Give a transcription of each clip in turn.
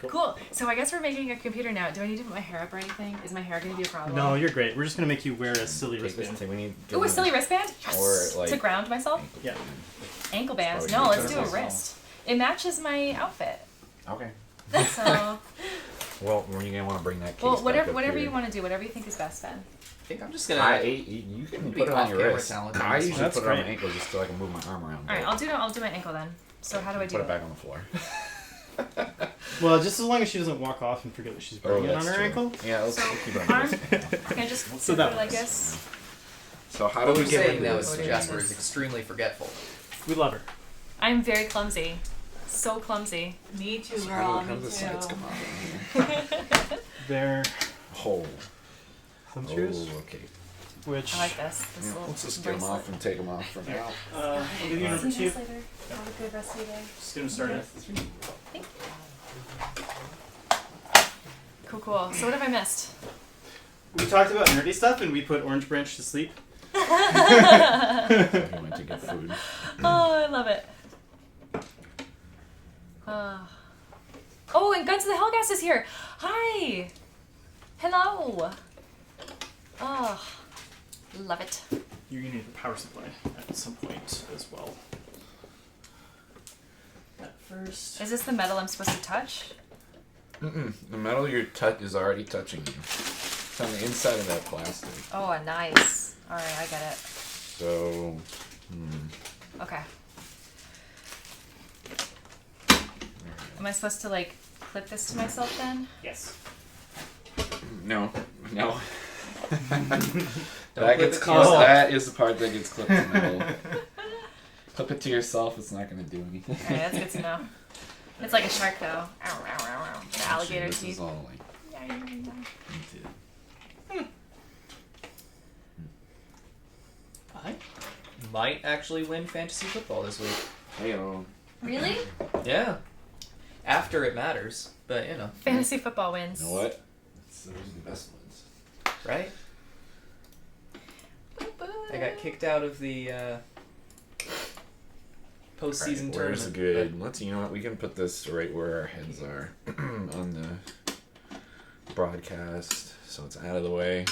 Cool. So I guess we're making a computer now. Do I need to put my hair up or anything? Is my hair going to be a problem? No, you're great. We're just going to make you wear a silly wristband. Ooh, a silly wristband? Yes! Or, like, to ground myself? Yeah. Ankle bands. Probably No, good. let's do a wrist. It matches my outfit. Okay. So, Well, we're gonna want to bring that case well, back whatever up whatever here. you want to do, whatever you think is best, Ben. I think I'm just gonna. You can be put it on your off-camera wrist. talented. I usually That's put it on my great. ankle just so I can move my arm around. All right, I'll do my ankle then. So how do I do Put it it? back on the floor. Well, just as long as she doesn't walk off and forget what she's wearing on her ankle. Yeah, let's So, keep it on your arm. wrist. Can I just So put that it like works. this? So how do What we we're get saying rid now of is What this? it Jasper is. is extremely forgetful. We love her. I'm very clumsy. So clumsy. Me too, So girl. how Me do the sides too. come out? They're Oh. thumb Oh, screws, okay. which I like this. This Yeah, little let's just get them bracelet. off and take them off for now. I'll give you number See you 2. guys later. Have a good rest of your day. Just gonna start it. Thank you. Cool. So what have I missed? We talked about nerdy stuff and we put Orange Branch to sleep. So he went to get food. Oh, I love it. Oh, and Guns of the Hellgas is here. Hi. Hello. Oh, love it. You're gonna need a power supply at some point as well. At first. Is this the metal I'm supposed to touch? The metal you're is already touching you. It's on the inside of that plastic. Oh, nice. All right, I get it. So, Okay. Am I supposed to like clip this to myself then? Yes. no. That gets clip it to close. yourself. That is the part that gets clipped to metal. Clip it to yourself. It's not going to do anything. All right, that's good to know. It's like a shark though. Ow, ow, ow, ow. The alligator This teeth. is all like Yeah, into I? Might actually win fantasy football this week. Hey-o. Really? Yeah. After it matters, but you know, Fantasy football wins. You know what? Those are the best ones. right? I got kicked out of the postseason Right, where's tournament. good? Let's. You know what? We can put this right where our heads are on the broadcast, so it's out of the way.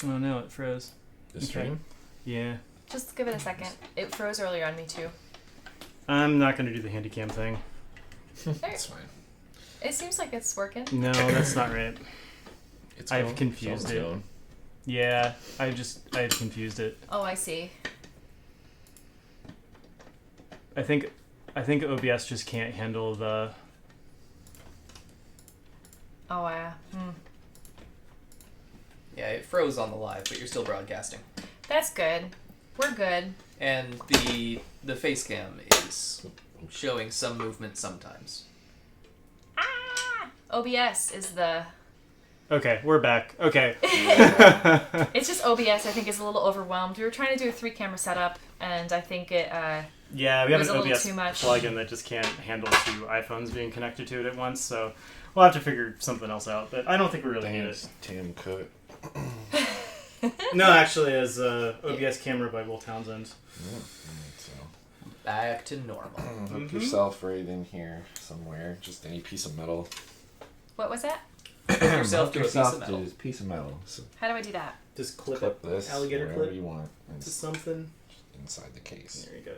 Oh no, it froze. The Okay. stream. Yeah. Just give it a second. It froze earlier on me too. I'm not gonna do the handy cam thing. It's fine. It seems like it's working. No, that's not right. It's I've going. confused It's it. going. Yeah, I've confused it. Oh, I see. I think OBS just can't handle the. Oh, Yeah, it froze on the live, but you're still broadcasting. That's good. We're good. And the face cam is showing some movement sometimes. OBS is the... Okay, we're back. Okay. It's just OBS, I think, is a little overwhelmed. We were trying to do a 3-camera setup, and I think it... Yeah, we It have was an a little OBS too much. plugin that just can't handle 2 iPhones being connected to it at once, so we'll have to figure something else out. But I don't think we really need it. Tim Cook. No, actually, as OBS camera by Will Townsend. So Back to normal. hook yourself right in here somewhere. Just any piece of metal. What was that? Hook yourself Hook to a piece of metal. to a piece of metal. So How do I do that? Just clip clip this alligator wherever clip you want. And to something. inside the case. There you go.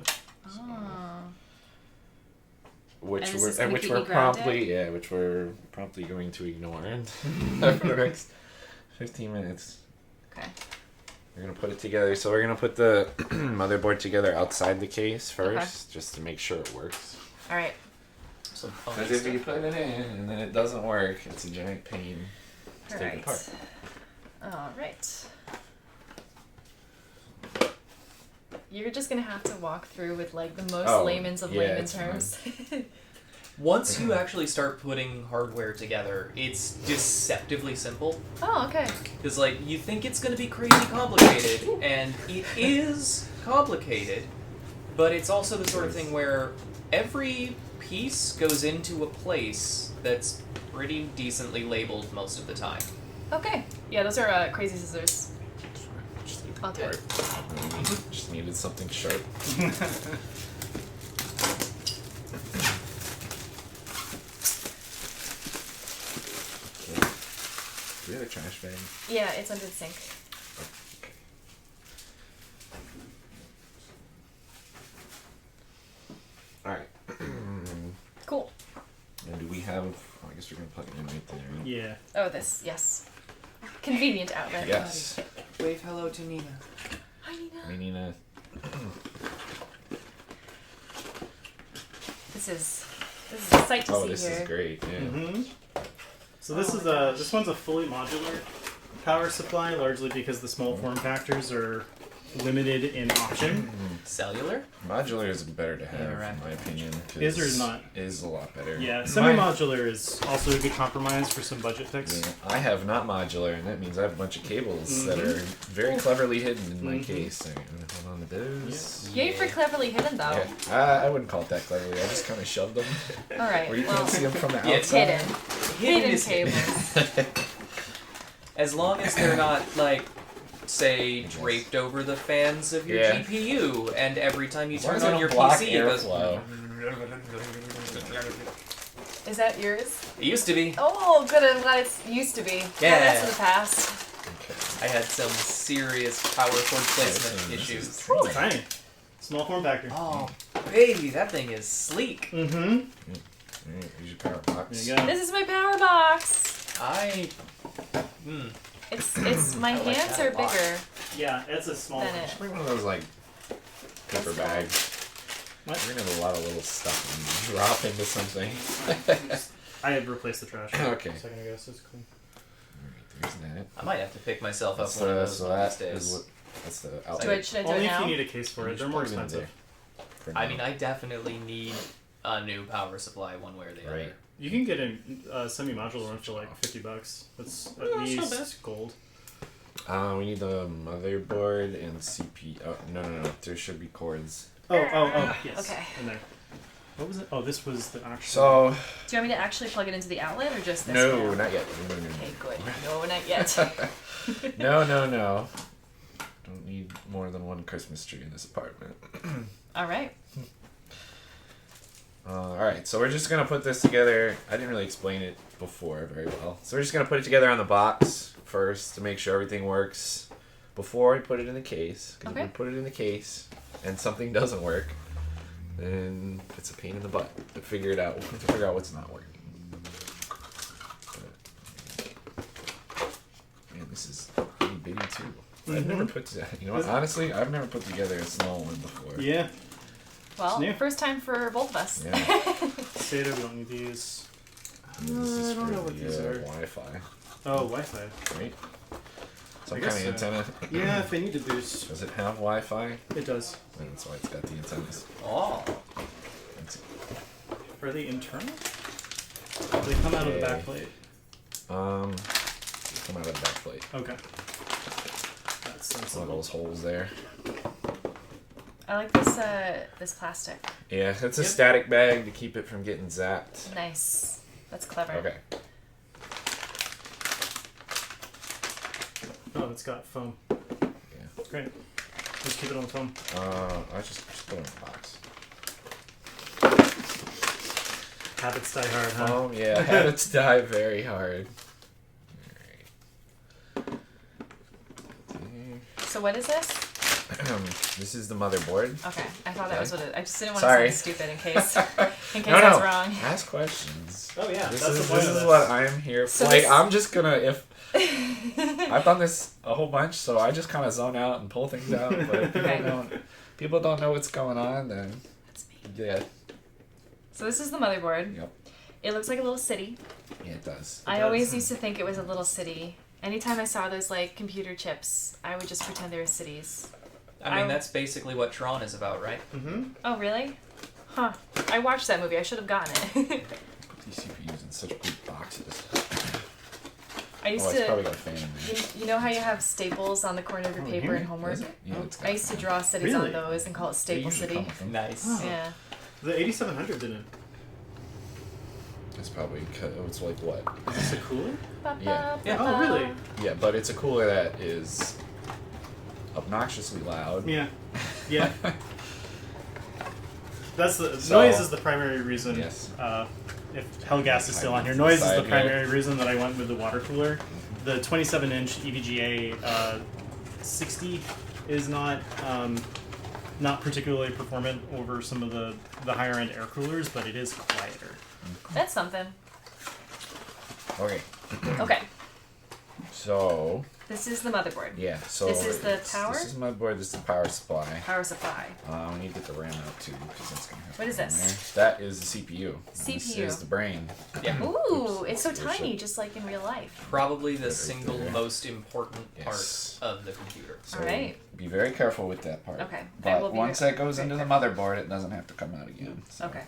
Oh. Which And this we're is gonna which keep we're me grounded? promptly going to ignore for the next 15 minutes. Okay. We're gonna put it together. So we're gonna put the motherboard together outside the case first, just to make sure it works. All right. Some fun Because if you stuff. put it in and then it doesn't work, it's a giant pain to All take right. apart. All right. You're just gonna have to walk through with like the most Oh, layman's of yeah, layman it's terms. Once you actually start putting hardware together, it's deceptively simple. Oh, okay. Because, like, you think it's going to be crazy complicated, and it is complicated, but it's also the sort of thing where every piece goes into a place that's pretty decently labeled most of the time. Okay. Yeah, those are crazy scissors. Just need I'll do it. Just needed something sharp. Do we have a trash bag? Yeah, it's under the sink. Okay. Alright. Cool. And do we have... Oh, I guess we're going to plug it in right there. Right? Yeah. Oh, this, yes. Convenient outlet. Yes. Wave hello to Nina. Hi, Nina. I mean, This is a sight to oh, see this here. is great. Yeah. Mm-hmm. So this Oh is my gosh. this one's a fully modular power supply, largely because the small form factors are limited in option. Cellular? Modular is better to have, Interact. in my opinion. 'cause Is or is not? Is a lot better. Yeah, semi-modular is also a good compromise for some budget picks. Yeah, I have not modular, and that means I have a bunch of cables that are very cleverly hidden in my case. So I'm gonna hold on to those. Yay for cleverly hidden, though. Yeah. I wouldn't call it that cleverly. I just kind of shoved them All right. where you well, can't see them from the Yeah, it's outside. hidden is cables. As long as they're not, like, say, Yes. draped over the fans of your Yeah. GPU, and every time you As long turn as they on don't your block PC, it goes... airflow. Is that yours? It used to be. Oh, good. I'm glad it used to be. Yeah. That's in the past. Okay. I had some serious power cord placement this is issues. It's tiny. Small form factor. Oh, baby, that thing is sleek. Mm-hmm. Alright, here's your power box. There you go. This is my power box. It's my I like hands that are a lot. bigger Yeah, it's a small than one. it. Just bring one of those, like, paper That's cool. bags. What? We're gonna have a lot of little stuff and drop into something. I had replaced the trash Okay. a second ago, so it's clean. Alright, there's that. I might have to pick myself up So, one of those so one of that these days. is what. That's the Should I outlet. do Only it if now? you need a case for it. You They're just more plug it in expensive. there for I now. mean, I definitely need a new power supply one way or the Right. other. You can get a semi-modular one for like $50. That's at that's not least gold. We need the motherboard and CPU. Oh, no. There should be cords. Oh, yes. Okay. In there. What was it? Oh, this was the actual. So, Do you want me to actually plug it into the outlet or just this? no, now? not yet. Okay, good. No, not yet. No. Don't need more than one Christmas tree in this apartment. All right. Alright, so we're just going to put this together. I didn't really explain it before very well. So we're just going to put it together on the box first to make sure everything works before we put it in the case. Because Okay. if we put it in the case and something doesn't work, then it's a pain in the butt to figure out what's not working. Man, this is pretty bitty too. I've never put you know what? Honestly, I've never put together a small one before. Yeah. Well, new. first time for both of us. Yeah. SATA, we don't need these. And this is I don't for know what the, these are. Wi-Fi, Oh, Wi-Fi. right? Some I kind guess of so. antenna. Yeah, if they need to boost. Does it have Wi-Fi? It does. And that's why it's got the antennas. Oh. That's, Are they internal? They come out of the Okay. back plate. come out of the back plate. Okay. That's One of sensible. those holes there. I like this this plastic. Yeah, it's a Yep. static bag to keep it from getting zapped. Nice. That's clever. Okay. Oh, it's got foam. Yeah. Great. Just keep it on the foam. I just put it in the box. Habits die hard, huh? Oh yeah, habits die very hard. Alright. So what is this? This is the motherboard. Okay, I thought that was what it. I just didn't want Sorry. to sound stupid in case I No, was no. wrong. Ask questions. Oh yeah, This that's is the point this of is this. what I am here for. So Like this- I'm just gonna if I've done this a whole bunch, so I just kind of zone out and pull things out. But if Okay. people don't know what's going on, then That's me. yeah, So this is the motherboard. Yep. It looks like a little city. yeah, it does. I does. always used to think it was a little city. Anytime I saw those like computer chips, I would just pretend they were cities. I mean, I- that's basically what Tron is about, right? Mm-hmm. Oh really? Huh. I watched that movie. I should have gotten it. Put these CPUs in such big boxes. I used Oh, it's probably to. got a fan in there. You know how you have staples on the corner of your Oh, paper here? in homework? Is it? Yeah, it's got I used to a fan. draw cities Really? on those and call it They Staple usually City. come with them. Nice. Oh. Yeah. The 8700 didn't. It's probably it's like what? Is this a cooler? Yeah. Yeah. Oh, really? Yeah, but it's a cooler that is obnoxiously loud. Yeah. Yeah. That's the So- noise is the primary reason. Yes. If Hellgas is still on here, Hide noise is inside the here. primary reason that I went with the water cooler. The 27-inch EVGA 60 is not particularly performant over some of the higher end air coolers, but it is quieter. That's something. Okay. Okay, So this is the motherboard. yeah. So This is the power? This is my board. This is the power supply. Power supply. We need to get the RAM out too, because that's gonna have What to is go in this? there. That is the CPU. This CPU. is the brain. Yeah. Ooh, Oops. it's so There's tiny, a- just like in real life. Probably the Right single there. most important Yes. part of the computer. So Alright. be very careful with that part. Okay, I But will be once very- that goes very into the careful. motherboard, it doesn't have to come out again. So. Okay.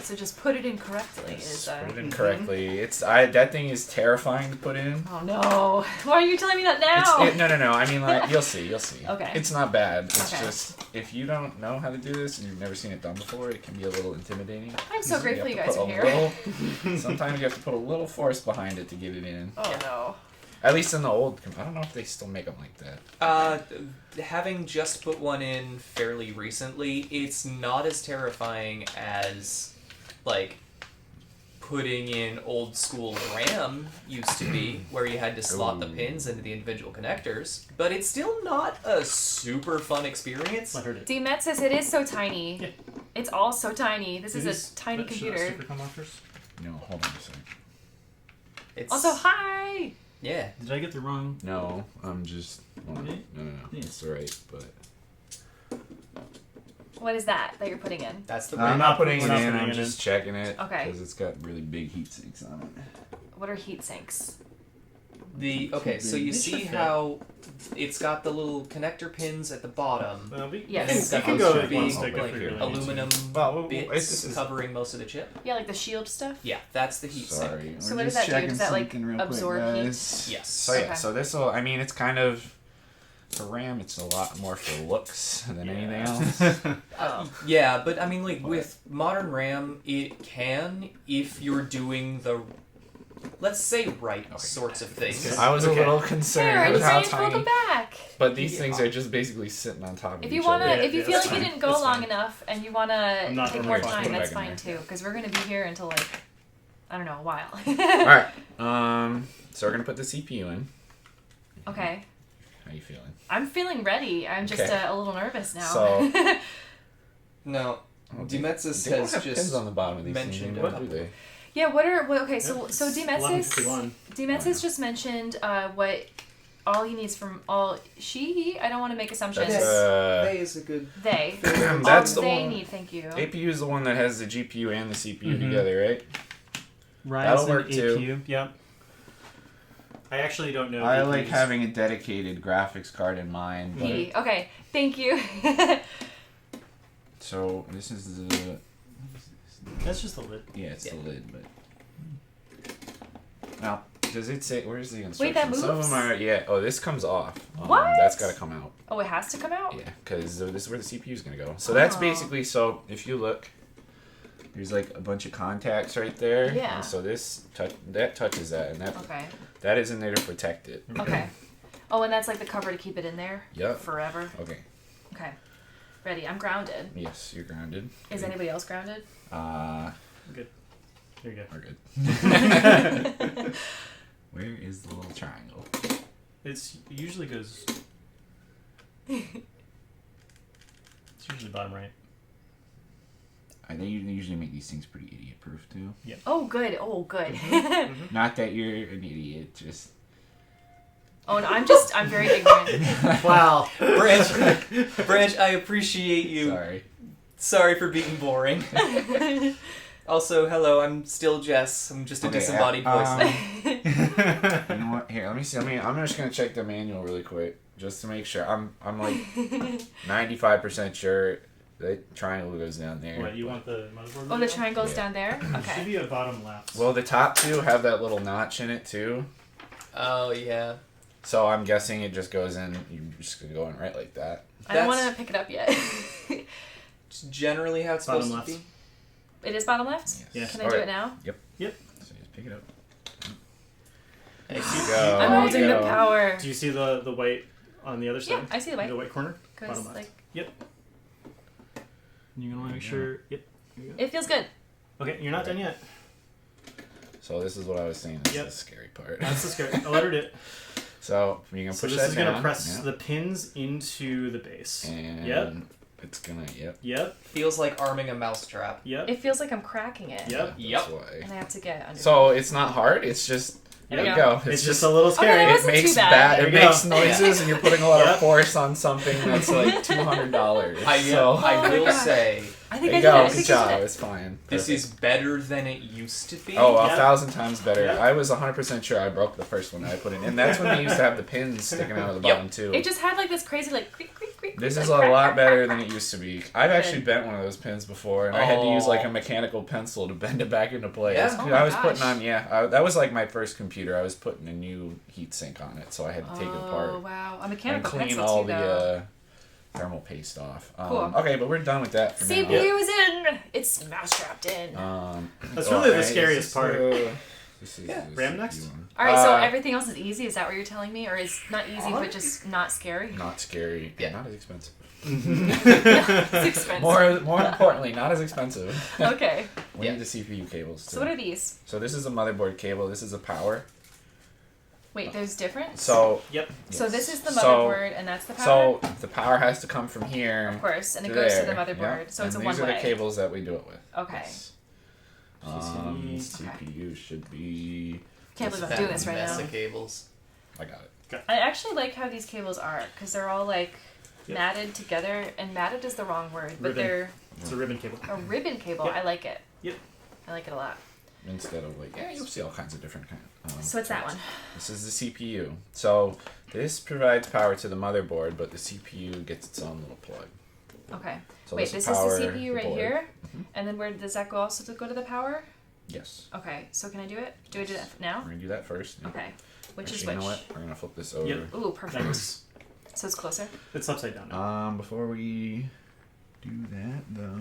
So just put it in correctly. Yes, Is put it in correctly. That thing is terrifying to put in. Oh no! Why are you telling me that now? No. I mean, like, you'll see. Okay. It's not bad. It's Okay. just if you don't know how to do this and you've never seen it done before, it can be a little intimidating. I'm so grateful you have guys to are put here. Sometimes you have to put a little force behind it to get it in. Oh no. At least in the old. I don't know if they still make them like that. Having just put one in fairly recently, it's not as terrifying as, like, putting in old school RAM used to be, where you had to slot the Ooh. pins into the individual connectors. But it's still not a super fun experience. I heard it. DMet says it is so tiny. Yeah. It's all so tiny. This Did is a tiny should that computer. sticker come off first? No, hold on a second. It's Also, hi! yeah. Did I get the wrong? No, I'm just. Hold on. Okay. No. Yeah. It's alright, but. What is that you're putting in? That's the I'm brain. not putting We're it not in, putting I'm it just in. checking it. Okay. Because it's got really big heat sinks on it. What are heat sinks? So you It see should fit. how it's got the little connector pins at the bottom. Yes. And it's You got can those go with big, one sticker like, if you really need to. aluminum Well, bits covering most of the chip. Yeah, like the shield stuff? Yeah, that's the heat sink. Sorry. So we're what does just that do? checking Does that, like, something real quick, absorb heat? guys. Yes. So yeah, Okay. so this will. I mean, it's kind of for RAM. It's a lot more for looks than anything else. Oh. Yeah, but I mean, like, with modern RAM, it can, if you're doing the, let's say, right sorts of things. I was a Okay. little Hey, concerned with how Range, tiny. welcome back! But these things are just basically sitting on top of If each you wanna, other. if you Yeah, feel that's like you fine. didn't go That's long fine. enough and you wanna not take gonna more rush. time, Put it that's back in fine there. too. Because we're gonna be here until like, I don't know, a while. Alright. So we're gonna put the CPU in. Okay. How you feeling? I'm feeling ready. I'm just Okay. a little nervous now. So- No, Okay. Demetsis They don't has have just pins on the bottom of these mentioned things a anymore, do couple. they? yeah, okay, so Demetsis 11:51. just mentioned what all he needs from he, I don't want to make assumptions. That's They is a good. They. That's all the they one. need, thank you. APU is the one that has the GPU and the CPU Mhm. together, right? Ryzen work, too. APU. Yep. I actually don't know. I APUs. like having a dedicated graphics card in mind. But He. Okay, thank you. so this is the That's just the lid. yeah, it's Yeah. the lid, but now does it say where's the instructions? Wait, that Some of moves? them are yeah. Oh, this comes off. What? That's got to come out. Oh, it has to come out? Yeah, because this is where the CPU is gonna go. So that's Oh. basically so if you look. There's like a bunch of contacts right there. Yeah. And so this touches that, and Okay. that is in there to protect it. Okay. Oh, and that's like the cover to keep it in there? Yep. Forever? Okay. Okay. Ready. I'm grounded. Yes, you're grounded. Is Good. anybody else grounded? Good. Here you go. We're good. Where is the little triangle? It usually goes. It's usually bottom right. They usually make these things pretty idiot-proof too. Oh, good. Oh, good. Not that you're an idiot, just. Oh, no, I'm very ignorant. Wow. Branch, I appreciate you. Sorry. Sorry for being boring. Also, hello, I'm still Jess. I'm just a Okay, disembodied voice now. You know what? Here, let me see. I'm just gonna check the manual really quick, just to make sure. I'm like 95% sure that triangle goes down there. What, you want the motherboard? Oh, the triangle's Yeah. down there? Should Okay. be a bottom left. Well, the top two have that little notch in it too, Oh, yeah. so I'm guessing it just goes in. You're just gonna go in right like that. I don't That's- want to pick it up yet. It's generally how it's Bottom supposed left. to be. It is bottom left? Yes. Yeah. Can I do it now? Yep. So just pick it up. There you go. I'm There holding you the go. power. Do you see the white on the other side? Yeah, I see the white. The white corner? Goes Bottom left. like, Yep. And you're gonna want to make sure. Yep. Here you go. it feels good. Okay, you're not done yet. So this is what I was saying. This Yep. is the scary part. That's the scary. I'll let her do it. So you're gonna So push this that is down. gonna press yeah. the pins into the base. And Yep. it's gonna. Yep. Yep. Feels like arming a mousetrap. Yep. It feels like I'm cracking it. Yep. Yep. That's why. And I have to get under. So it's not hard. It's just. There There we you go. go. It's just a little Okay, scary. that It wasn't makes too bad. bad. There It you makes go. noises, and you're putting a lot Yep. of force on something that's like $200. I So Oh my will gosh. say I there think you I did go. it. I Good think I job. did it. It's fine. this Perfect. is better than it used to be. Oh, Yeah. 1,000 times better. Yeah. I was 100% sure I broke the first one I put in. And that's when they used to have the pins sticking out of the Yep. bottom, too. It just had like this crazy like creak creak creak. This creak, is like, a crack, lot crack, better crack, than crack. it used to be. I've actually bent one of those pins before, and I had to use like a mechanical pencil to bend it back into place. Yeah. Oh I my was putting gosh. on, that was like my first computer. I was putting a new heat sink on it, so I had to take it Oh apart wow, a and mechanical clean pencil all too the though. thermal paste off. Cool. Okay, but we're done with that for now. CPU is in. It's mousetrapped in. That's really the alright, scariest part. This is Yeah, the RAM CPU next? one. All right, so everything else is easy. Is that what you're telling me, or is not easy but just not scary? Not scary. Yeah. Not as expensive. It's expensive. More importantly, not as expensive. Okay. We Yeah. need the CPU cables too. So what are these? So this is a motherboard cable. This is a power. Wait, there's different. So Yep. So yes. this is the So- motherboard, and that's the power. So the power has to come from here. Of course, and it to goes to the there, motherboard. yeah. So and it's a these one-way. are the cables that we do it with. Okay. Yes. Okay. CPU should be. Can't believe I'm That doing this right mess now. of cables. I got it. I actually like how these cables are because they're all like Yep. matted together, and matted is the wrong word, but Ribbon. they're It's a ribbon cable. a ribbon cable. Yep. I like it. Yep. I like it a lot. Instead of like, yeah, you'll see all kinds of different kind. So what's that one? This is the CPU. So this provides power to the motherboard, but the CPU gets its own little plug. Okay. So Wait, this this will is power the CPU right board. here, Mhm. and then where does that go? Also to go to the power? Yes. Okay. So can I do it? Do I do that now? We're gonna do that first. Okay. Which is Actually, you know which? what? We're gonna flip this over. Yep. Ooh, perfect. Nice. So it's closer. It's upside down now. Before we do that though,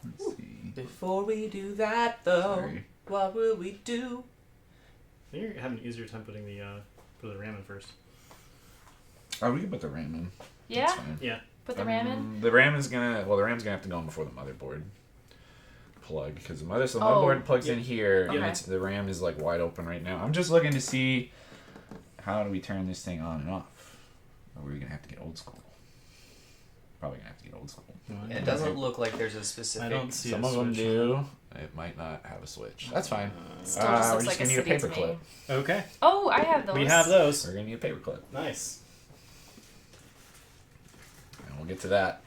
let's see. Before we do that, though, Sorry. what will we do? I think you're having an easier time putting the RAM in first. Oh, we can put the RAM in. Yeah. That's fine. Yeah. Put the RAM in. The RAM is gonna. Well, the RAM's gonna have to go in before the motherboard plug because the Oh, motherboard plugs in yep. here, and Okay. the RAM is like wide open right now. I'm just looking to see how do we turn this thing on and off. Or are we gonna have to get old school? Probably gonna have to get old school. It doesn't look like there's a specific. I don't see Some a of them switch. do. It might not have a switch. That's fine. Still just we're looks just like a gonna need a city to paper me. clip. Okay. Oh, I have those. We have those. We're gonna need a paper clip, Nice. and we'll get to that.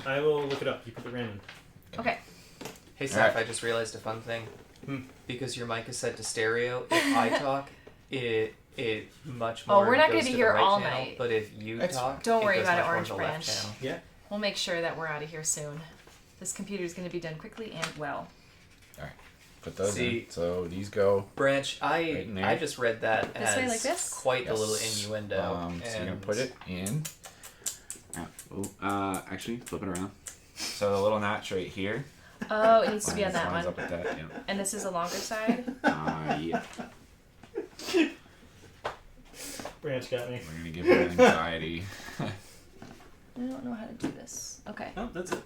I will look it up. You put the RAM in. Okay. Hey, Saph, Alright. I just realized a fun thing. Hmm. Because your mic is set to stereo, if I talk, it much Oh, more we're not goes gonna be to here the right all channel, night. But if you That's talk, Don't worry goes about it, much more Orange to the left Branch. channel. Yeah. We'll make sure that we're out of here soon. This computer is going to be done quickly and well. Put those See- in. So these go. Branch, Right in there. I just read that This as way, like this? quite a little Yes. innuendo. So you're gonna and put it in. Actually, flip it around. So the little notch right here. Oh, it needs to be on that lines one. up with that. Yeah. And this is the longer side. Yeah. Branch got me. We're gonna give her anxiety. I don't know how to do this. Okay. Oh, that's it.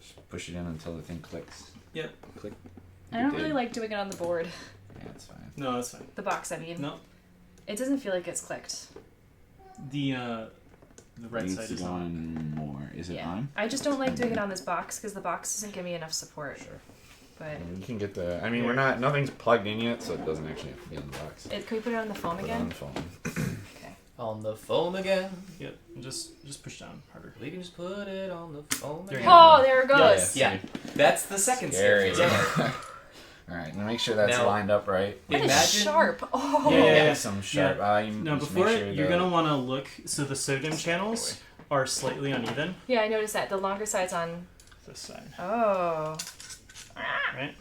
Just push it in until the thing clicks. Yep. Click. I don't really like doing it on the board. Yeah, it's fine. No, that's fine. The box, I mean. No. It doesn't feel like it's clicked. The right Needs side to is go on. on more. Is it Yeah. on? I just don't like doing it on this box because the box doesn't give me enough support. Sure. But And you can get the. I mean, we're not. Nothing's plugged in yet, so it doesn't actually have to be on the box. can we put it on the phone Put it on again? the phone. Okay. on the phone again. Yep. Just push down harder. We can just put it on the phone There again. you go. Oh, there it goes. Yeah, that's the second Scary. step. All right, now make sure that's Now- lined up right. That is Imagine- now Oh. Yeah. Some sharp. You Now just before make sure you're the- gonna want to look. So the sodium channels are slightly uneven. Yeah, I noticed that. The longer side's on. This side, Oh. right?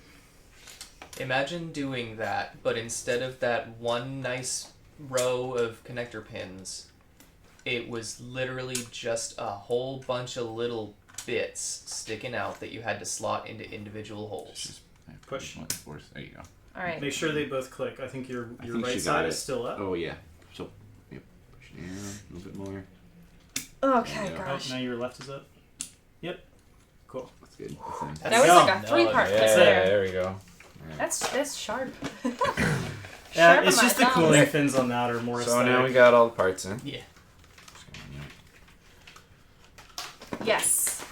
Imagine doing that, but instead of that one nice row of connector pins, it was literally just a whole bunch of little bits sticking out that you had to slot into individual holes. Just Push. There you go. All right. Make sure they both click. I think your I think right she side got is it. still up. Oh yeah. So yep. Push it down a little bit more. Okay, Yeah. Oh, gosh. now your left is up. Yep. Cool. That's good. That's in. That was go. like a 3-part Yeah, clip there. there we go. Yeah. That's sharp. Yeah, Sharp it's on just my the thumbs. cooling fins on that are more So aesthetic. now we got all the parts in. Yeah. Yes.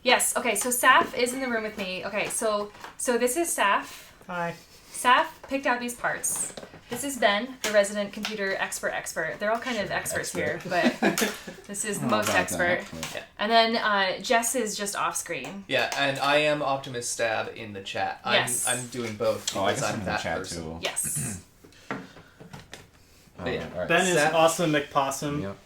Yes. Okay, so Saph is in the room with me. Okay, so this is Saph. Hi. Saph picked out these parts. This is Ben, the resident computer expert. They're all kind of experts here, but this is the most expert. And then Jess is just off screen. Yeah, and I am OptimusStab in the chat. Yes. I'm doing both Oh, I because guess I'm I'm in the that chat person. too. Yes. But yeah. All right. Ben is Saph- awesome McPossum. Yep.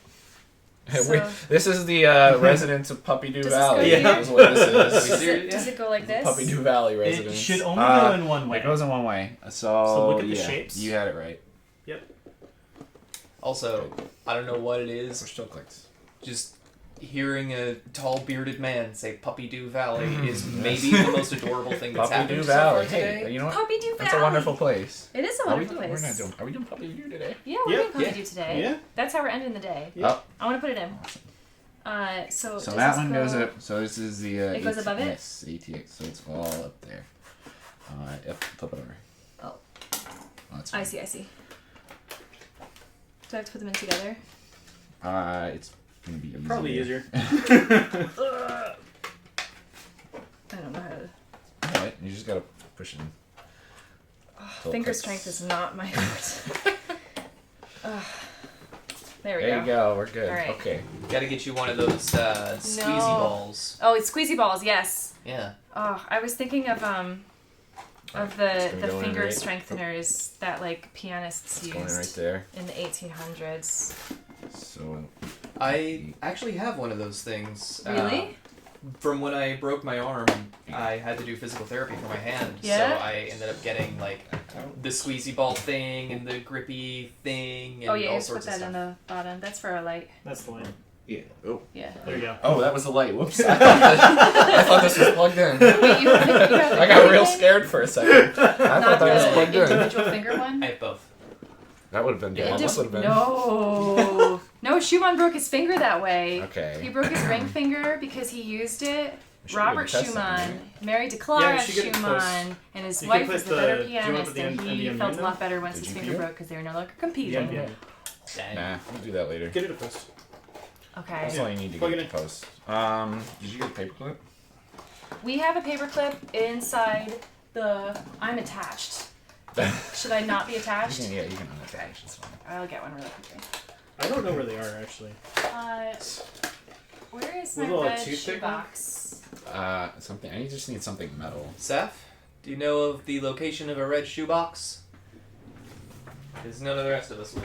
So- This is the residents of Puppy Doo Does this Valley. go here? That's what this is. Does it go like this? Puppy Doo Valley It residents. should only go in one way. It goes in one way. So look at the yeah, shapes. You had it right. Also, I don't know what it We're is. still clicks. Just hearing a tall bearded man say Puppy Doo Valley is maybe the most adorable thing that's Puppy happened Doo so far Valley. today. Hey, you know what? Puppy Doo Valley. That's a wonderful place. It is a Are we wonderful doing, place. We're not doing. Are we doing Puppy Doo today? Yeah, we're Yeah. doing Puppy Yeah. Doo today. Yeah. That's how we're ending the day. Yeah. Oh, I want to put it in. So so does that this one go- goes up. So this is the. It goes above it? Yes, ATX. So it's all up there. Yep. Flip it over. Oh. That's I fine. see. Do I have to put them in together? It's gonna be easier. Probably easier. I don't know how to. Alright, you just gotta push it in. Till it Finger clicks. strength is not my forte. There we There go. you go. We're good. All right. Okay. Gotta get you one of those squeezy balls. Oh, it's squeezy balls. Yes. Yeah. Oh, I was thinking of It's the gonna go in finger right- strengtheners that like pianists It's going right used there. in the 1800s. So I actually have one of those things. Really? From when I broke my arm, I had to do physical therapy for my hand. Yeah? So I ended up getting like the squeezy ball thing and the grippy thing and Oh yeah, you all have to put sorts of that stuff. in the bottom. That's for a light. That's the line. yeah. Oh. Yeah. There you go. Oh, that was the light. Whoops. I thought this was plugged in. Wait, you have the I got real thing? scared for a second. I Not thought that was the plugged in. individual finger one. I have both. That would have been good. Yeah, That Just- would have been. No. No, Schumann broke his finger that way. Okay. He broke his ring finger because he used it. We should Robert get tested, Schumann, right? married to Yeah, Clara you should get it Schumann, and his You wife could was put the better the- do you wanna pianist, put the and he NDM felt a in lot better once The his GPU? finger broke because they were no longer Yeah, competing. yeah. Dang. Nah, we'll do that later. Get it a post. Okay. That's all you need to Plug get it to post. Did you get a paperclip? We have a paperclip inside the. I'm attached. Should I not be attached? Yeah, you can unattach. It's fine. I'll get one really quickly. I don't know where they are actually. Where is Was my it a red toothpick shoebox? Something. I just need something metal. Saph, do you know of the location of a red shoebox? Because none of the rest of us would.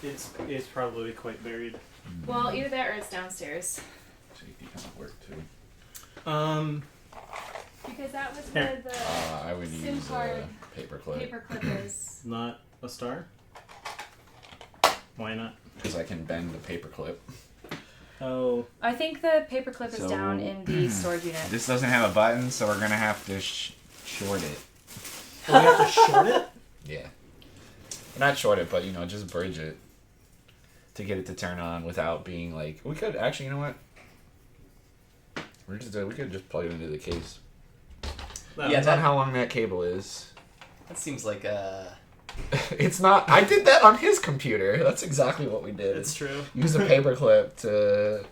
It's probably quite buried. Well, either that or it's downstairs. Safety kind of work too. Because that was Here. where the I would SIM use card a paperclip paperclip is. Not a star. Why not? because I can bend the paperclip. Oh, I think the paperclip is So- down in the storage unit. This doesn't have a button, so we're gonna have to short it. we have to short it. Yeah. Not short it, but just bridge it to get it to turn on without being like. We could actually, you know what? We could just plug it into the case. Yeah, Depends that- on how long that cable is. That seems like It's not. I did that on his computer. That's exactly what we did. It's true. Use a paperclip to.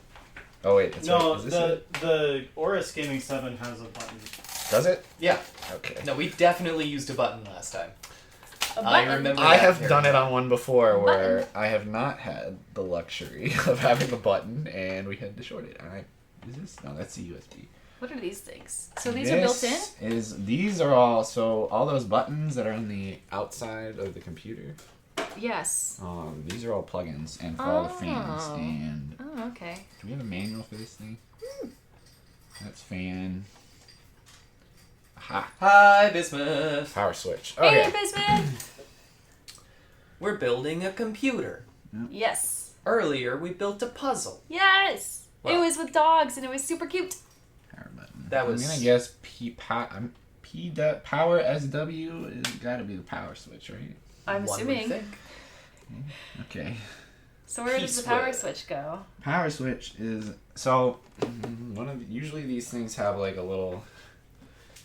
Oh wait, that's No, right. Is this it? the Aorus Gaming 7 has a button. Does it? yeah. Okay. No, we definitely used a button last time. A I button. remember. I that have very done it well. on one before A where button? I have not had the luxury of having a button and we had to short it. Alright. Is this? No, that's the USB. What are these things? So these are built in? These are all all those buttons that are on the outside of the computer. Yes. These are all plugins and for all the fans. Oh. And Oh, okay. do we have a manual for this thing? That's fan. Aha. Hi, Bismuth. Power switch. Hey, Okay. Bismuth! We're building a computer. Yes. Earlier, we built a puzzle. Yes! Well. It was with dogs, and it was super cute. Power button. That was- I'm gonna guess power SW is gotta be the power switch, right? I'm One would assuming. think. Okay. So where does the power P-switch. switch go? Power switch is so usually these things have like a little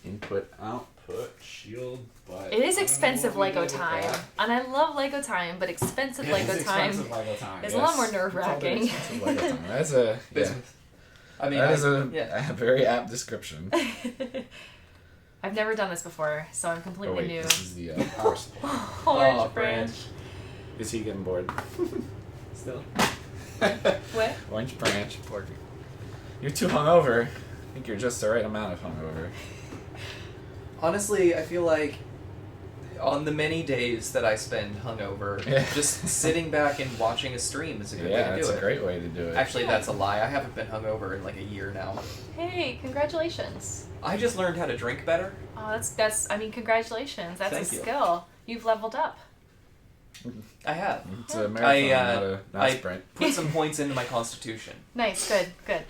input output shield, but It is I don't know expensive what we Lego did with time. that. And I love Lego time, but expensive It Lego is time expensive Lego time. is a lot more nerve-wracking. Expensive Lego time. That's a Business. I mean, that is a yeah. very apt description. I've never done this before, so I'm Oh completely wait, new. this is the power switch. Orange Oh, branch. Is he getting bored? Still. What? Orange branch. You're too hungover. I think you're just the right amount of hungover. Honestly, I feel like on the many days that I spend hungover, Yeah. just sitting back and watching a stream is a good way Yeah, to that's do a it. great way to do it. Actually, that's a lie. I haven't been hungover in like a year now. Hey, congratulations. I just learned how to drink better. Oh, that's I mean, congratulations. That's Thank a you. skill. You've leveled up. I have. It's a marathon, not a I sprint. put some points into my constitution. Nice, good.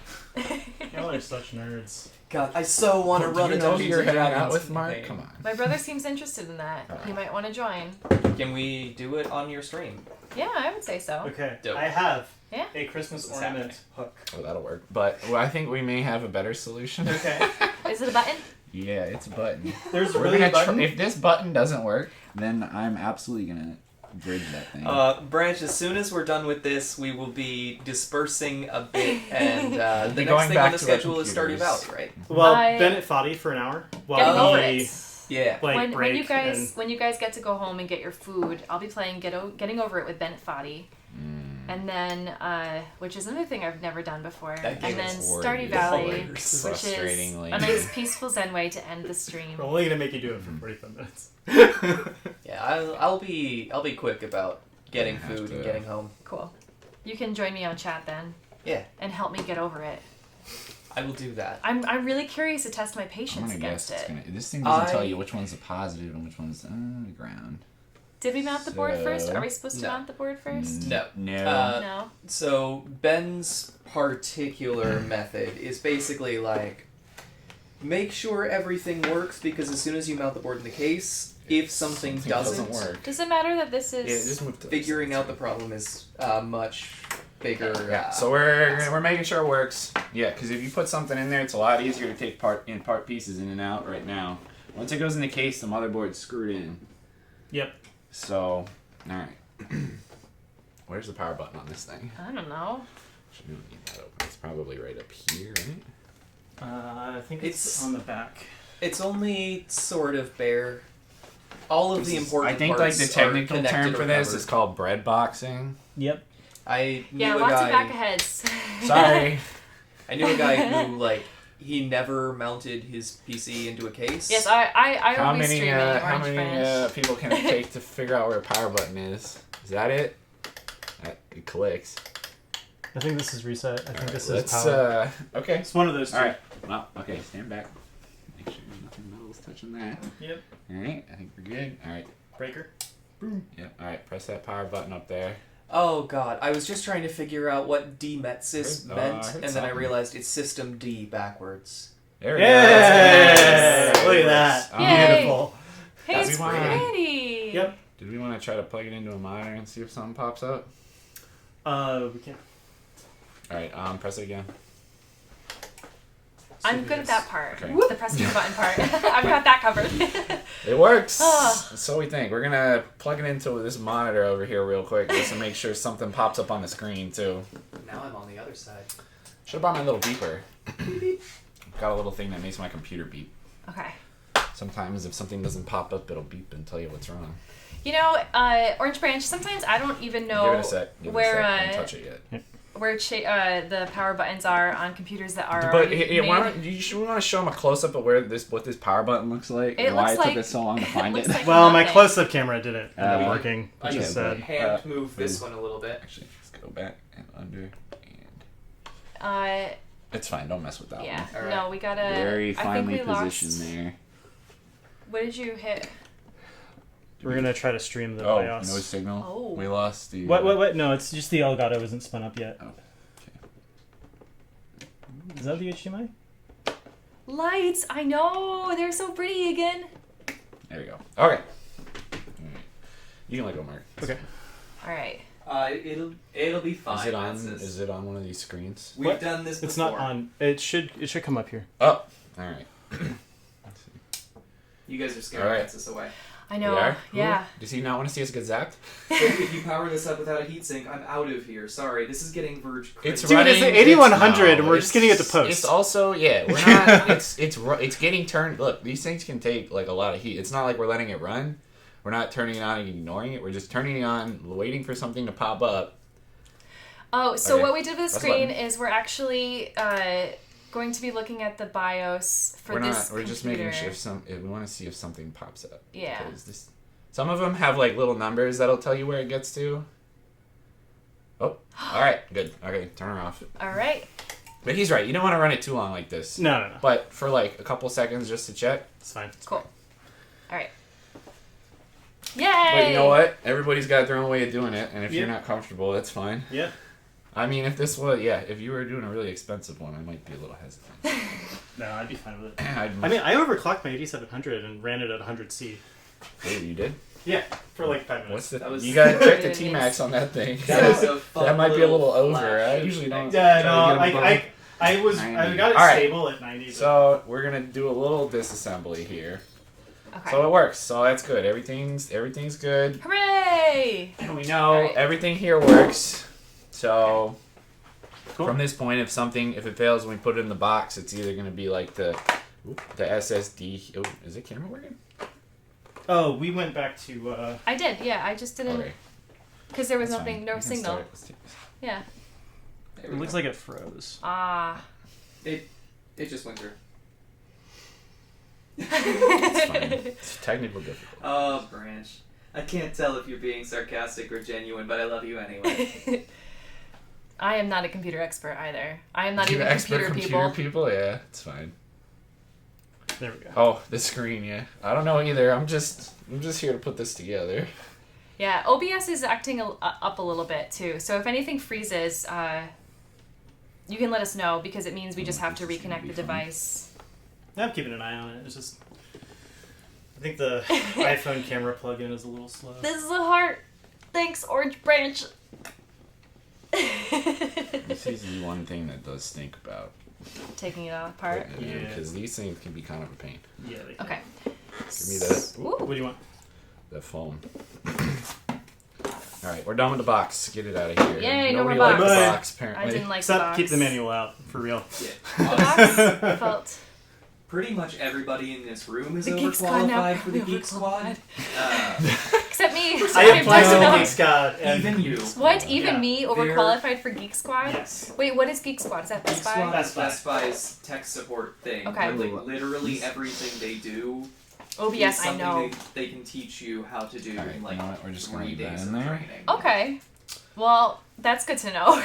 Y'all are such nerds. God, I so want to Do run you a know who Dungeons you're and hanging out Dragons with, Mark? campaign. Come on. My brother seems interested in that. He might want to join. Can we do it on your stream? Yeah, I would say so. Okay, Dope. I have Yeah. a Christmas What's ornament happening? hook. Oh, that'll work. But I think we may have a better solution. Okay. Is it a button? Yeah, it's a button. There's We're really a gonna button. if this button doesn't work, then I'm absolutely gonna bridge that thing. Branch, as soon as we're done with this, we will be dispersing a bit, and the be next going thing back on the to our schedule is Stardew computers. Valley, right? Well, I- Bennett Foddy for an hour Getting while over we it. Yeah. like when break. you guys get to go home and get your food, I'll be playing Getting Over It with Bennett Foddy. And then, which is another thing I've never done before. That game And then is Stardew horrid. Valley, Hilarious. which is Frustratingly. a nice peaceful zen way to end the stream. We're only gonna make you do it for 45 minutes. Yeah, I'll be quick about getting Have food to- and getting home. Cool. You can join me on chat then Yeah, and help me get over it. I will do that. I'm really curious to test my I'm patience gonna against guess it's it. gonna. This thing doesn't tell I- you which one's a positive and which one's ground. Did we mount the board first? So- Are we supposed to No. mount the board first? No. No. No. So Ben's particular method is basically like make sure everything works, because as soon as you mount the board in the case, if something doesn't work. Does it matter that this is... Yeah, just move to figuring out the problem is much bigger. Yeah, so we're making sure it works. Yeah, because if you put something in there, it's a lot easier to take part pieces in and out right now. Once it goes in the case, the motherboard's screwed in. Yep. So, all right. Where's the power button on this thing? I don't know. Should we need that open? It's probably right up here, right? I think it's on the back. It's only sort of bare. All of the important I think like parts the are technical connected term or for this covered. is called bread boxing. Yep. I knew Yeah, a lots guy. of back aheads. Sorry. I knew a guy who like he never mounted his PC into a case. Yes, I How will be many streaming how Orange many Branch. people can it take to figure out where a power button is? Is that it? It clicks. I think this is reset. I think this is Let's power. okay. It's one of those two. All right. Well, okay. Stand back. Make sure nothing metal's touching that. Yep. All right. I think we're good. All right. Breaker. Yep. All right. Press that power button up there. Oh god, I was just trying to figure out what DMetSys I meant, heard and then I something. realized it's System D backwards. There we Yeah! go. Look at that. Yay! Beautiful. Hey, That's it's fine. pretty. Yep. Did we want to try to plug it into a monitor and see if something pops up? We can. All right. Press it again. I'm good at that part. Okay. The pressing the button part. I've got that covered. It works. Oh. So we think. We're gonna plug it into this monitor over here real quick just to make sure something pops up on the screen too. Now I'm on the other side. Should have brought my little beeper. Got a little thing that makes my computer beep. Okay. Sometimes if something doesn't pop up, it'll beep and tell you what's wrong. You know, Orange Branch, sometimes I don't even know Give it a sec. Give where it a sec. Don't touch it yet. where the power buttons are on computers that are But already why made. don't you want to show them a close up of what this power button looks like It and why looks it took like- us so long to find looks it. like Well, my nothing. close-up camera didn't end up Uh, working, I which can is sad. hand move this one a little bit. Actually, let's go back and under and Uh, it's fine. Don't mess with that yeah. All right. No, we gotta. one. Very I think finely we positioned lost. there. What did you hit? We're gonna try to stream the BIOS. BIOS. No signal. Oh. We lost the. What? No, it's just the Elgato isn't spun up yet. Oh, okay. Is that the HDMI? Lights. I know. They're so pretty again. There we go. Okay. All right. You can let go, Mark. Okay. All right. It'll be fine. Is it on? Francis. Is it on one of these screens? We've What? done this before. It's not on. It should come up here. Oh. All right. You guys are scaring All right. Francis away. I know. We are? Yeah. Does he not want to see us get zapped? If you power this up without a heatsink, I'm out of here. Sorry, this is getting verge crazy. It's Dude, it's running. 8100, and we're just getting it to post. It's also we're not. It's getting turned. Look, these things can take like a lot of heat. It's not like we're letting it run. We're not turning it on and ignoring it. We're just turning it on, waiting for something to pop up. Oh, so Okay. what we did with the That's screen fine. is we're actually going to be looking at the BIOS for this We're just making computer. sure if we want to see if something pops up. Yeah. Because some of them have like little numbers that'll tell you where it gets to. Oh, all right, good. Okay, turn her off. All right. But he's right. You don't want to run it too long like this. No. But for like a couple seconds just to check. It's fine. Cool. All right. Yay! But you know what? Everybody's got their own way of doing it, and if you're Yeah. not comfortable, that's fine. Yeah. I mean, if this was, if you were doing a really expensive one, I might be a little hesitant. No, I'd be fine with it. I I overclocked my 8700 and ran it at 100C. Hey, you did? Yeah, for like 5 minutes. What's the? That was- You gotta check the Goodness. T-max on that thing. That was a fun That might be a little over. flash I of usually don't. Yeah, try to no, get 'em I above. got it All right. stable at 90. But So we're gonna do a little disassembly here. Okay. So it works. So that's good. Everything's good. Hooray! And we know Alright. everything here works. So Cool. from this point, if it fails when we put it in the box, it's either gonna be like the SSD. Oh, is it camera working? Oh, we went back to. I did. Yeah, I just didn't Okay. because there was That's nothing, fine. no We can signal. start it. Let's take this. Yeah. There It we looks go. like it froze. Ah. It just went through. It's fine. It's technical difficulty. Oh, Branch. I can't tell if you're being sarcastic or genuine, but I love you anyway. I am not a computer expert either. I am not You even expert computer people. Yeah, it's fine. There we go. Oh, the screen, yeah. I don't know either. I'm just here to put this together. Yeah, OBS is acting up a little bit too. So if anything freezes, you can let us know because it means we just have to This is gonna reconnect be the fun. device. I'm keeping an eye on it. It's just. I think the iPhone camera plug-in is a little slow. This is a heart. Thanks, Orange Branch. This is the one thing that does stink about. Taking it apart. Yeah. Because these things can be kind of a pain. Yeah. They Okay. Give me that. Ooh. What do you want? The phone. Alright, we're done with the box. Get it out of here. Yay, no Nobody more liked the box. box, I apparently. didn't like the Except box. keep the manual out, for real. The box felt. Pretty much everybody in this room is The Geek Squad now. overqualified for the Geek Squad. Except me. I applied to the No. Geek Squad. And Even you. What? Even Yeah. me overqualified for Geek Squad? Yes. Wait, what is Geek Squad? Is that Geek Best Buy? Squad Best is Buy. Best Buy's tech support thing. Okay. Where, like, literally everything they do is OBS, I something know. they can teach you how to do Alright, in like you know what? We're just gonna 3 leave that days in of there. training. Okay. Well, that's good to know.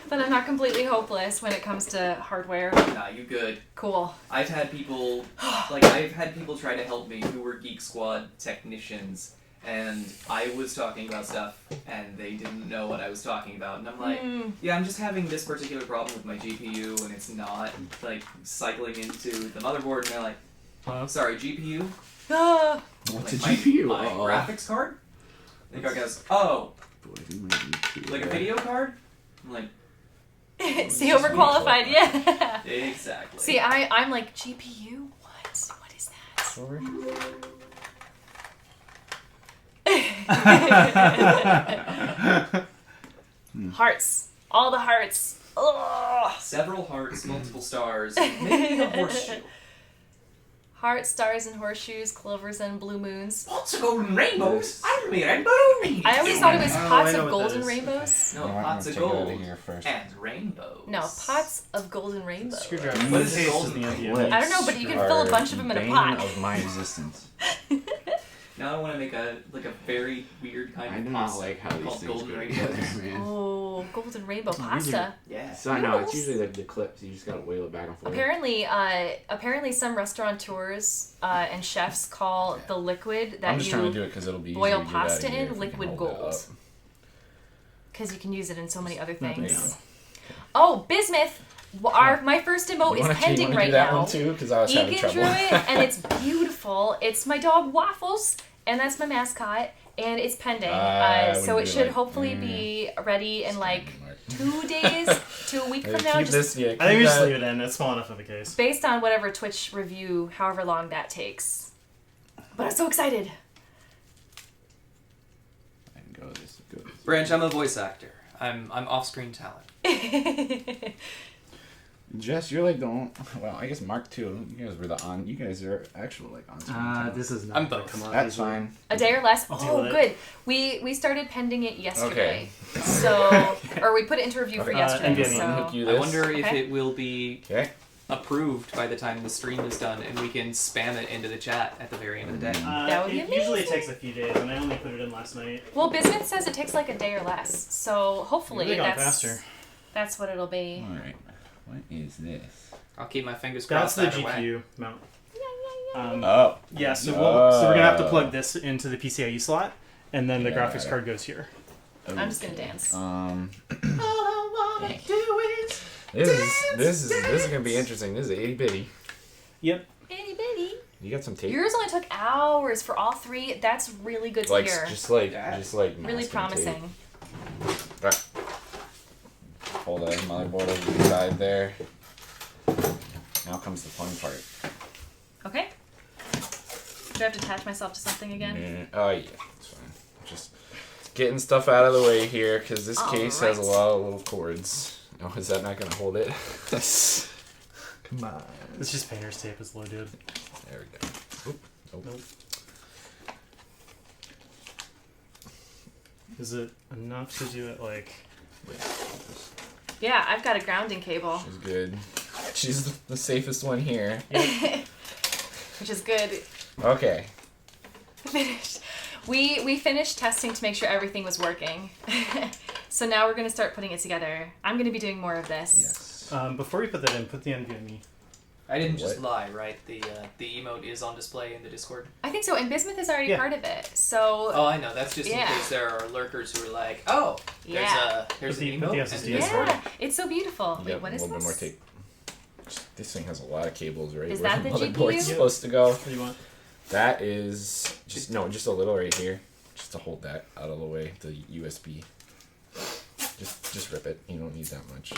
That I'm not completely hopeless when it comes to hardware. Nah, you good. Cool. I've had people try to help me who were Geek Squad technicians, and I was talking about stuff and they didn't know what I was talking about, and I'm like, yeah, I'm just having this particular problem with my GPU and it's not like cycling into the motherboard, and they're like, Huh? sorry, GPU? Ah. What's Like, a GPU? My graphics card? And the guy goes, oh, like a video card? I'm like, See, overqualified, yeah. exactly. See, I'm like, GPU? What? What is that? Over. Hearts. All the hearts. Ugh. Several hearts, multiple stars, maybe a horseshoe. Hearts, stars, and horseshoes, clovers, and blue moons. Lots of golden rainbows. I'm a rainbow. I always thought it was Oh, pots I know of what that golden is. rainbows. No, You know what? I'm pots gonna of take it out gold of here first. and rainbows. No, pots of golden rainbows. Screwdriver. What is Case golden the rainbow? NVMe. I don't know, but you can fill a bunch of them in a Bane pot. of my existence. Now I want to make a very weird kind I of do not pasta like how these called things golden go rainbows. together, man. Oh, golden rainbow pasta. Yeah. So I know it's usually like the clips. You just gotta wheel it back and forth. Apparently, some restaurateurs and chefs call the liquid that I'm just trying to you do it because it'll be boil easier to get pasta out of here in if we can liquid hold it gold. up. Because you can use it in so many other There you things. go. Oh, bismuth! My first emote is pending right do that now. one too? Because I was You having can trouble. draw it, and it's beautiful. It's my dog Waffles, and that's my mascot, and it's pending. So it should hopefully be ready in like 2 days to a week from now. Keep this, yeah, I think we keep just that- leave it in. It's small enough of a case. Based on whatever Twitch review, however long that takes. But I'm so excited. I can go this. Branch, I'm a voice actor. I'm off-screen talent. Jess, you're like the only. Well, I guess Mark too. You guys were the on. You guys are actual like on screen. This is not. I'm both. Come on, That's fine. A day or less. I'll deal Oh, with good. We started pending it yesterday. Okay. So, or we put it into review for Okay. yesterday. NVMe. So. Hook you I this. wonder if Okay. it will be Okay. approved by the time the stream is done, and we can spam it into the chat at the very end of the day. That would be it usually amazing. takes a few days, and I only put it in last night. Well, Bismuth says it takes like a day or less. So hopefully Maybe they got that's faster. that's what it'll be. All right. What is this? I'll keep my fingers That's crossed. the either way. GPU mount. Oh. Yeah, so so we're gonna have to plug this into the PCIe slot, and then the Yeah. graphics card goes here. I'm just gonna dance. This is gonna be interesting. This is 80-bitty. Yep. Itty bitty. You got some tape? Yours only took hours for all three. That's really good to Like hear. just like Really masking promising. tape. Right. Hold that motherboard over the side there. Now comes the fun part. Okay. Do I have to attach myself to something again? Yeah. Oh yeah, it's fine. Just getting stuff out of the way here because this case has a Alright. lot of little cords. Oh, is that not gonna hold it? Come on. It's just painter's tape. It's loaded. There we go. Oop. Nope. Is it enough to do it like? Yeah, I've got a grounding cable, She's good. She's the safest one here. which is good. Okay. Finished. We finished testing to make sure everything was working. So now we're gonna start putting it together. I'm gonna be doing more of this. Yes. Before we put that in, put the NVMe. I didn't just What? lie, right? The emote is on display in the Discord. I think so, and Bismuth is already Yeah. part of it. So Oh, I know. That's just in Yeah. case there are lurkers who are like, "Oh, yeah, there's Put an the emote." SSD and in. yeah, it's so beautiful. You Wait, got what a is little this? bit more tape. This thing has a lot of cables, right? Is Where that the motherboard's GPU? supposed to go. What do you want? That is just a little right here, just to hold that out of the way. The USB. Just rip it. You don't need that much.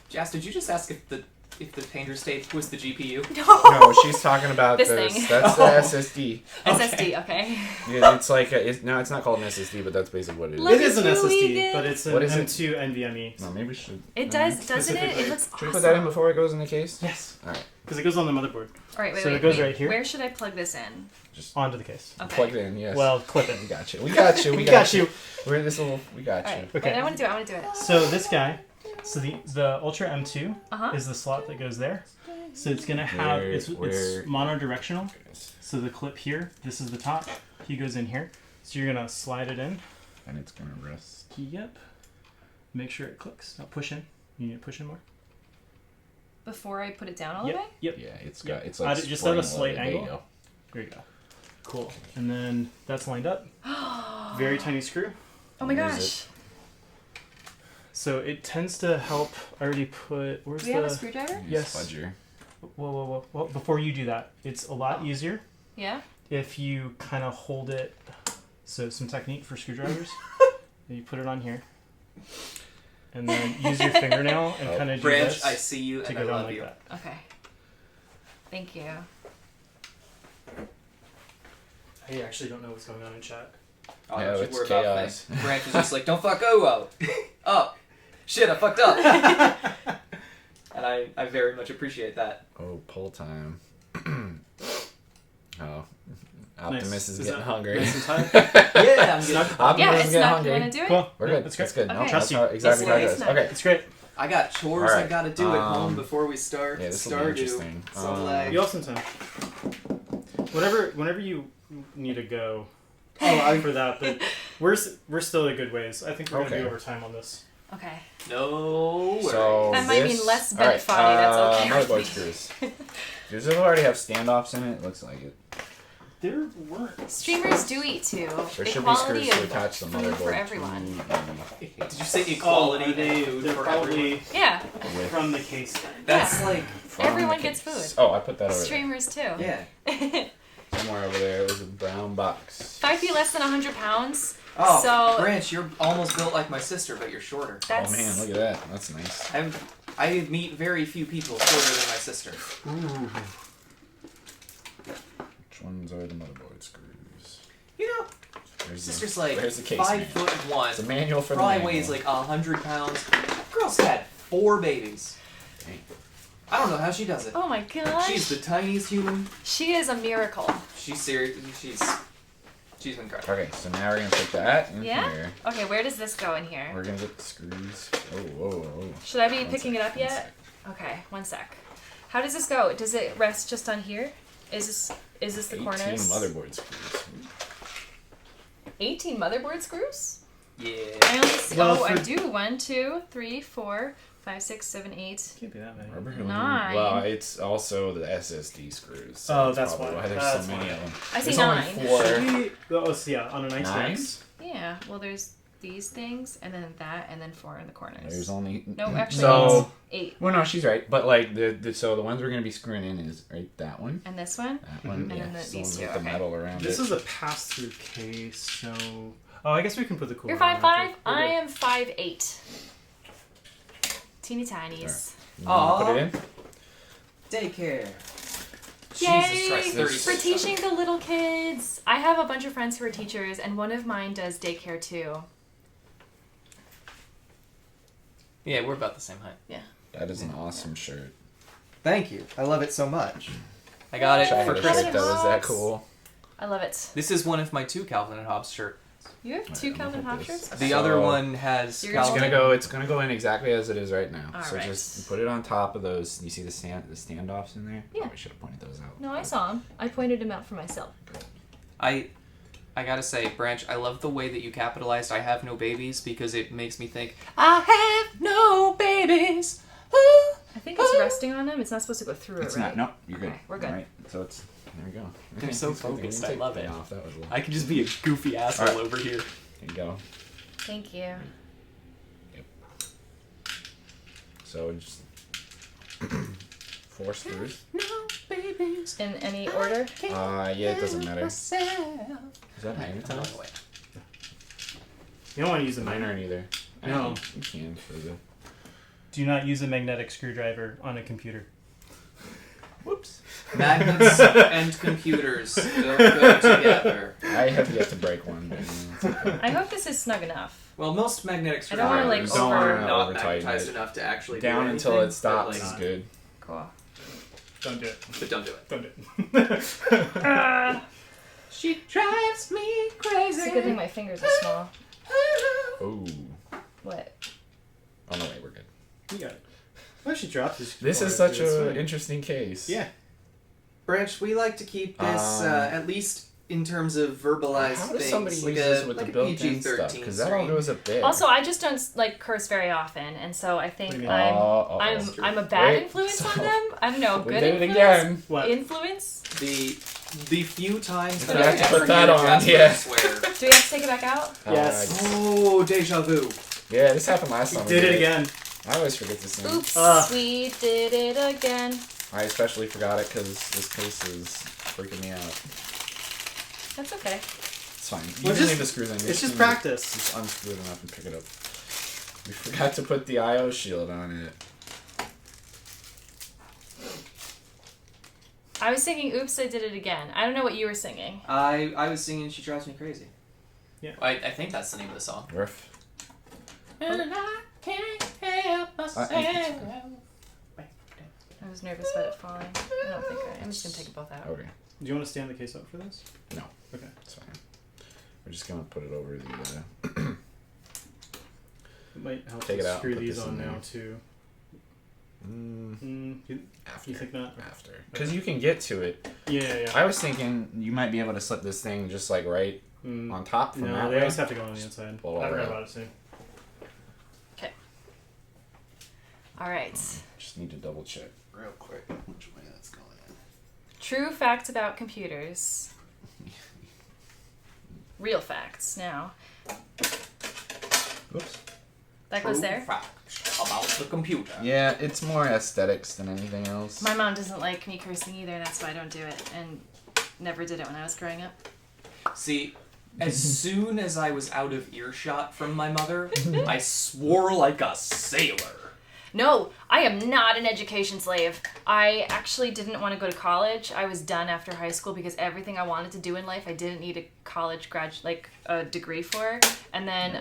Jas, did you just ask if the painter's tape was the GPU? No, she's talking about This this. thing. That's the SSD. SSD, okay. Yeah, it's like no, it's not called an SSD, but that's basically what it is. Look It is an at you, SSD, Egan. but it's an What is it? M2 NVMe. No, maybe we should. It does, doesn't it? It looks Should we awesome. put that in before it goes in the case? Yes. All right. Because it goes on the motherboard. All right, wait, So wait, it goes wait. right here? Where should I plug this in? Just Onto the case. Okay. plug it in. Yes. Well, clip it. we got you. We got you. We got you. We're in this little. We got All you. right. Okay. Wait, I want to do it. So this guy, so the Ultra M2 Uh-huh. is the slot that goes there. So it's gonna have it's monodirectional. So the clip here, this is the top. He goes in here. So you're gonna slide it in. And it's gonna rest. Yep. Make sure it clicks. Now push in. You need to push in more. Before I put it down all the Yep. way? Yep. Yeah, it's Yep. got. It's like Just at a spring slight loaded. There you angle. go. There you go. Cool. And then that's lined up. Very tiny screw. Oh my What is gosh. So it tends to help. I already put. Where's Do we the? have a screwdriver? Yes. Fudger. Whoa. Well, before you do that, it's a lot easier Yeah? if you kind of hold it. So some technique for screwdrivers. You put it on here, and then use your fingernail and kind of do Branch, this I see you to and go I down love like you. that. Okay. Thank you. I actually don't know what's going on in chat. Oh, Yeah, don't you it's worry about chaos. me. Branch is just like, don't fuck oh oh. Shit, I fucked up. And I very much appreciate that. Oh, pull time. Oh, Optimus Nice. is Is getting that hungry. nice and tight? Yeah, I'm good. Optimus Yeah, is it's getting not. hungry. You want to do it? Cool. We're Yeah, good. That's That's good. good. Okay. No, Trust that's you. how, exactly how it It's goes. nice. Okay. It's great. I got chores All I right. gotta do at home before we start. Yeah, this will be Stardew. interesting. So like, You have some time. Whenever you need to go for that, but we're still a good ways. I think we're going to be over time on this. Okay. No worries. So That might mean less Bennett Foddy, that's okay. Motherboard screws. Does it already have standoffs in it? Looks like it. There weren't. Streamers do eat too. There should be Equality screws to of attach the food motherboard for everyone. Did you say equality of food They're for probably everyone? Yeah. from the case then. That's like... Everyone gets food. Oh, I put that over Streamers too. Yeah. there. Somewhere over there. It was a brown box. 5 feet less than 100 pounds. Oh, So Branch, you're almost built like my sister, but you're shorter. that's... Oh man, look at that. That's nice. I meet very few people shorter than my sister. Ooh. Which ones are the motherboard screws? You know, There's sister's the, like there's the case 5'1". It's a manual for the Probably manual. weighs like 100 pounds. Girl's had 4 babies. Dang. I don't know how she does it. Oh my gosh. She's the tiniest human. She is a miracle. She's serious. She's incredible. Okay, so now we're gonna put that in Yeah? here. Okay, where does this go in here? We're gonna get the screws. Oh, whoa, whoa. Should I be One picking sec, it up one yet? sec. Okay, 1 sec. How does this go? Does it rest just on here? Is this the 18 corners? motherboard screws. 18 motherboard screws? Yeah. I only see, Well, I for- do. 1, 2, 3, 4, 5, 6, 7, 8. Can't be that many. Rubber 9. Well, it's also the SSD screws. So Oh, that's that's probably why. why there's That's so many why. of them. I see There's 9. only 4. Oh, so yeah, on a nice 9? mix. Yeah, well, there's these things, and then that, and then 4 in the corners. There's only. No, actually, So. 8. Well, no, she's right. But like so the ones we're gonna be screwing in is right that one, And this one? that one, And yeah, then it's the these ones two, with the okay. metal around This it. is a pass-through case, so... Oh, I guess we can put the cooler You're 5'5"? on after. I am 5'8". Teeny tinies. You wanna put it in? Daycare. Yay! Jesus Christ, 30 For teaching the little kids. I have a bunch of friends who are teachers, and one of mine does daycare too. Yeah, we're about the same height. That is an awesome shirt. Thank you. I love it so much. I got it Try for to Christmas. shirt that was that cool. I love it. This is one of my 2 Calvin and Hobbes shirts. You have 2 Alright, Calvin I'm gonna Hobbes put this- shirts? The So- other one has You're It's Calvin. gonna go in exactly as it is right now. All so right. just put it on top of those. You see the standoffs in there? Yeah. We should have pointed those out. No, I saw him. I pointed him out for myself. I gotta say, Branch, I love the way that you capitalized "I have no babies" because it makes me think I have no babies. Ooh. I think it's resting on him. It's not supposed to go through It's it, right? not. No, you're good. Okay, we're good. All right. So it's there we go. They're so It's good. We focused. didn't I take love the it. Off. That was a little. I could just be a goofy asshole Alright. over here. There you go. Thank you. So just 4 screws. No babies. In any order? Yeah, it doesn't matter. Is that Another magnetized? way. You don't want to use a Mine magnet. aren't either. No. You can for the. Do not use a magnetic screwdriver on a computer. Whoops. Magnets and computers don't go together. I have yet to break one, but it's okay. I hope this is snug enough. Well, most magnetic I don't wanna, like, screwdrivers over- are not over tighten magnetized it. enough to actually Down do until anything, it stops but, is like, good. Cool. Don't do it. But don't do it. Don't do it. She drives me crazy. It's a good thing my fingers are small. Oh. What? Oh no, wait, we're good. You got it. Why she dropped this? This is such an interesting case. Yeah. Branch, we like to keep this at least in terms of verbalized How does things, somebody like use this with like the a built-in PG-13 stuff? Because that all screen. goes up there. Also, I just don't like curse very often, and so I think What do you mean? I'm a bad Wait, influence so- on them. I don't know, we good did it influence. again. What? Influence. The few times You that have I've to ever put that needed on, Jasper yeah. to swear. Do we have to take it back out? Yes. Oh, deja vu. Yeah, this happened last time. we Did it again. I always forget this thing. Oops, we did it again. I especially forgot it because this case is freaking me out. That's okay. It's fine. You Well, can just- leave the screws in. It's just can practice. Just unscrew them up and pick it up. We forgot to put the IO shield on it. I was singing "Oops, I Did It Again." I don't know what you were singing. I was singing "She Drives Me Crazy." Yeah. I think that's the name of the song. Riff. And I can't help myself. I was nervous about it falling. I don't think I'm just gonna take it both out. Okay, Do you want to stand the case up for this? No. Okay. it's fine. We're just gonna put it over the. It might help Take to it out and screw put these this on in now there. too. After. You think not? After. Because you can get to it. Yeah. I was thinking you might be able to slip this thing just like right on top from No, that they way. always have to go on the inside. Blow I all forgot that. about it soon. Okay. All right. Just need to double check real quick which way that's going in. True facts about computers. Real facts now. Oops. That goes there. Facts about the computer. Yeah, it's more aesthetics than anything else. My mom doesn't like me cursing either, that's why I don't do it, and never did it when I was growing up. See, as soon as I was out of earshot from my mother, I swore like a sailor. No, I am not an education slave. I actually didn't want to go to college. I was done after high school because everything I wanted to do in life, I didn't need a college a degree for. And then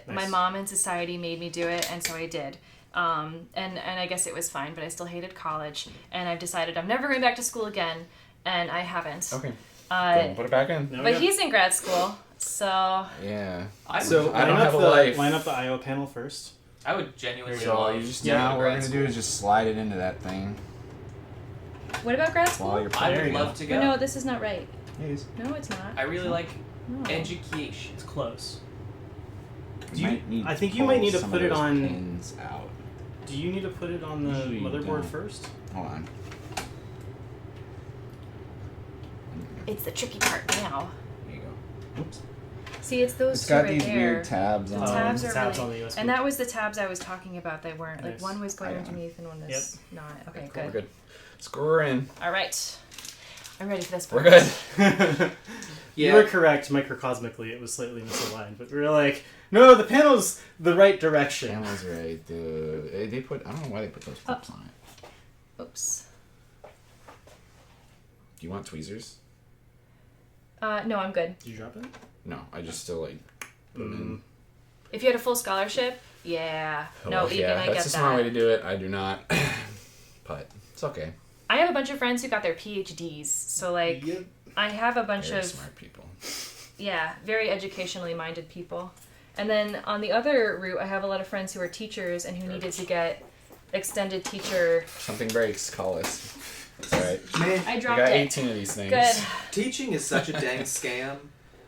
my mom and society made me do it, and so I did. And I guess it was fine, but I still hated college. And I've decided I'm never going back to school again, and I haven't. Okay. Go put it back in. But he's in grad school, so... Yeah. So I don't have a life. Line up the I/O panel first. I would genuinely So love you just to go to now what we're grad gonna school. do is just slide it into that thing What about grad school? while you're I playing. would love to go. No, this is not right. Yes. No, it's not. I really like No. education. It's close. I think you might need to put it on- Pins out. Do you need to put it on the Usually you motherboard don't. first? Hold on. It's the tricky part now. There you go. Oops. See, it's those It's two got right these there. weird tabs The on tabs it. are tabs really... on the USB. And that was the tabs I was talking about that weren't... Like, Nice. one was going I got 'em. underneath and one was not. Okay, Cool, we're good. good. Screw her in. All right. I'm ready for this We're part. good. You were correct, microcosmically, it was slightly misaligned, but we were like, no, the panel's the right direction. Channel's right, dude. They put. I don't know why they put those clips on it. Oops. Do you want tweezers? No, I'm good. Did you drop it? No, I just still like put them in. If you had a full scholarship, yeah. No, Oh, Egan, yeah, I get that's a smart way to that. do it. I do not. But it's okay. I have a bunch of friends who got their PhDs, so, like, Yep. I have a bunch Very of... smart people. Yeah, very educationally minded people. And then on the other route, I have a lot of friends who are teachers and who needed to get extended teacher... Something breaks, call us. It's alright. Man, I We dropped got it. 18 of these things. Good. teaching is such a dang scam.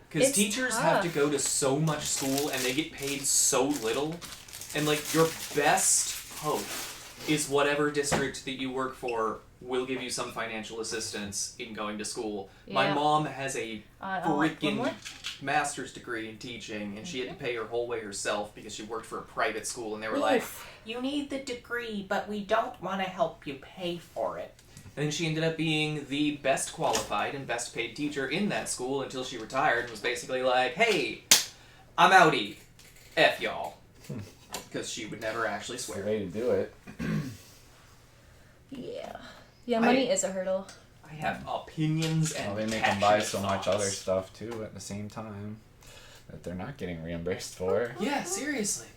Because It's teachers have to tough. go to so much school and they get paid so little. And, like, your best hope is whatever district that you work for will give you some financial assistance in going to school. My Yeah. mom has a One more? freaking master's degree in teaching, and she had to pay her whole way herself because she worked for a private school, and they were like, you need the degree, but we don't want to help you pay for it. And then she ended up being the best qualified and best paid teacher in that school until she retired and was basically like, hey, I'm outie. F y'all. Because she would never actually It's the swear. way to do it. Yeah. Yeah, money is a hurdle. I have opinions and Well, they make them buy passionate so much thoughts. other stuff too at the same time that they're not getting reimbursed for. Yeah, seriously.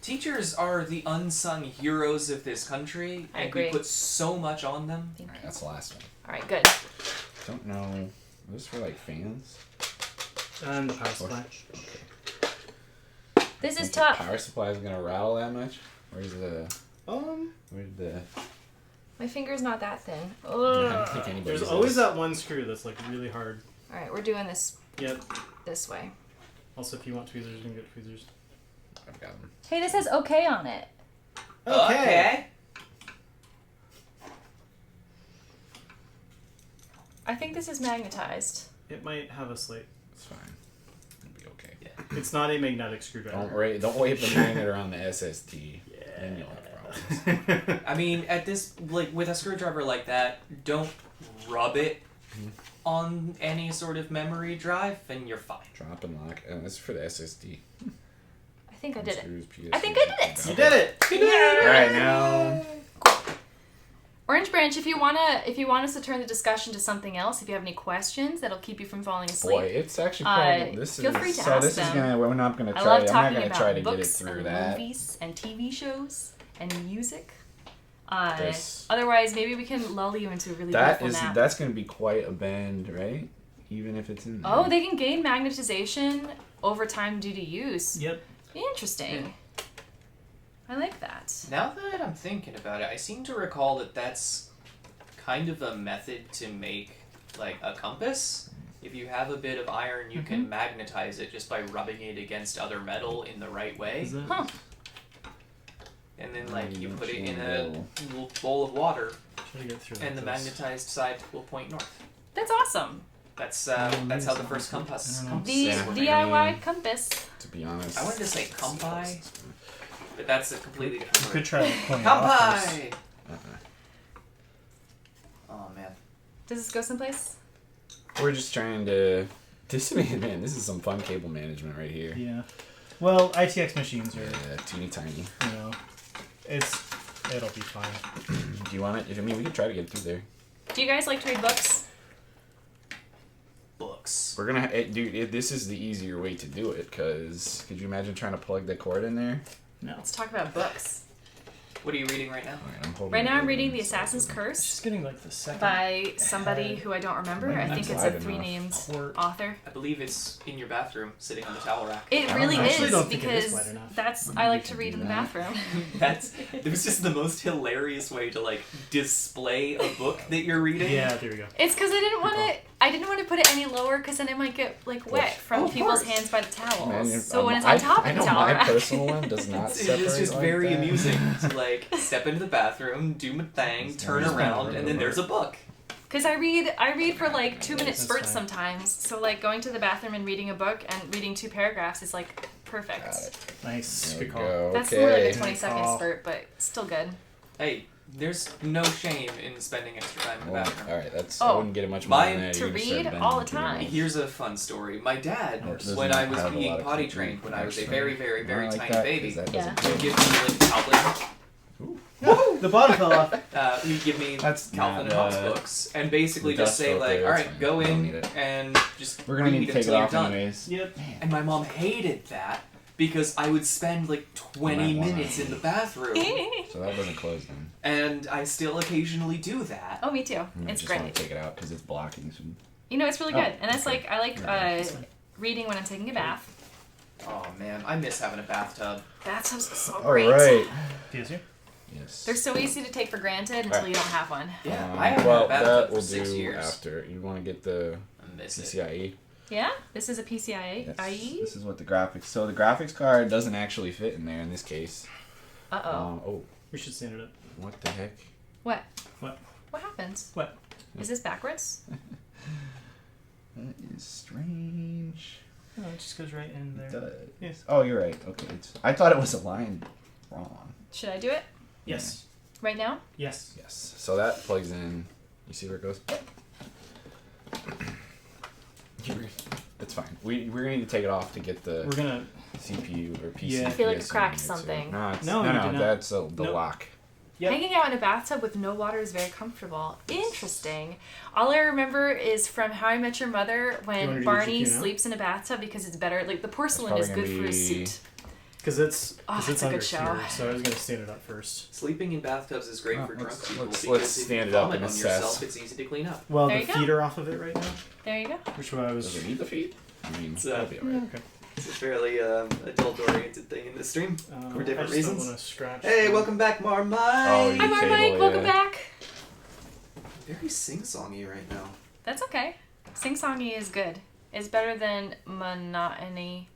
Teachers are the unsung heroes of this country, I and agree. we put so much on them. Thank Alright, you. that's the last one. All right, good. Don't know. Is this for like fans? And the power supply. This is Think the tough. Power supply is gonna rattle that much? Where's the? Where's the? My finger's not that thin. I don't Ugh. think anybody's. There's always that one screw that's like really hard. All right, we're doing this Yep. this way. Also, if you want tweezers, you can get tweezers. I've got them. Hey, this says okay on it. Okay. I think this is magnetized. It might have a slight. It's fine. It'll be okay. It's not a magnetic screwdriver. Don't wave the magnet around the SST. Then you'll have problems. I mean, at this, like, with a screwdriver like that, don't rub it on any sort of memory drive, and you're fine. Drop and lock. And this is for the SSD. I think I did it. Screws, PS, I think I did it. You did it! Yeah. Alright, now. Orange Branch, if you want us to turn the discussion to something else, if you have any questions that'll keep you from falling asleep. Boy, it's actually probably. This feel is. free to so ask this them. is gonna. We're not gonna try. I love I'm not talking gonna about try to get it books through and that. movies and TV shows and music. This- Otherwise, maybe we can lull you into a really That beautiful is. nap. That's gonna be quite a bend, right? Even if it's in. There. Oh, they can gain magnetization over time due to use. Yep. Interesting. I like that. Now that I'm thinking about it, I seem to recall that that's kind of a method to make like a compass. If you have a bit of iron, you can magnetize it just by rubbing it against other metal in the right way. Huh. And then like you put it in a little bowl of water, Try to get through and the magnetized side will point north. That's awesome. That's how the first compass. The DIY compass. To be honest, I wanted to say compi, but that's a completely You different could word. try pointing off first. Compi. Oh man. Does this go someplace? we're just trying to. This is some fun cable management right here. Yeah. Well, ITX machines are, Yeah, teeny tiny. you know, it'll be fine. Do you want it? I mean, we can try to get through there. Do you guys like to read books? Books. We're gonna, dude. This is the easier way to do it. Cause could you imagine trying to plug the cord in there? No. Let's talk about books. What are you reading right now? Alright, I'm holding Right now I'm it reading in, The so- Assassin's Curse Just getting like the second by somebody who I don't remember. I think it's a Wide 3-named port. author. I believe it's in your bathroom, sitting on the towel rack. It I really actually is don't think it is because wide enough. that's Maybe I we like to can read do in the that. bathroom. It was just the most hilarious way to like display a book that you're reading. Yeah, there we go. It's because I didn't want to put it any lower because then it might get like wet from of people's course. hands by the towels. Man, so when it's on top I of the know towel my rack, personal one does not separate. It's just like very that. amusing to like step into the bathroom, do my thing, turn Just around, kinda and then there's a book. because I read for like 2-minute That's spurts fine. sometimes. So like going to the bathroom and reading a book and reading 2 paragraphs is like perfect. Got it. Nice. There Good we call. go. That's okay. more like a Good 20-second call. spurt, but still good. Hey, there's no shame in spending extra time in the Well, bathroom. all right, that's. Oh, I wouldn't get it much more mine than that. to You just said read Ben all the to do time. it. Here's a fun story. My dad, Oh, doesn't when I was have a being lot of potty cooking, trained, when I was a actually. very, very, very I like tiny that, baby, 'cause that Yeah. doesn't he'd take- give me like Calvin. The bottom fell off. He'd give me That's Calvin and not, Hobbes books, and basically the just dust say filter, like, that's "All right, fine. go I don't in need it. and just We're gonna read need to take it until you're off done." anyways. Yep. And my mom hated that because I would spend like 20 You might wanna- minutes in the bathroom, So that doesn't close then. and I still occasionally do that. Oh, me too. I It's just want great. to take it out because it's blocking some. You know, it's really Oh, good, and that's okay. like I like That's fine. reading when I'm taking a bath. Oh man, I miss having a bathtub. Bathtubs are so All great. right. Yes, you? Yes. They're so easy to take for granted until Alright. you don't have one. Yeah, I haven't well, had a bathtub that for we'll 6 do years. after. You want to get the I miss it. PCIe? Yeah, this is a PCIe. Yes. IE. This is what the graphics. So the graphics card doesn't actually fit in there in this case. Oh, We should stand it up. What the heck? what? What? What happens? What? Is this backwards? That is strange. No, it just goes right in It there. does. Yes. Oh, you're right. Okay. I thought it was aligned wrong. Should I do it Yes. right now? Yes. Yes. So that plugs in. You see where it goes? It's fine. We're going to take it off to get the We're gonna. CPU or PC. Yeah. I feel like PS it cracked in there, too. something. No, it's, No, no, you did not. that's the Nope. lock. Yep. Hanging out in a bathtub with no water is very comfortable. Interesting. All I remember is from How I Met Your Mother You wanna when do Barney GQ now? sleeps in a bathtub because it's better. Like the porcelain That's is probably good for gonna his be- suit. Because it's Oh, it's it's a under good show. here, so I was gonna stand it up first. Sleeping in bathtubs is great Oh, for drunk let's- people let's because if stand you it up vomit and on assess. yourself, it's easy to clean up. Well, There the you go. feet are off of it right now, There you go. which one I was. Does it need the feet? I mean, It's, that'll be alright. Okay. It's a fairly adult-oriented thing in this stream. For different I just reasons. Don't want to scratch. Hey, the- welcome back, Marmite! Oh, Hi, Table, Mike. Welcome yeah. back. Very sing-songy right now. That's okay. Sing-songy is good. It's better than monotony.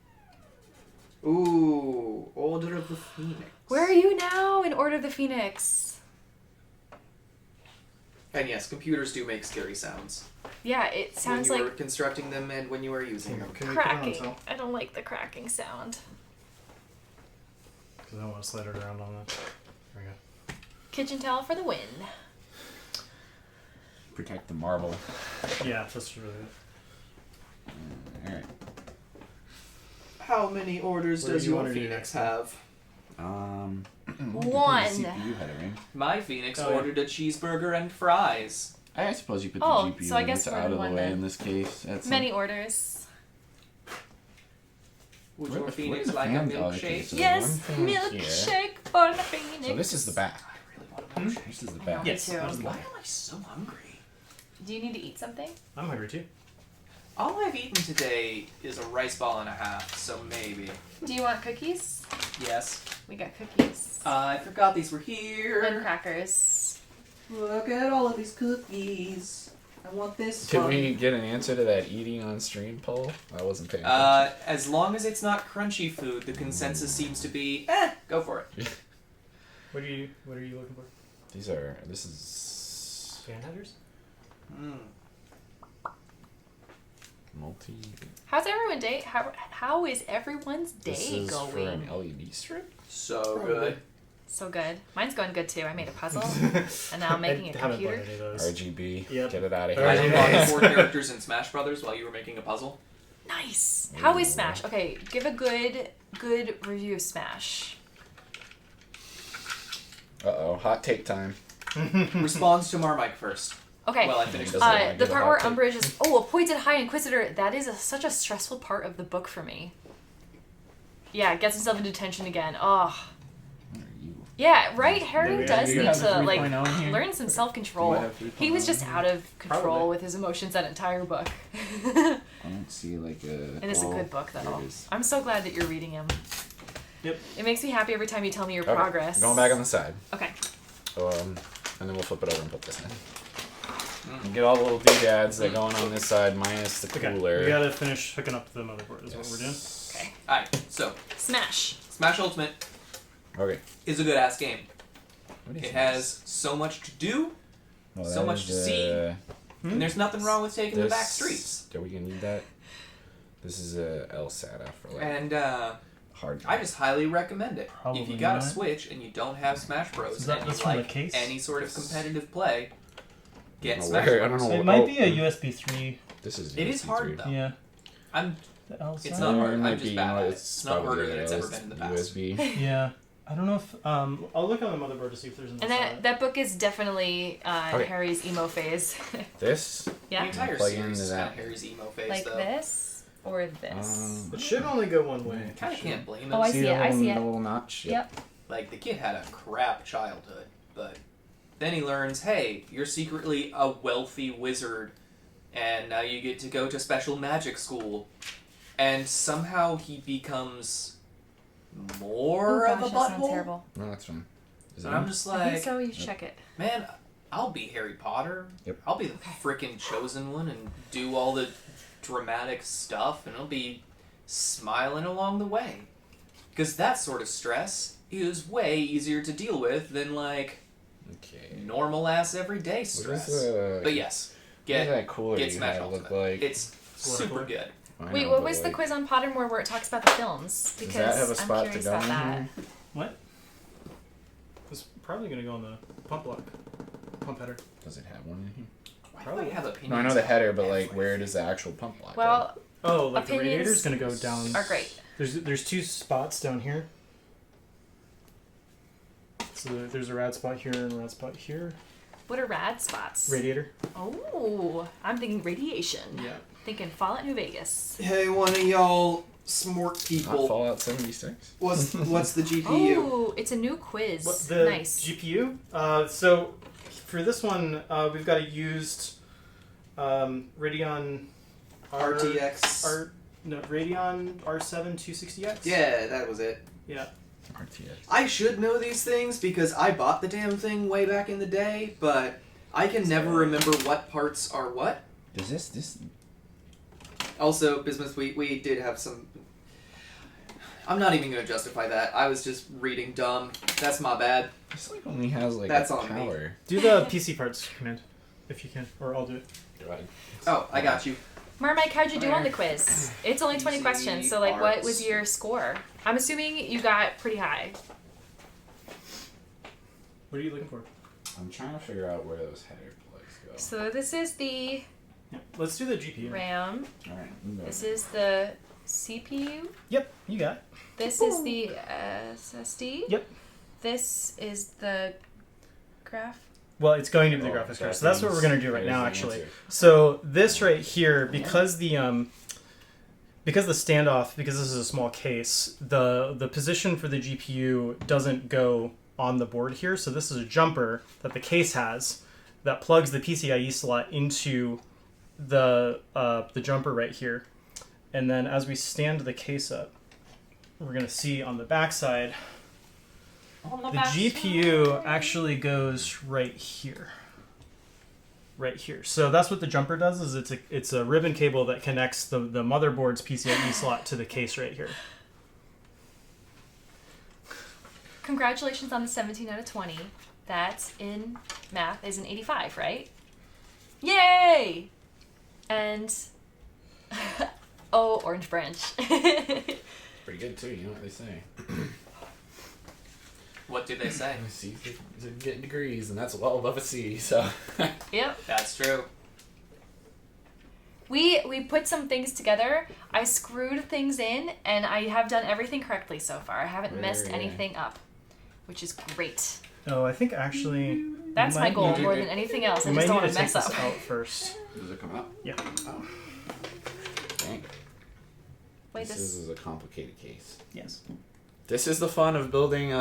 Ooh, Order of the Phoenix. Where are you now in Order of the Phoenix? And yes, computers do make scary sounds. Yeah, it sounds when you like were constructing them and when you were using them. Can we put it on cracking. top? I don't like the cracking sound. Because I want to slide it around on the. There we go. Kitchen towel for the win. Protect the marble. Yeah, that's really it. Alright. How many orders Where does do you your wanna do Phoenix next? have? One. CPU header, right? My Phoenix Oh, yeah. ordered a cheeseburger and fries. I suppose you put the Oh, GPU so I in. guess It's more out than of the one way then. in this case. That's Many orders. Would Where your the- Phoenix where's the like a fan? Oh, okay, milkshake? so Yes, one thing here. milkshake for the Phoenix. So this is the back. I really want a milkshake. This is the I back. know. Yes. Me too. that was the Why one. am I so hungry? Do you need to eat something? I'm hungry too. All I've eaten today is a rice ball and a half, so maybe. Do you want cookies? Yes. We got cookies I forgot these were here. and crackers. Look at all of these cookies. I want this Did one. we get an answer to that eating on stream poll? I wasn't paying attention. As long as it's not crunchy food, the consensus seems to be, go for it. What are you looking for? This is Fan headers? multi. How's everyone day? How is everyone's day This is going? for an LED strip? So good. So good. Mine's going good too. I made a puzzle, and now I'm making a haven't bought computer. any of those. RGB. Yep. Get it out of All I right. here. unlocked 4 characters in Smash Brothers while you were making a puzzle. Nice. How is Smash? Okay, give a good review of Smash. Uh-oh. Hot take time. Responds to Marmike first. Okay. Well, I finished Doesn't this. like The it, part hot where take. Umbridge is appointed High Inquisitor. That is such a stressful part of the book for me. Yeah, gets himself in detention again. Oh. What are you? Yeah, right. Harry does you need have the to like 3.0 in here? learn some self-control. You might have 3.0 He was just in here. out of control Probably. with his emotions that entire book. I don't see like a. It is a good book, There though. it is. I'm so glad that you're reading him. Yep. It makes me happy every time you tell me your Okay, progress. Going back on the side. Okay. And then we'll flip it over and put this in. And get all the little doodads that go on this side minus the Okay, cooler. we gotta finish hooking up the motherboard is what we're doing. Okay. Alright, so Smash. Smash Ultimate Okay. is a good ass game. What is It this? has so much to do, Well, so that much is, to see. And there's nothing wrong with taking the this- back streets. Are we gonna need that? This is a LSATA for like And hard. I just highly recommend it. Probably if you got a not. Switch and you don't have Smash Bros. Is that- and that's you from the like case? any sort of competitive play, get I Smash don't Bros. know. It might be a USB 3. This is. It is USB hard, 3. though. Yeah. I'm The L It's side? not hard. It I'm might just be, bad at it. it's It's not probably harder than it's the ever been in the past. USB. Yeah. I don't know if I'll look on the motherboard to see if there's an And that book is definitely Okay. Harry's emo phase. This. The Yeah. entire Plug series into is that. kind of Harry's emo phase, Like though. this or this. It should only go one way. Kind of can't blame him. Oh, I see the it, I little, see it. the little notch. Yep. Like, the kid had a crap childhood, but then he learns, hey, you're secretly a wealthy wizard, and now you get to go to special magic school. And somehow he becomes more Oh of gosh, a that sounds butthole. terrible. No, that's fine. Is And it I'm on? just I think like, so. You should check it. man, I'll be Harry Potter. Yep. I'll be the frickin' chosen one and do all the dramatic stuff, and I'll be smiling along the way. Because that sort of stress is way easier to deal with than, like, Okay. normal ass everyday What stress. does But yes, what does get that cooler get you Smash have Ultimate. look like? It's Water super cooler? good. I Wait, know, what but, was the like, quiz on Pottermore where it talks about the films? Because Does that have a I'm spot to curious go about in that. here? What? It's probably gonna go on the pump block. Pump header. Does it have one in here? Why do I have opinions? No, I know the on header, but like, everything? where does the actual pump block go? Well, Oh, like the Opinions radiator's gonna go down. are great. There's two spots down here. So there's a rad spot here and a rad spot here. What are rad spots? Radiator. Oh, I'm thinking radiation. Yeah. Thinking Fallout New Vegas. Hey, one of y'all smart Not people. Fallout 76. What's the GPU? Oh, it's a new quiz. What, the Nice. GPU? So for this one, we've got a used Radeon RTX. Radeon R7 260X. Yeah, that was it. Yeah. RTS. I should know these things because I bought the damn thing way back in the day, but I can never remember what parts are what. Does this? Also, Bismuth, we did have some... I'm not even going to justify that. I was just reading dumb. That's my bad. This like only has like That's a on me. power. Do the PC parts command if you can, or I'll do it. Go ahead. Oh, I got you. Marmike, how'd you do on the quiz? It's only 20 Easy questions, so like, what arts. was your score? I'm assuming you got pretty high. What are you looking for? I'm trying to figure out where those header plugs go. So this is the Yeah. Let's do the GPU. RAM. All right. This is the CPU. Yep, you got it. This is the SSD. Yep. This is the graph. Well, it's going to be the Oh, graphics card. that So that's what we're means going to do right there's now, the actually. answer. So this right here, because the standoff, because this is a small case, the position for the GPU doesn't go on the board here. So this is a jumper that the case has that plugs the PCIe slot into the jumper right here. And then as we stand the case up, we're going to see on the backside The GPU actually goes right here. Right here. So that's what the jumper does. Is it's a ribbon cable that connects the motherboard's PCIe slot to the case right here. Congratulations on the 17 out of 20. That in math is an 85, right? Yay! And oh, Orange Branch. Pretty good too. You know what they say. What do they say? C to get degrees, and that's well above a C. So. Yep. That's true. We put some things together. I screwed things in, and I have done everything correctly so far. I haven't messed anything up, which is great. Oh, I think actually. That's my goal more than anything else. I We just might don't need want to to take mess this up. out first. Does it come out? Yeah. Oh. Dang. Wait, This is a complicated case. Yes. This is the fun of building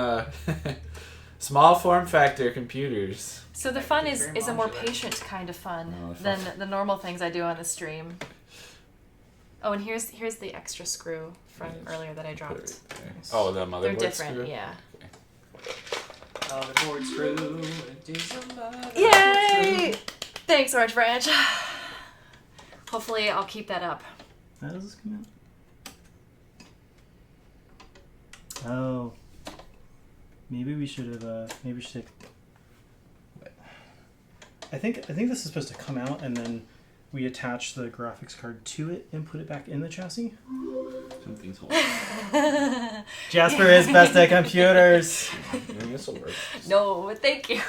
small form factor computers. So the fun is Very a more modular. patient kind of fun No, it's than not. the normal things I do on the stream. Oh, and here's the extra screw from earlier that I dropped. Oh, the motherboard They're different, screw? yeah. Motherboard screw. It is a motherboard Yay! screw. Thanks, Orange Branch. Hopefully, I'll keep that up. How does this come out? Oh. Maybe we should have. Maybe we should. I think this is supposed to come out and then we attach the graphics card to it and put it back in the chassis. Something's holding. Jasper is best at computers. This will work. No, thank you.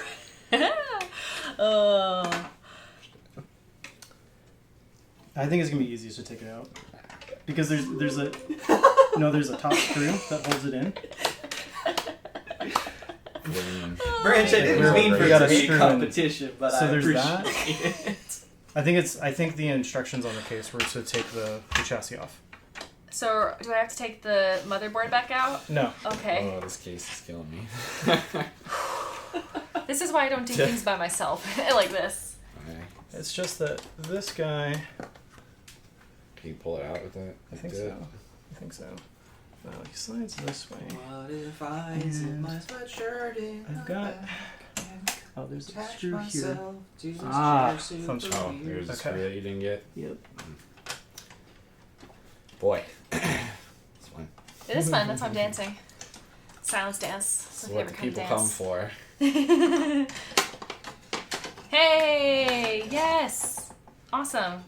Oh. I think it's gonna be easiest to take it out because there's a top screw that holds it in. Branch, I didn't We're- mean we for it gotta to be screw a in. competition, but So I there's appreciate that. it. I think the instructions on the case were to take the chassis off. So, do I have to take the motherboard back out? No. Okay. Oh, this case is killing me. This is why I don't do things by myself like this. Okay. It's just that this guy. Can you pull it out with that? I think so. I think so. No, he slides this way. What if I zip my sweatshirt in I've the got. back and Oh, there's a attach screw here. myself to this Ah, chair super some screw. Oh, weird. there's a Okay. screw that you didn't get. Yep. Boy. It's fun. It is fun. That's why I'm dancing. Silence dance. It's That's my what the favorite people kind come of dance. for. Hey! Yes! Awesome.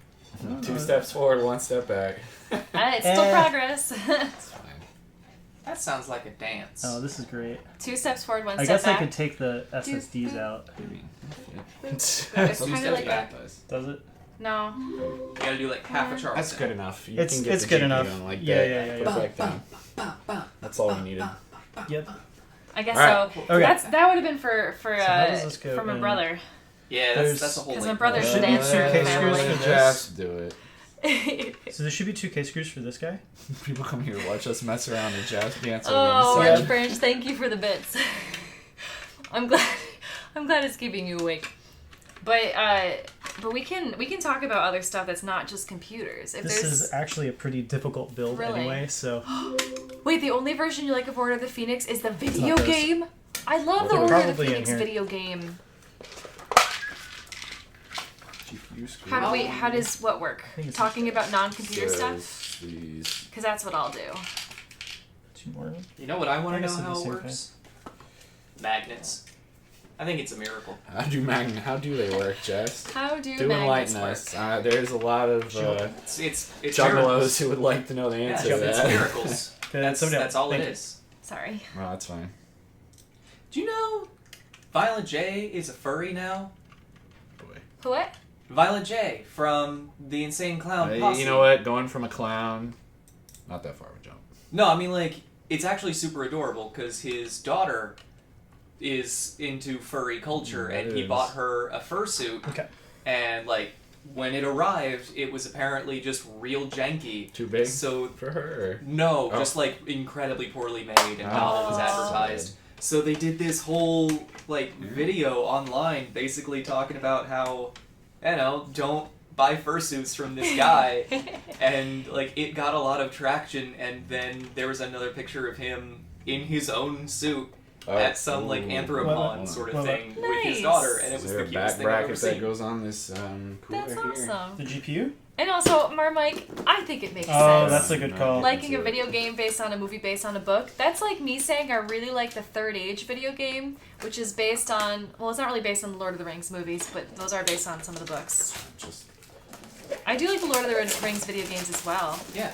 2 steps forward, 1 step back. It's still progress. It's fine. That sounds like a dance. Oh, this is great. 2 steps forward, 1 I step guess I back. could take the SSDs out. What do you mean? It's Two kind of steps like back. Does it? No. You gotta do like half a Charleston. That's good enough. You It's- can get it's the good GPU enough. on like Yeah, that. yeah, yeah, Put it yeah. back down. That's all we needed. Yep. I guess Alright. so. Okay. That would have been for So how does this go for my in? brother. Yeah, There's- that's a whole. 'Cause like, my brother's whole- the dancer in the Suitcase family. screws. Just do it. So there should be 2 case screws for this guy. People come here to watch us mess around and jazz dance. Oh, Yeah. Orange Branch, thank you for the bits. I'm glad it's keeping you awake. But we can talk about other stuff that's not just computers. If This there's is actually a pretty difficult build Really? anyway, so Wait, the only version you like of Order of the Phoenix is the video not this. game? I love the They're Order of the probably in Phoenix here. video game. GPU screw. How does what work? think it's Talking this about non-computer stuff? Says these. Because that's what I'll do. 2 more of them. You know what I want I to guess know it'd how be it same works? Magnets. I think it's a miracle. How do they work, Jess? How do Do magnets enlighten work? us. There's a lot of It's juggalos miracles. who would like to know the Yeah, answer to it's that. miracles. Okay, That's somebody else. all it Thank you. is. Sorry. Well, that's fine. Do you know Violet J is a furry now? Boy. What? Violet J from the Insane Clown Posse. You know what? Going from a clown, not that far of a jump. No, I mean like it's actually super adorable because his daughter is into furry culture That and he is. bought her a fursuit Okay. and like when it arrived it was apparently just real janky. Too big So for her. no, Oh. just like incredibly poorly made and not what was Oh. advertised. So they did this whole like Yeah. video online basically talking about how don't buy fursuits from this guy and like it got a lot of traction and then there was another picture of him in his own suit at some like Ooh. anthropon sort of Well, thing with his Nice. daughter, and it Is was there the a cutest back thing I've ever bracket that seen. goes on this cooler That's here? awesome. The GPU? And also, Marmike, I think it makes Oh, sense. that's a good call. Liking a video game based on a movie based on a book. That's like me saying I really like the Third Age video game, which is based on, well, it's not really based on the Lord of the Rings movies, but those are based on some of the books. Just I do like the Lord of the Rings video games as well. Yeah.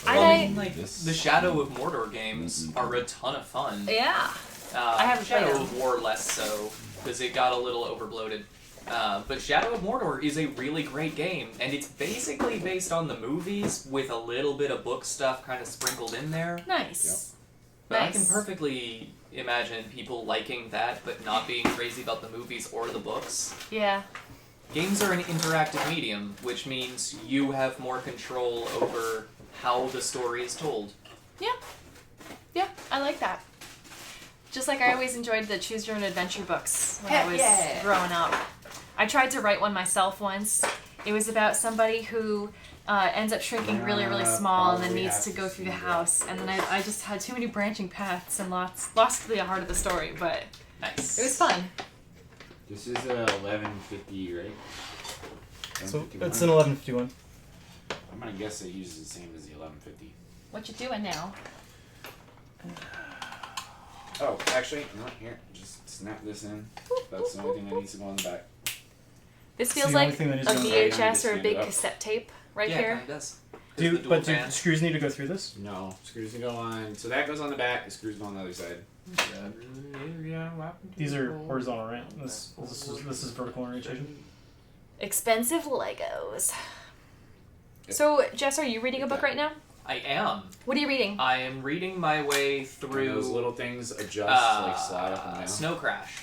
I Like This- the Shadow of Mordor games are a ton of fun. Yeah. I haven't played Shadow them. of War less so because it got a little overbloated. But Shadow of Mordor is a really great game, and it's basically based on the movies with a little bit of book stuff kind of sprinkled in there. Nice. But Nice. I can perfectly imagine people liking that, but not being crazy about the movies or the books. Yeah. Games are an interactive medium, which means you have more control over how the story is told. Yeah, I like that. Just like I always enjoyed the Choose Your Own Adventure books when I Heck was yeah. growing up. I tried to write one myself once. It was about somebody who ends up shrinking really, really small and then Probably needs have to to go through the see that. house. And then I just had too many branching paths and lost the heart of the story, but Nice. it was fun. This is 1150, right? So 1151? it's an 1151. I'm gonna guess it uses the same as the 1150. What you doing now? Oh, actually, no, here, just snap this in. That's the only thing that needs to go on the back. This It's feels the only like thing that a needs to go on the back. VHS or a Stand big it up. cassette tape right yeah, here. It kind of does. Do screws need to go through this? No, screws can go on. So that goes on the back, the screws go on the other side. These are horizontal, right? This is vertical orientation. Expensive Legos. Yep. So, Jess, are you reading a book right now? I am. What are you reading? I am reading my way And through those little things adjust, like slide up and down. Snow Crash.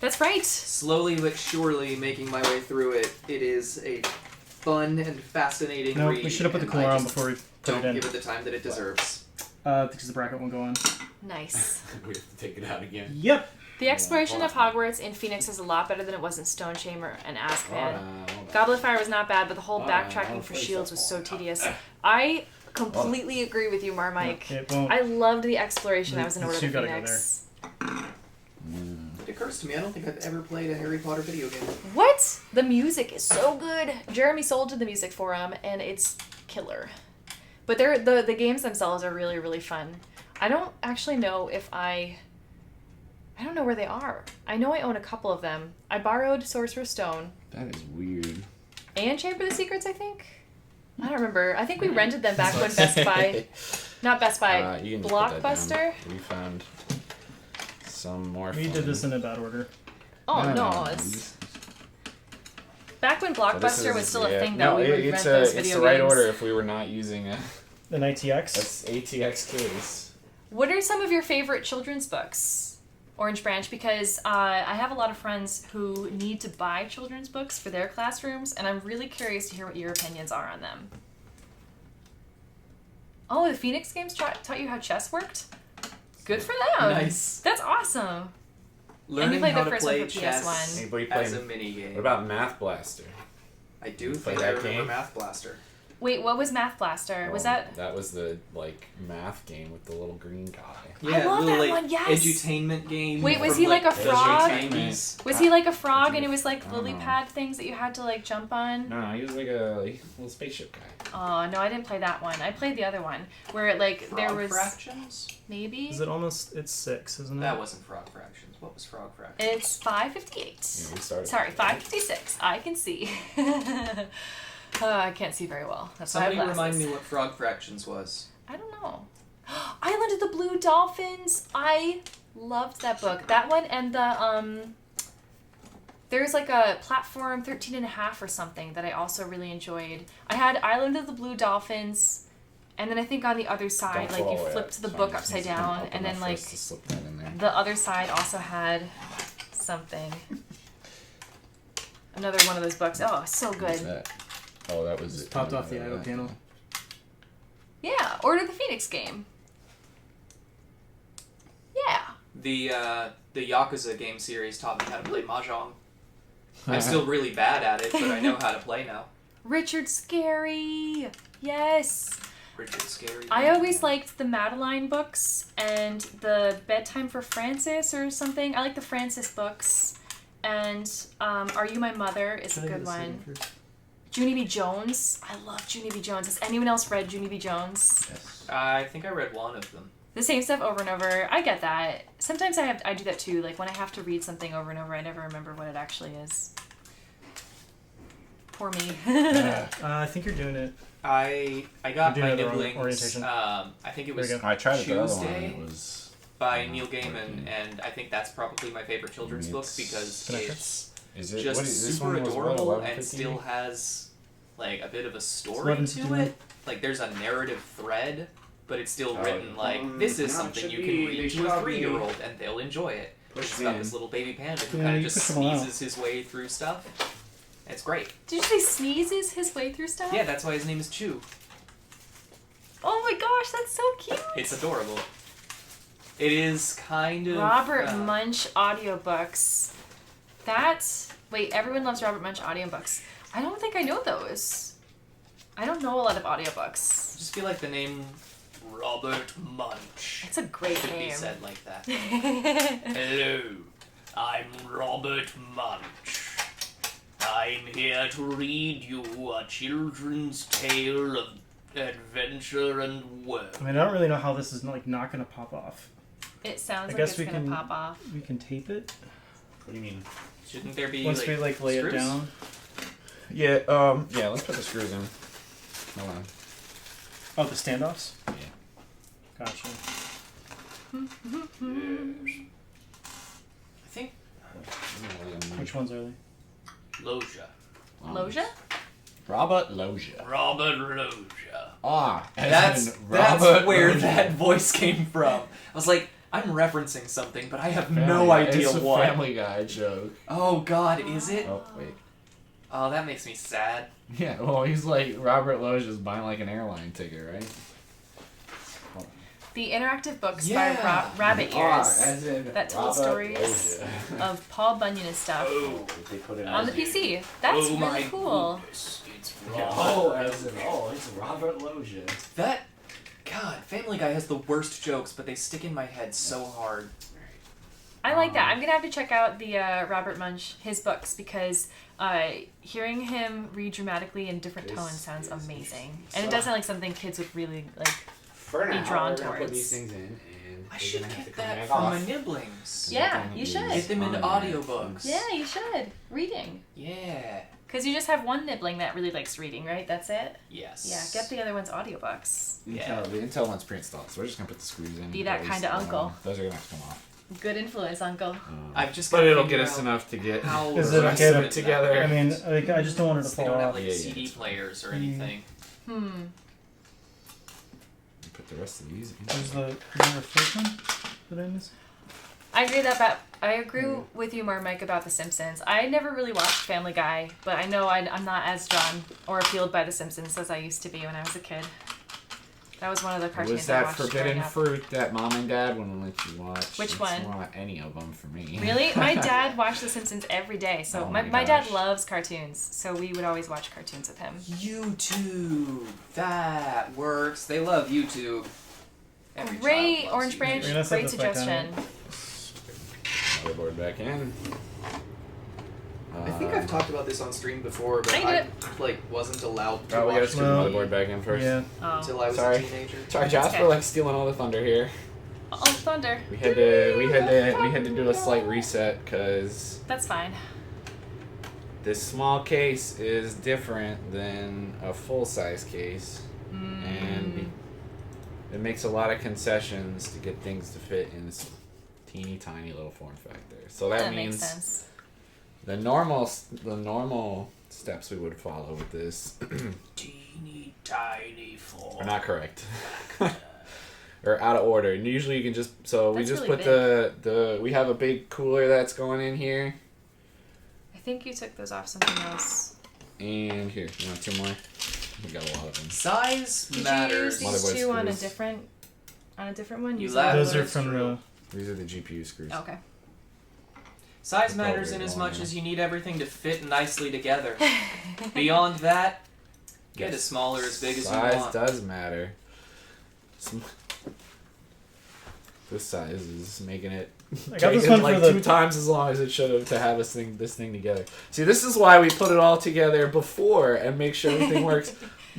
That's right. Slowly but surely making my way through it. It is a fun and fascinating No, read. we should have put the and cooler I on just before we put Don't it in. give it the time that it deserves. Because the bracket won't go on. Nice. We have to take it out again. Yep. The exploration of Hogwarts in Phoenix is a lot better than it was in Stone Chamber and Azkaban. Hold on. Goblet of Fire was not bad, but the whole Oh, backtracking I'll for place shields that was so one. tedious. I completely agree with you, Marmike. It won't. I loved the exploration that was in The Order two of gotta go Phoenix. It occurs to me, I don't think I've ever played a Harry Potter video game. What? The music is so good. Jeremy Soule did the music for him, and it's killer. But the games themselves are really, really fun. I don't actually know if I don't know where they are. I know I own a couple of them. I borrowed Sorcerer's Stone That is weird. and Chamber of the Secrets, I think. I don't remember. I think we rented them back when Best Buy, not Best Buy, You can just put that down. Blockbuster. We found some more. We did this in a bad order. Oh no, it's back when Blockbuster was still a thing No, though. We would rent it's those it's video the right games. order if we were not using a An ITX. that's ATX case. What are some of your favorite children's books? Orange Branch, because I have a lot of friends who need to buy children's books for their classrooms, and I'm really curious to hear what your opinions are on them. Oh, the Phoenix games taught you how chess worked? Good for them. Nice. That's awesome. Learning played how the to first one play for chess PS1. Anybody as play? a mini game. What about Math Blaster? I do Play think I that remember game? Math Blaster. Wait, what was Math Blaster? Was Well, that... That was the math game with the little green guy. I love little, that like, one, yes! edutainment game. Wait, was from, he like a the frog? 90s. Was he like a frog and it was like I don't lily know. pad things that you had to like jump on? No, he was like a little spaceship guy. Oh, no, I didn't play that one. I played the other one where like there Frog was Fractions? maybe Is it almost? It's 6, isn't it? That wasn't Frog Fractions. What was Frog Fractions? It's 5:58. Yeah, we started. Sorry, 5:56. I can see. I can't see very well. That's why I have Somebody remind glasses. me what Frog Fractions was. I don't know. Island of the Blue Dolphins. I loved that book. That one and the there's like a platform 13 and a half or something that I also really enjoyed. I had Island of the Blue Dolphins, and then I think on the other side, Don't like fall you away. flipped the Sorry, book just upside needs to come down, up and then enough for like us to slip that in there. the other side also had something. Another one of those books. Oh, so What's good. that? Oh, that was Just it. popped off the IO panel. Yeah, Order of the Phoenix game. Yeah. The Yakuza game series taught me how to play mahjong. I'm still really bad at it, but I know how to play now. Richard Scarry. Yes. Richard Scary. I always liked the Madeline books and the Bedtime for Francis or something. I like the Francis books. And Are You My Mother is a good one. Junie B. Jones. I love Junie B. Jones. Has anyone else read Junie B. Jones? Yes. I think I read one of them. The same stuff over and over. I get that. Sometimes I do that too. Like when I have to read something over and over, I never remember what it actually is. Poor me. I think you're doing it. I got You're my doing it the wrong nibblings. orientation. I think it was There you go. I tried it the other one. Tuesday It was. by Neil Gaiman, and I think that's probably my favorite children's book It's- because Can I try? it's Is it just what is, this super one was what, adorable and 11.50? still has like a bit of a story 11.51. to it. Like there's a narrative thread, but it's still written like this is no, it something should you can be- they read should to a all be 3-year-old and they'll enjoy it. pushed It's got in. this little baby panda who Yeah, kind of you just push them all out. sneezes his way through stuff. It's great. Did you say sneezes his way through stuff? Yeah, that's why his name is Chew. Oh my gosh, that's so cute. It's adorable. It is kind of Robert Munch audiobooks. Wait, everyone loves Robert Munch audiobooks. I don't think I know those. I don't know a lot of audiobooks. I just feel like the name Robert Munch It's a great should be name. said like that. Hello, I'm Robert Munch. I'm here to read you a children's tale of adventure and work. I mean, I don't really know how this is not going to pop off. It sounds I like guess it's we gonna can- pop off. We can tape it What do you mean? Shouldn't there be once we lay screws? it down. Yeah. Yeah. Let's put the screws in. Hold on. Oh, the standoffs. Yeah. Gotcha. I think Which ones are they? Loja. Loja? Robert Loja. Robert Loja. Ah, as That's in Robert where Loja. that voice came from. I was like, I'm referencing something, but I have Family no Guy. idea It's a what. Family Guy joke. Oh God, is it? Oh wait. Oh, that makes me sad. Yeah. Well, he's like Robert Loja's buying like an airline ticket, right? The interactive books Yeah. by Rabbit Ah, Ears as in that tell Robert stories Loja. of Paul Bunyan and stuff Oh, They put it on the as- PC. That's oh my really cool. goodness, it's Yeah. Robert. Oh, as in it's Robert Loja. That, God, Family Guy has the worst jokes, but they stick in my head so hard. I like that. I'm gonna have to check out the Robert Munch, his books, because hearing him read dramatically in different This tones sounds is amazing, and it does sound like something kids would really like. For be now, drawn we're gonna put towards. these things in, and I they're should gonna have to get come that back from off. my nibblings. Yeah, you should. Get them into audiobooks. Yeah, you should reading, Yeah. because you just have one nibbling that really likes reading, right? That's it. Yes. Yeah, get the other one's audiobooks. Yeah. The Intel one's pre-installed, so we're just gonna put the screws in. Be that Those, kinda uncle. Those are gonna have to come off. Good influence, Uncle. I've just But gotta it'll figure get us out enough to get. how Is to it okay put to- it together? I mean, I just don't want it to They fall don't have off. like Yeah, CD it's- players or Mm. anything. Put the rest of these in. Is the reflection that I miss? I agree with you more, Mike, about The Simpsons. I never really watched Family Guy, but I know I'm not as drawn or appealed by The Simpsons as I used to be when I was a kid. That was one of the cartoons Was I that watched forbidden growing up. fruit that mom and dad wouldn't let you watch? Which It's one? Not any of them for me. Really? My dad watched The Simpsons every day. So Oh my my dad gosh. loves cartoons, so we would always watch cartoons with him. YouTube. That works. They love YouTube. Every Great, child loves Orange YouTube. Branch, You're gonna set great this back suggestion. Motherboard back in. I think I've talked about this on stream before, but I I did like wasn't allowed to Oh, we gotta watch screw Well, the motherboard back in first. Yeah. Oh, until I was Sorry. a teenager. Sorry, That's Jasper, okay. like stealing all the thunder here. oh, thunder. We had to do a slight reset because That's fine. this small case is different than a full size case, and it makes a lot of concessions to get things to fit in this teeny tiny little form factor. So that makes means sense. the normal steps we would follow with this Teeny tiny form. are not correct. Or out of order. And usually you can just we That's just really put the we have a big cooler that's going in here. I think you took those off something else. And here, you want two more? We got a lot of them. Size Did matters. you use these Motherboard two on a screws. different one? You Use laugh. that Those one? are from the. These are the GPU screws. Okay. Size They're matters in probably as much longer. as you need everything to fit nicely together. Beyond that, get Yes. as small or as big as you Size want. does matter. This size is making it I got this one like for the 2 times as long as it should have to have this thing together. See, this is why we put it all together before and make sure everything works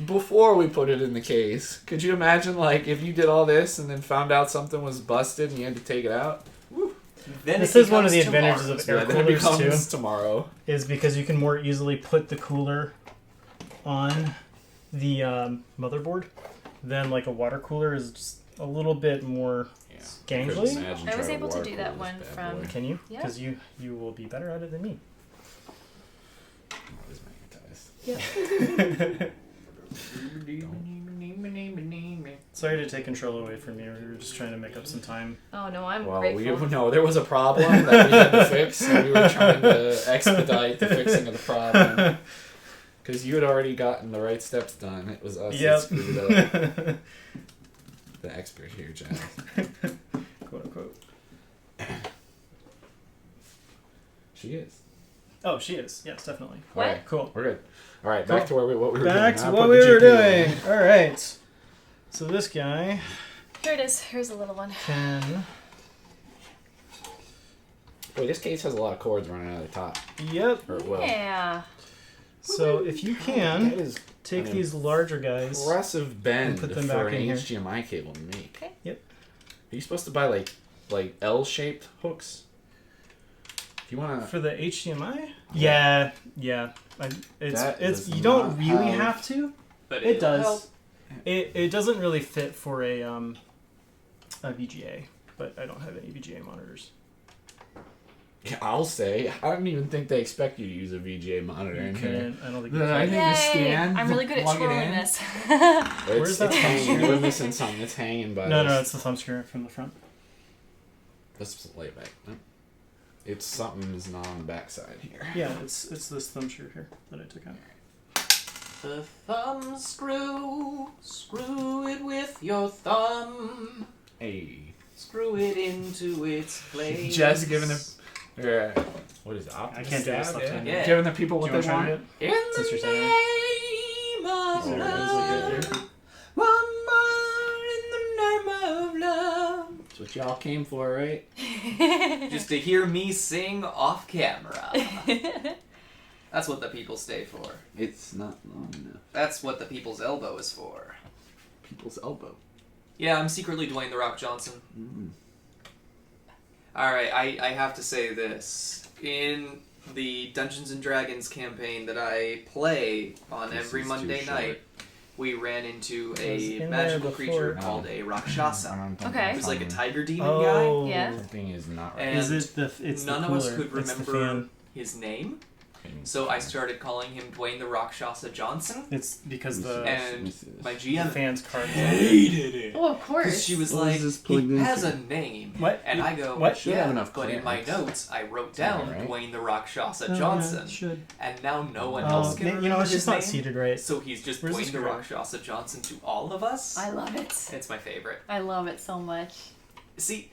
before we put it in the case. Could you imagine, like, if you did all this and then found out something was busted and you had to take it out? Woo. Then This it is one of the becomes advantages tomorrow. of air Then it coolers becomes too, tomorrow. is because you can more easily put the cooler on the motherboard than like a water cooler is just a little bit more gangly. I was able to do that one from. Can you? Yeah. Because you will be better at it than me. Yeah. Sorry to take control away from you. We were just trying to make up some time. Oh no, I'm Well, grateful. there was a problem that we had to fix, and we were trying to expedite the fixing of the problem. Because you had already gotten the right steps done. It was us that screwed up. The expert here, Jazz. Quote unquote. She is. Oh, she is. Yes, definitely. What? Alright, Cool. we're good. Alright, Cool. back to what we were doing. Back Now to put what the we were GPU doing. All right. So this guy Here it is. Here's a little one. can. Boy, this case has a lot of cords running out of the top. Yep. Or, well, Yeah. So if you that can is take an these larger guys. impressive bend And put them for back an in here. HDMI cable to make. Okay. Yep. Are you supposed to buy like L-shaped hooks? If you want to. For the HDMI? Yeah. It's That it's does you don't not really have- have to. But It it'll does. help. It doesn't really fit for a VGA, but I don't have any VGA monitors. Yeah, I'll say. I don't even think they expect you to use a VGA monitor in here. I don't think. Then I you think can. you stand, I'm really good at plug it twirling in. this. Where's that It's hanging. thumb We're missing something. It's hanging by No, this. it's the thumb screw from the front. Let's lay it back. No. It's something is not on the back side here. Yeah, it's this thumb screw here that I took out. The thumb screw it with your thumb. Hey. Screw it into its place. Just giving the. What is it? I can't do this OptimusStab? left-handed. Yeah. Giving the people Do what you they want to try want. to do it? In Since the you're saying name of There it is, like right love. here. One more in the name of love. That's what y'all came for, right? Just to hear me sing off camera. That's what the people stay for. It's not long enough. That's what the people's elbow is for. People's elbow. Yeah, I'm secretly Dwayne The Rock Johnson. Alright, I have to say this. In the Dungeons & Dragons campaign that I play on This every is Monday too short. night, we ran into was a in magical there creature before. called a Rakshasa. Okay. It was like a tiger demon Oh, Yeah. Something is not right. And is it the? It's none the of us cooler. could It's the remember fan. his name, so I started calling him Dwayne The Rakshasa Johnson. It's because the And my the GM fan's card. hated it. Oh, of Because course. she was What is like, this he plugged has into? a name. What? And I go, What? Should yeah, have enough but in my clearance. notes, I wrote down Alright. Dwayne The Rakshasa Oh, Johnson. yeah, should. And now no one Oh, else can remember you know, it's his just not name. seated right. So he's just Where's the Dwayne The screw? Rakshasa Johnson to all of us. I love it. It's my favorite. I love it so much. See,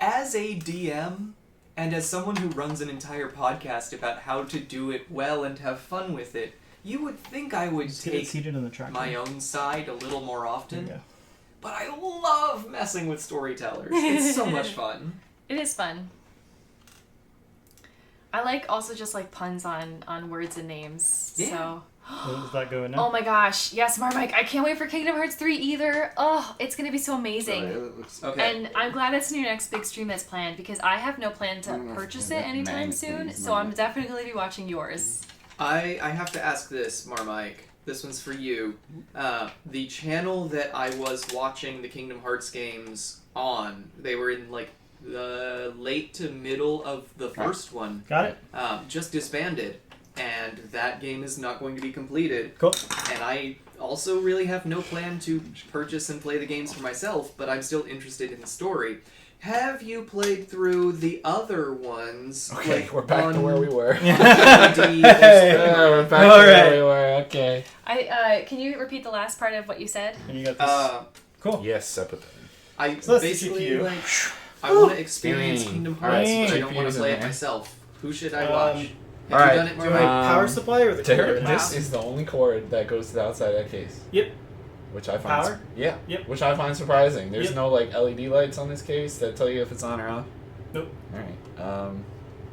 as a DM, and as someone who runs an entire podcast about how to do it well and have fun with it, you would think I would Just get it take seated in the track. my own side a little more There you often. go. But I love messing with storytellers. It's so much fun. It is fun. I like also just like puns on words and names. Yeah. So. Is that going now? Oh my gosh. Yes, Marmike. I can't wait for Kingdom Hearts 3 either. Oh, it's going to be so amazing. Okay. And I'm glad that's in your next big stream that's planned because I have no plan to purchase it anytime soon. So I'm definitely going to be watching yours. I have to ask this, Marmike. This one's for you. The channel that I was watching the Kingdom Hearts games on, they were in like the late to middle of the first one, Got it. just disbanded. And that game is not going to be completed. Cool. And I also really have no plan to purchase and play the games for myself, but I'm still interested in the story. Have you played through the other ones? Okay, like we're back to where we were. DVD? We're back All to where right. we were. Okay. Can you repeat the last part of what you said? And you got this. Cool. Yes, I put that in. I So that's the basically GPU. like I want to experience Dang. Kingdom Alright, Hearts, so but I don't want GPU's to play in it there. myself. Who should I Um, watch? Have alright, you done it, Do you Marmite? have power supply or the There, cooler? this is the only cord that goes to the outside of that case. Yep. Which I find Power? Yeah. Yep. Which I find surprising. There's Yep. no like LED lights on this case that tell you if it's on or off. Nope. All right.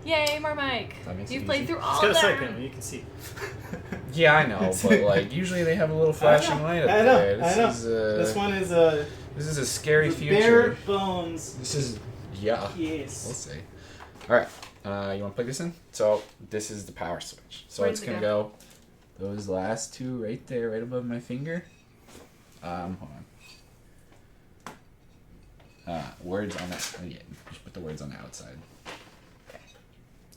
Yay, more Mike. That makes You've it played easy. through It's all got a of side them. panel. You can see. Yeah, I know, but like usually they have a little flashing light up I know. there. I know. Is, This one is a This is a scary bare future. bones. This is We'll Yes. see. All right. You want to plug this in? So this is the power switch. So Where it's does it gonna go those last two right there, right above my finger. Hold on. Words on that. Oh, yeah, just put the words on the outside.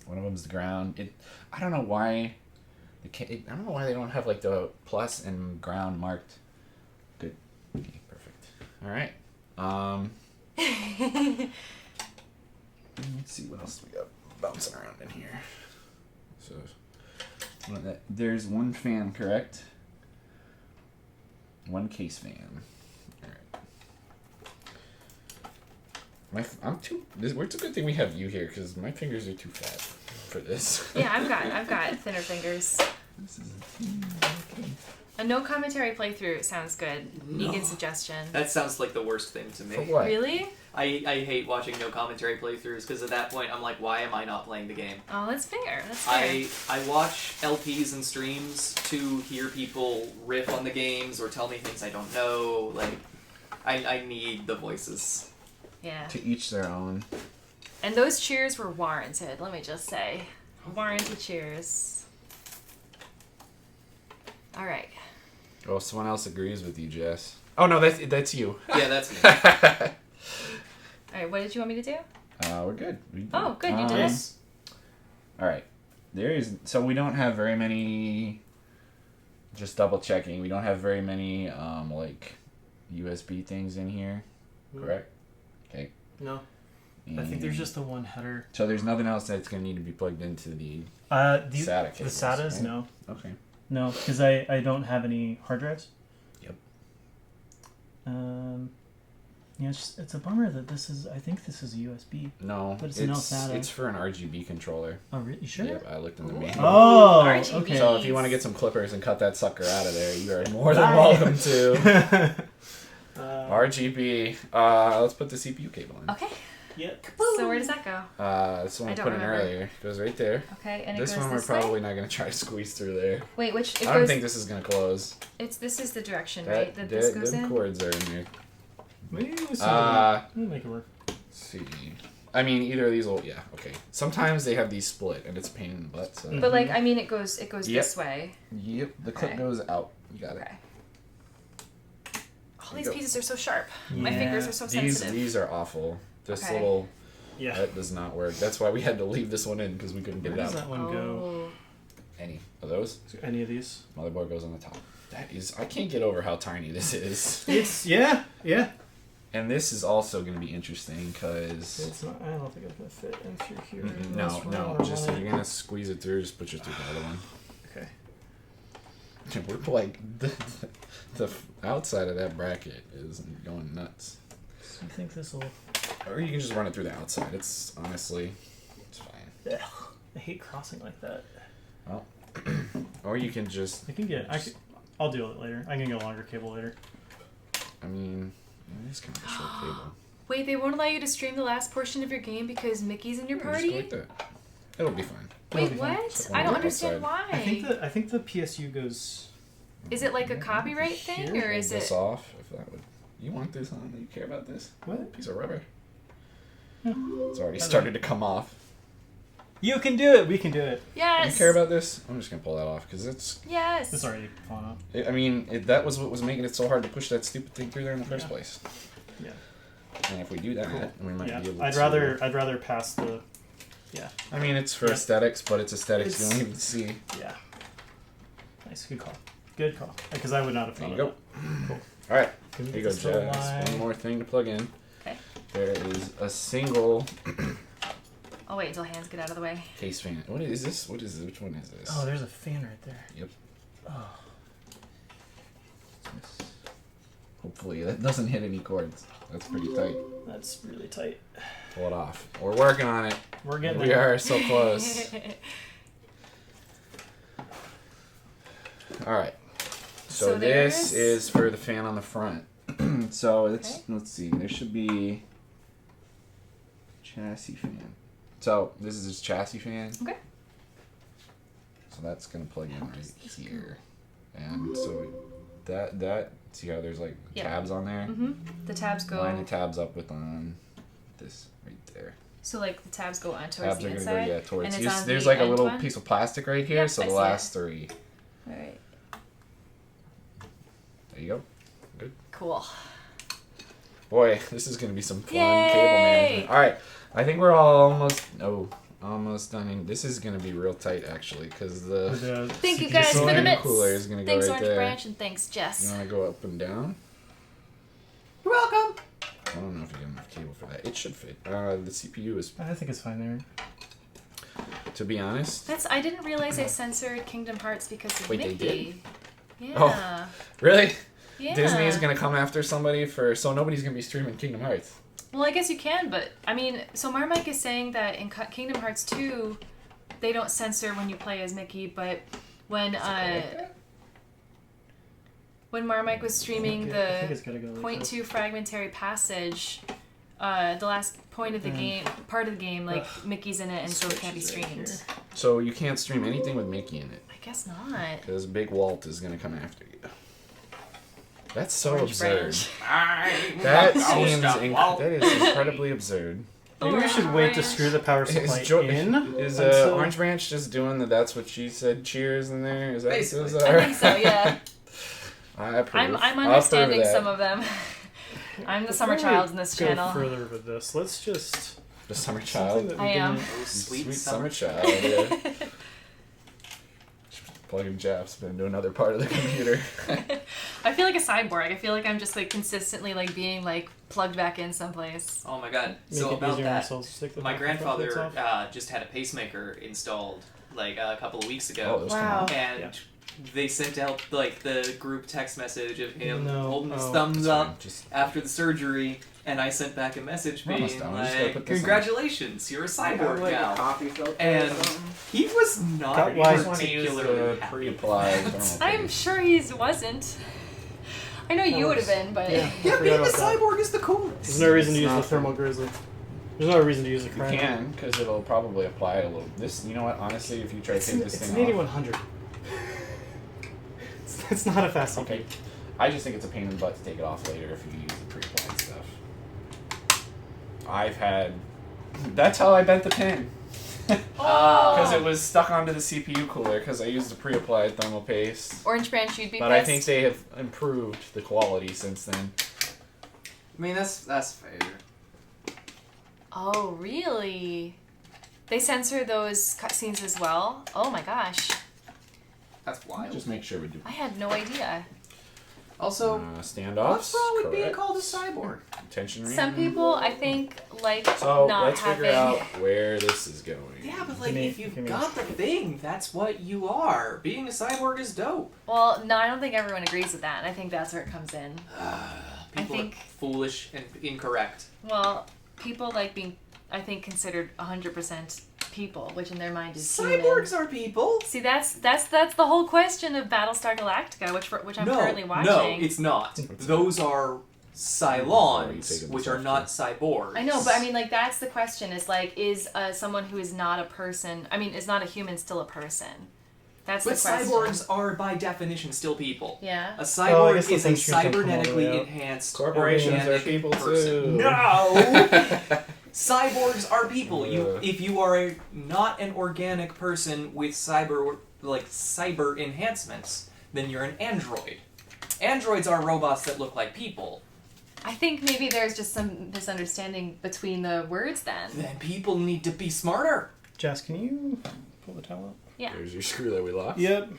One of them's the ground. I don't know why. I don't know why they don't have like the plus and ground marked. Good. Okay, perfect. All right. Let's see what else we got bouncing around in here. So, there's one fan, correct? One case fan. All right. It's a good thing we have you here because my fingers are too fat for this. Yeah, I've got thinner fingers. This is A no commentary playthrough sounds good. Vegan suggestion. That sounds like the worst thing to me. For what? Really? I hate watching no commentary playthroughs because at that point I'm like, why am I not playing the game? Oh, that's fair. That's fair. I watch LPs and streams to hear people riff on the games or tell me things I don't know. Like, I need the voices. Yeah. To each their own. And those cheers were warranted, let me just say. Warranted cheers. Alright. Oh, someone else agrees with you, Jess. Oh no, that's you. Yeah, that's me. Alright, what did you want me to do? We're good. Oh, good, you did it. All right. So we don't have very many. Just double checking. We don't have very many like USB things in here, correct? Okay. No. I think there's just the one header. So there's nothing else that's gonna need to be plugged into the SATA The cables, SATAs, right? no. Okay. No, because I don't have any hard drives. Yep. Yeah, it's a bummer that I think this is a USB. No, But it's an SATA. It's for an RGB controller. Oh, really? You sure? Yep, I looked in the Ooh. manual. Oh, RGB. okay. So if you want to get some clippers and cut that sucker out of there, you are more than welcome to. RGB. Let's put the CPU cable in. Okay. Yep. So where does that go? This one I I don't put in remember. earlier. Goes right there. Okay, and it This goes one we're this probably way? not going to try to squeeze through there. Wait, which it I don't goes think this is going to close. this is the direction, right? That this Them goes in? cords are in there. Maybe we'll make it work. Let's see. I mean, either of these will. Yeah. Okay. Sometimes they have these split, and it's a pain in the butt. So. But like, I mean, it goes Yep. this way. Yep. The clip Okay. goes out. You got it. Okay. All There these you go. pieces are so sharp. My Yeah. fingers are so sensitive. These are awful. This Okay. little Yeah. that does not work. That's why we had to leave this one in because we couldn't get Where it does out. that one go? Any of those? Any of these? Motherboard goes on the top. That is, I can't get over how tiny this is. It's yeah. And this is also going to be interesting because It's not. I don't think it's gonna fit in through here. no, Unless we're no. gonna Just run if it. you're gonna squeeze it through, just put your through the other one. Okay. We're like the outside of that bracket is going nuts. So you think this will? Or you can just run it through the outside. It's honestly, it's fine. Ugh, I hate crossing like that. Well, or you can just. I'll deal with it later. I can get a longer cable later. I mean, it is kind of a short cable. Wait, they won't allow you to stream the last portion of your game because Mickey's in your Yeah, just party? go like that. It'll be fine. Wait, It'll be fine. what? So I don't on the understand outside. why. I think the PSU goes. Is it like a copyright thing, Here? or Hold is this it? off if that would. You want this on? You care about this? What? Piece of rubber. Yeah. It's already started to come off. You can do it. We can do it. Yes. You care about this? I'm just gonna pull that off because it's. Yes. It's already falling off. I mean, that was what was making it so hard to push that stupid thing through there in the first Yeah. place. Yeah. And if we do that, then we might Yeah. be able I'd to. rather pass the. Yeah. I mean, it's for Yeah. aesthetics, but it's aesthetics you It's- don't even see. Yeah. Nice. Good call. Good call. Because I would not have There thought you of go. Cool. All right. Can we Here you get go, this to Jazz. line? One more thing to plug in. Okay. There is a single I'll wait until hands get out of the way. case fan. What is this? What is this? Which one is this? Oh, there's a fan right there. Yep. Oh. Hopefully that doesn't hit any cords. That's pretty tight. That's really tight. Pull it off. We're working on it. We're getting We there. are so close. All right. So this is for the fan on the front. So let's see. There should be chassis fan. So this is his chassis fan. Okay. So that's gonna plug in right here, and so that see how there's like tabs on there. Mm-hmm. The tabs go. Line the tabs up with this right there. So like the tabs go on towards Tabs the are inside. gonna go towards. And it's on There's the like a end little one? piece of plastic right here. Yep, so I the see last it. 3. All right. There you go. Good. Cool. Boy, this is gonna be some fun Yay! cable management. All right, I think we're all almost done. And this is gonna be real tight actually, because the Thank you guys for the CPU bits. cooler is gonna go Thanks right Orange there. Branch and thanks You Jess. wanna go up and down? You're welcome. I don't know if you get enough cable for that. It should fit. The CPU is, I think it's fine there. to be honest. I didn't realize they censored Kingdom Hearts because of Wait, they Mickey. did? Yeah. Oh. Really? Yeah. Disney is gonna come after somebody so nobody's gonna be streaming Kingdom Hearts. Well, I guess you can, but I mean, so Marmike is saying that in Kingdom Hearts 2, they don't censor when you play as Mickey, but when Marmike was streaming I think the it's gotta go like point this. 2 fragmentary passage, the last point of the part of the game, like Mickey's in it, and so it can't be Switches right streamed. here. So you can't stream anything with Mickey in it, I guess not. because Big Walt is gonna come after you. That's so Orange absurd. Branch. That Oh, seems stop. that is incredibly absurd. Maybe we should wait to screw the power supply in. Is until- Orange Branch just doing the "that's what she said" cheers in there? Is that Basically. what I those think so, yeah. are? I approve. I'm I'll approve understanding that. some of them. I'm the summer Before we child in this go channel. further with this, let's just The summer something child. that I we am. didn't- Oh, Sweet summer child. Yeah. Plugging Japs into another part of the computer. I feel like a cyborg. I feel like I'm just like consistently like being like plugged back in someplace. Oh my god. Make So it about easier on that, ourselves to stick the my front plates grandfather off. just had a pacemaker installed like a couple of weeks Oh, ago. those Wow. come out. And Yeah. they sent out like the group text message of him No. holding his Oh. thumbs Sorry, up just after the surgery, and I sent back a message We're being almost done. We just gotta like, put this on. "Congratulations, you're a cyborg now." coffee filter And or something? he was not Cut wise. I want to use particularly the happy. pre-applied thermal I'm paste. sure he wasn't. I know you would have been, but Yeah. Yeah, I forgot being a about that. cyborg is the coolest. There's no reason to use the Nothing. thermal grizzly. There's no reason to use the You cryo. can, because it'll probably apply a little. This, you know what? Honestly, if you try to It's take an, this it's thing an off, 8100. It's not a fast CPU. okay. I just think it's a pain in the butt to take it off later if you use the pre-applied stuff. I've had. That's how I bent the pin. Because it was stuck onto the CPU cooler because I used the pre-applied thermal paste. Orange Branch, you'd be But pissed. I think they have improved the quality since then. I mean, that's fair. Oh, really? They censor those cutscenes as well? Oh my gosh. That's wild. Just make sure we do. I had no idea. Also, Standoffs. what's wrong with being correct. called a cyborg? Tension Some rating. people, I think, like So not let's having... figure out where this is going. Yeah, but Give like, me- if you've give me got the thing, that's what you are. Being a cyborg is dope. Well, no, I don't think everyone agrees with that, and I think that's where it comes in. People think- are foolish and incorrect. Well, people like being, I think, considered 100% people, which in their mind is human. Cyborgs are people. See, that's the whole question of Battlestar Galactica, which I'm currently watching. No, it's not. Those are Cylons, which are not cyborgs. I know, but I mean, like, that's the question. Is like, is someone who is not a person? I mean, is not a human still a person? That's But the question. cyborgs are, by definition, still people. Yeah. A Oh, I cyborg guess the is a things should come from all the cybernetically way out. enhanced Corporations are organic people person. too. No! Cyborgs are people. Yeah. If you are not an organic person with cyber enhancements, then you're an android. Androids are robots that look like people. I think maybe there's just some misunderstanding between the words then. Then people need to be smarter. Jess, can you pull the towel up? Yeah. There's your screw that we lost. Yep.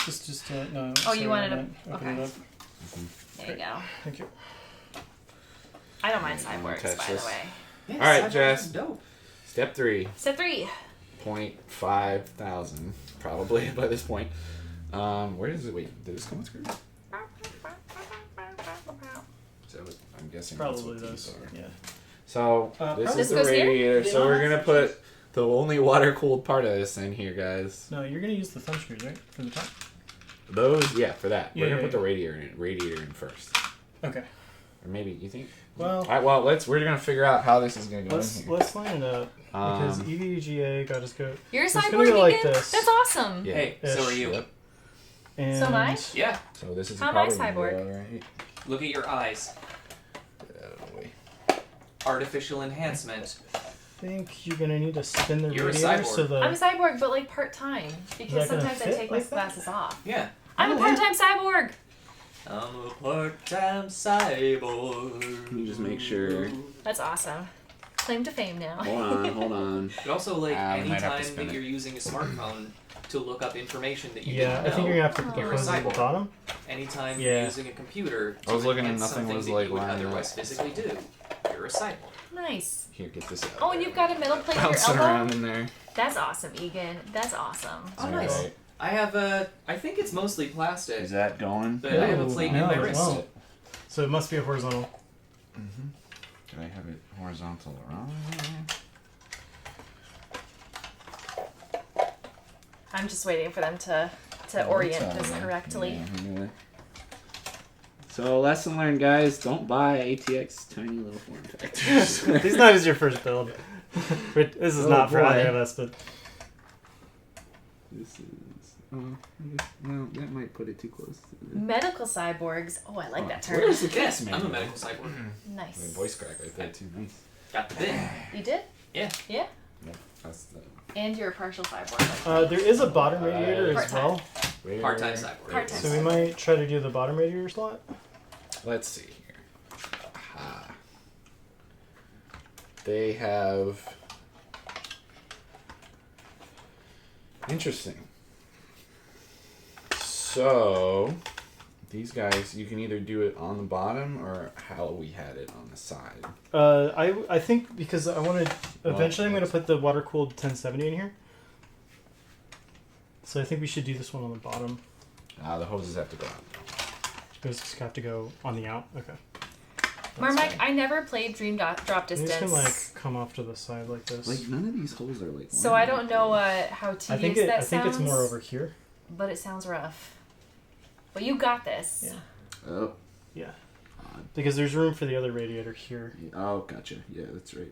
Just no. Oh, sorry, you wanted I to- meant open okay. it up. There you go. Thank you. I don't mind cyborgs, touch by this. the way. Yeah, All right, cyborgs Jess. is dope. Step 3. Step 3. 0.5,000 probably by this point. Where does it? Wait, did this come with screws? So I'm guessing Probably that's what these those. are. Yeah. So Probably this is This the goes here? radiator. They So don't we're have gonna put the only water cooled part of this in here, guys. No, you're gonna use the thumb screws, right? From the top? Those, yeah, for that. Yeah, We're gonna yeah, put the radiator in first. Okay. Or maybe you think? Well, All right, well, we're gonna figure out how this is gonna go in here. let's line it up because EVGA got us go. You're a So it's cyborg gonna go like vegan? this. That's awesome. Yeah. Hey, so are you. Yep. And So am I? Yeah. So this is How am I probably gonna cyborg? go right. Look at your eyes. Get out of the way. Artificial enhancement. I think you're gonna need to spin the You're a radiator cyborg. so the. I'm a cyborg, but like part-time. Because that gonna sometimes I fit take my like that? glasses off. Yeah. I'm a part-time cyborg! I'm a part-time cyborg. Can you just make sure? That's awesome. Claim to fame now. Hold on. But also, like, We might have to anytime spin that it. you're using a smartphone to look up information that you Yeah, didn't I know, think you're gonna have to put the You're a clothes at the cyborg. bottom. anytime Yeah. you're using a computer to I was looking and enhance nothing something was, that like, you would lining otherwise up. physically do, you're a cyborg. Nice. Here, get this out. Oh, and you've got a middle plate in your bouncing elbow? around in there. That's awesome, Egan. That's awesome. Oh, nice. Alright. I have a. I think it's mostly plastic, Is that going? but I have a Ooh, plate in no, my it wrist. won't. So it must be a horizontal. Can I have it horizontal around? I'm just waiting for them to orient this correctly. Yeah. So lesson learned, guys. Don't buy ATX tiny little form factors. This is not as your first build. This is Oh, not for boy. either of us, but This is. I guess, no, that might put it too close. To the... Medical cyborgs. Oh, I like that term. Where's the Yes, gas I'm manual? a medical cyborg. Nice. Voice crack right there too. Nice. Got the bin. You did? Yeah. Yeah. Yep, that's the. And you're a partial cyborg. there is a bottom radiator as Part-time. well. Where- Part-time cyborg. Part-time. So we might try to do the bottom radiator slot. Let's see here. Aha. They have. Interesting. So, these guys, you can either do it on the bottom or how we had it on the side. I think because I want to eventually I'm going to put the water cooled 1070 in here. So I think we should do this one on the bottom. The hoses have to go out. Those just have to go on the out. Okay. Marmike, I never played Dream Drop These Distance. can like come off to the side like this. Like none of these holes are like. So I don't know how tedious I think that I think sounds. it's more over here. But it sounds rough. Well, you got this. Yeah. Oh. Yeah. Because there's room for the other radiator here. Oh, gotcha. Yeah, that's right.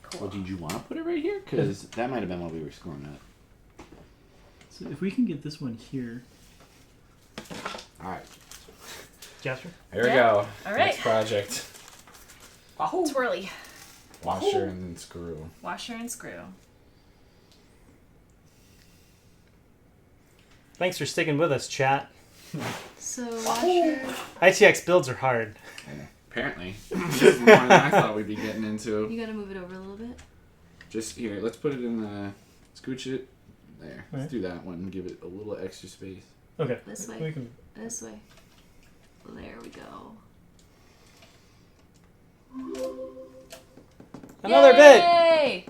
Cool. Well, did you want to put it right here? Because that might have been what we were scoring at. So if we can get this one here, All right. Jasper. Here we Yeah. go. All right. Next project. Wahoo! Twirly. Washer and screw. Washer and screw. Thanks for sticking with us, chat. So washer. ITX builds are hard. Yeah, apparently. This is more than I thought we'd be getting into. You gotta move it over a little bit. Just here, let's put it in the. Scooch it. There. Let's Right. do that one. Give it a little extra space. Okay. This way. We can. This way. There we go. Another bit. Yay!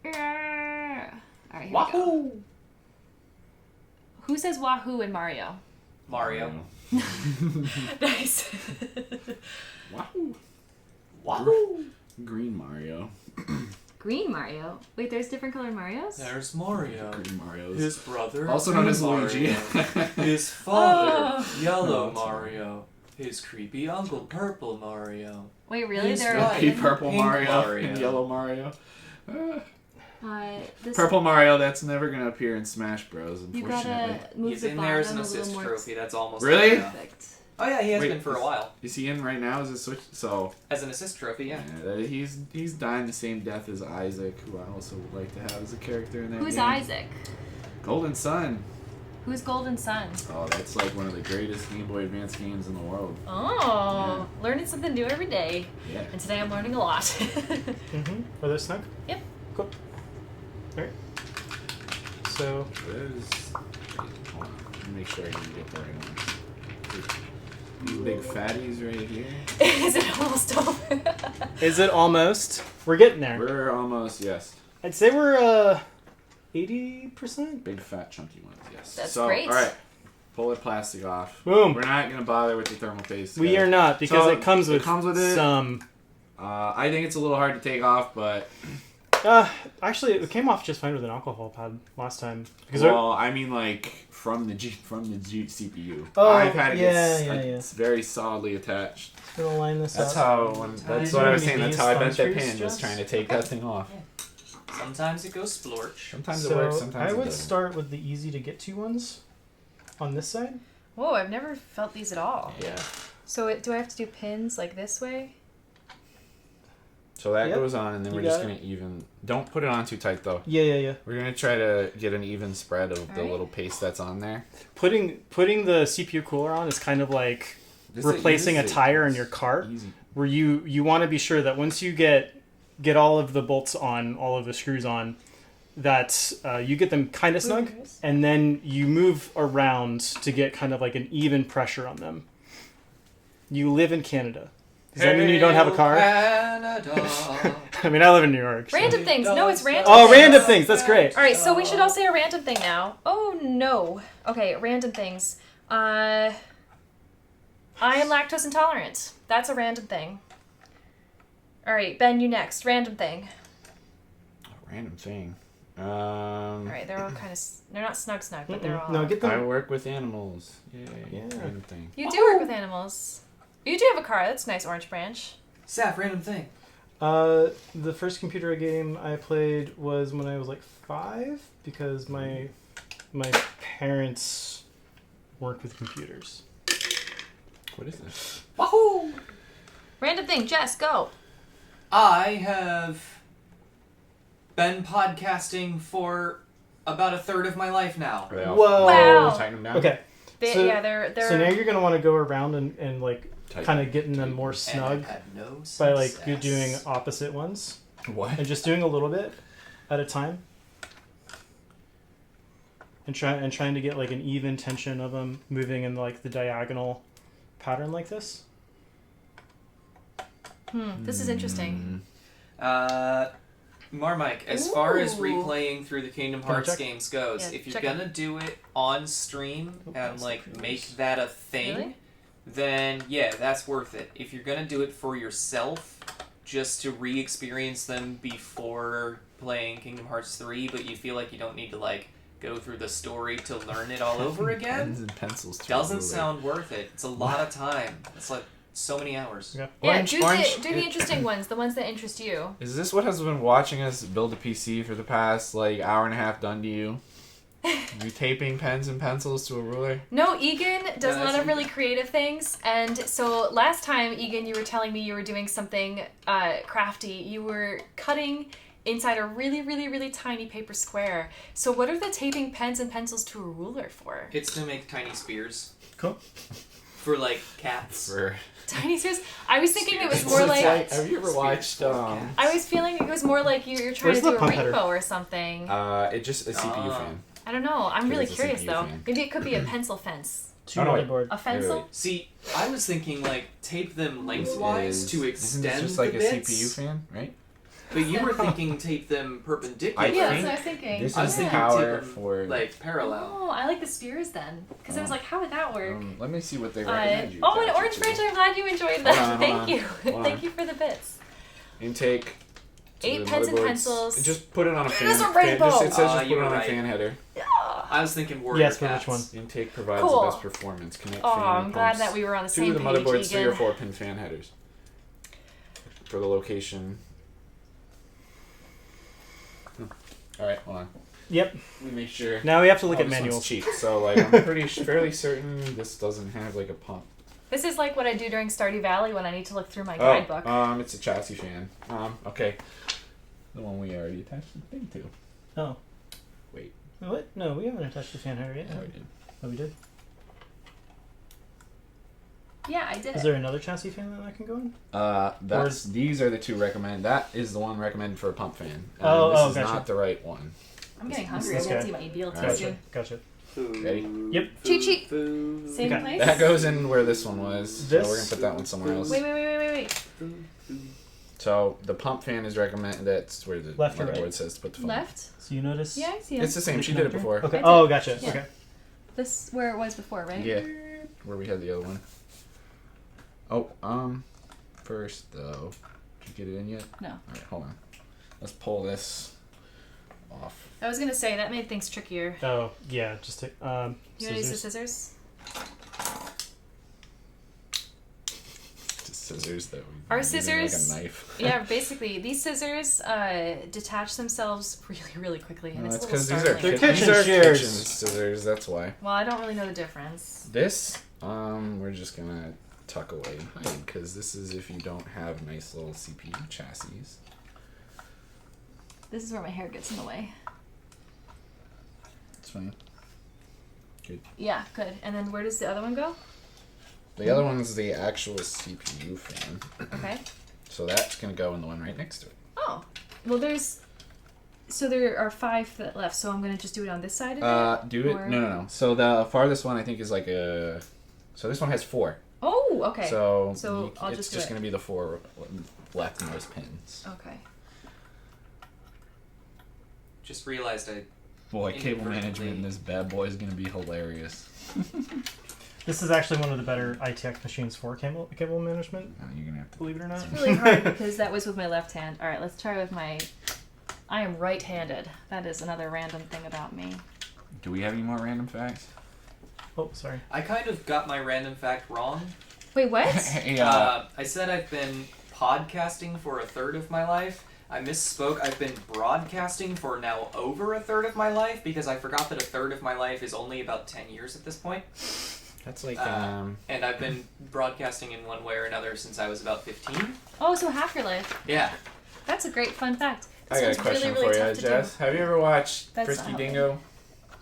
Alright, here we go. Wahoo! Who says wahoo in Mario? Mario. Nice. Wahoo! Wahoo! Green Mario. Green Mario? Wait, there's different colored Marios? There's Mario. Green Marios. His brother. Also known as Green Luigi. Mario. His father. Oh. Yellow Oh, that's Mario. His creepy uncle. Purple Mario. Wait, really? He's There right. are Pink Purple Pink Mario, Mario. and Yellow Mario. this Purple Mario, that's never gonna appear in Smash Bros. You Unfortunately. gotta move He's the in there as bottom an a little assist more trophy. That's almost Really? enough. perfect. Oh yeah, he has Wait, been for a while. Is he in right now? Is it switch? So As an assist trophy, yeah. he's dying the same death as Isaac, who I also would like to have as a character in that Who's game. Isaac? Golden Sun. Who's Golden Sun? Oh, that's like one of the greatest Game Boy Advance games in the world. Oh, learning something new every day. Yeah. And today I'm learning a lot. Mm-hmm. Are those snug? Yep. Cool. All right. So Where's... Hold on. Let me make sure I can get the right one. These big fatties right here. Is it almost over? is it almost? We're getting there. We're almost, yes. I'd say we're 80%. Big fat chunky ones, yes. That's so, great. Alright. Pull the plastic off. Boom. We're not going to bother with the thermal paste. We guys. are not because So, it comes with it. some. I think it's a little hard to take off, but Actually, it came off just fine with an alcohol pad last time. Because Well, I mean, like from the CPU. Oh, I've had it yeah. it's very solidly attached. gonna line this That's up. that's what I was saying. That's how I bent that Thumb pin, screws, was trying to take that thing off. Sometimes it goes splorch. Sometimes it So works, sometimes I it would doesn't. start with the easy to get to ones on this side. Whoa, I've never felt these at all. Yeah. So do I have to do pins like this way? So that Yep. goes on, and then You we're just got going to even... Don't put it on too tight, though. Yeah. We're going to try to get an even spread of the Alright. little paste that's on there. Putting the CPU cooler on is kind of like replacing a tire in your car, Easy. where you want to be sure that once you get all of the bolts on, all of the screws on, that you get them kind of snug, and then you move around to get kind of like an even pressure on them. You live in Canada. Does that mean you don't have a car? Canada. I mean, I live in New York. So. Random things. No, it's random Oh, things. random things. That's great. All right, so we should all say a random thing now. Oh, no. Okay, random things. I am lactose intolerant. That's a random thing. All right, Ben, you next. Random thing. Random thing. All right, they're all kind of... They're not snug, but they're all... No, get I them. work with animals. Yay. Yeah. Random thing. You do work with animals. You do have a car. That's a nice orange branch. Saph, random thing. The first computer game I played was when I was like 5, because my parents worked with computers. What is this? Wahoo! Random thing. Jess, go. I have been podcasting for about a third of my life now. Are they all Whoa. Wow. tighten them down? Okay. So- Yeah, they're... So now you're gonna want to go around and like Tighten. kind of getting them more And snug I've had no by like success. you're doing opposite ones What? and just doing a little bit at a time. And trying to get like an even tension of them moving in like the diagonal pattern like this. This is interesting. Marmike, as far as Ooh. replaying through the Kingdom Can I Hearts check? games goes, Yeah, if you're check gonna do it on stream and that's like gross. make that a thing, Really? then yeah, that's worth it. If you're gonna do it for yourself, just to re-experience them before playing Kingdom Hearts 3, but you feel like you don't need to like go through the story to learn it all over Pens again, and pencils. to doesn't ruler. sound worth it. It's a lot of time. It's like so many hours. Okay. Yeah, Orange- do orange- the interesting ones, the ones that interest you. Is this what has been watching us build a PC for the past like hour and a half done to you? You taping pens and pencils to a ruler? No, Egan does a that's lot of Egan. really creative things, and so last time, Egan, you were telling me you were doing something crafty. You were cutting inside a really, really, really tiny paper square. So what are the taping pens and pencils to a ruler for? It's to make tiny spears Cool. for like cats. For Tiny spears? I was thinking it was Spears. more It's like... like- have you ever watched I was feeling it was more like you're trying Where's to do the a pump rainbow header? or something. it's just a CPU Ah. fan. I don't know. I'm really it's a curious CPU though. fan. Maybe it could be a pencil fence. Two Oh, no, wait. motherboard. A pencil? See, I was thinking like tape them lengthwise to Isn't extend this just like the a bits, CPU fan, right? but you were thinking tape them perpendicular. I Yeah, that's think what I was thinking. This I was is thinking power tape them for like parallel. Oh, I like the spears then. Because I was like, how would that work? Let me see what they recommend you. Oh, an attach it orange to. branch. I'm glad you enjoyed Hold that. on, hold Thank on. you. Hold Thank on. you for the bits. Intake. to 8 the pens and motherboards. pencils. Just put it on a fan. is a fan- rainbow! Just, it says just You put it were on a right. fan header. I was thinking warrior Yes, but cats. which one? Intake provides Cool. the best performance. Connect Oh, fan I'm glad pumps that we were on the to same the page, motherboard's 3 or Egan. 4 pin fan headers for the location. All right, hold on. Yep. Let me make sure. Now we have to look at this one's manuals. cheap, so like I'm fairly certain this doesn't have like a pump. This is like what I do during Stardew Valley when I need to look through my guidebook. It's a chassis fan. Okay. The one we already attached the thing to. Oh. Wait. What? No, we haven't attached the fan header yet. Yeah, we did. Oh, we did. Yeah, I did Is it. there another chassis fan that can go in? These are the two recommended. That is the one recommended for a pump fan. This Oh, is gotcha. not the right one. I'm getting This hungry. I'm guy. gonna see my BLT Gotcha. soon. Gotcha. Ready? Yep. Cheat sheet. Food. Same Okay. place? That goes in where this one was. So This- we're gonna put that one somewhere else. Wait. So the pump fan is recommended. That's where the Left or motherboard right? says to put the phone. Left? So you notice? Yeah, I see it. It's the same. the She did it connector? before. Okay. I did. Oh, gotcha. Yeah. Okay. This where it was before, right? Yeah. Where we had the other one. Oh, first though, did you get it in yet? No. All right, hold on. Let's pull this off. I was gonna say that made things trickier. Oh yeah, just take You wanna use the scissors. scissors? Just scissors that we. Our using scissors. Like a knife. Yeah, basically these scissors detach themselves really quickly, and No, it's that's a little because these are startling. They're these are kitchen shears. kitchen scissors. That's why. Well, I don't really know the difference. This, we're just gonna tuck away and hide because this is if you don't have nice little CPU chassis. This is where my hair gets in the way. It's fine. Good. Yeah, good. And then where does the other one go? The other one's the actual CPU fan. Okay. So that's gonna go in the one right next to it. Oh, well, so there are 5 left. So I'm gonna just do it on this side of it. Do it. Or- No. So the farthest one I think is like a. So this one has 4. Oh, okay. So I'll it's just do just it. gonna be the 4 leftmost pins. Okay. Just realized I. Boy, cable Inadvertently. management in this bad boy is gonna be hilarious. This is actually one of the better ITX machines for cable management. You're gonna have to. Believe it or not. It's really hard because that was with my left hand. All right, let's try with my. I am right-handed. That is another random thing about me. Do we have any more random facts? Oh, sorry. I kind of got my random fact wrong. Wait, what? Hey, I said I've been podcasting for a third of my life. I misspoke. I've been broadcasting for now over a third of my life because I forgot that a third of my life is only about 10 years at this point. that's like And I've been broadcasting in one way or another since I was about 15. Oh, so half your life. Yeah. That's a great fun fact. This I got a one's question really, really for you, tough to Jess. Have you ever watched That's Frisky not Dingo?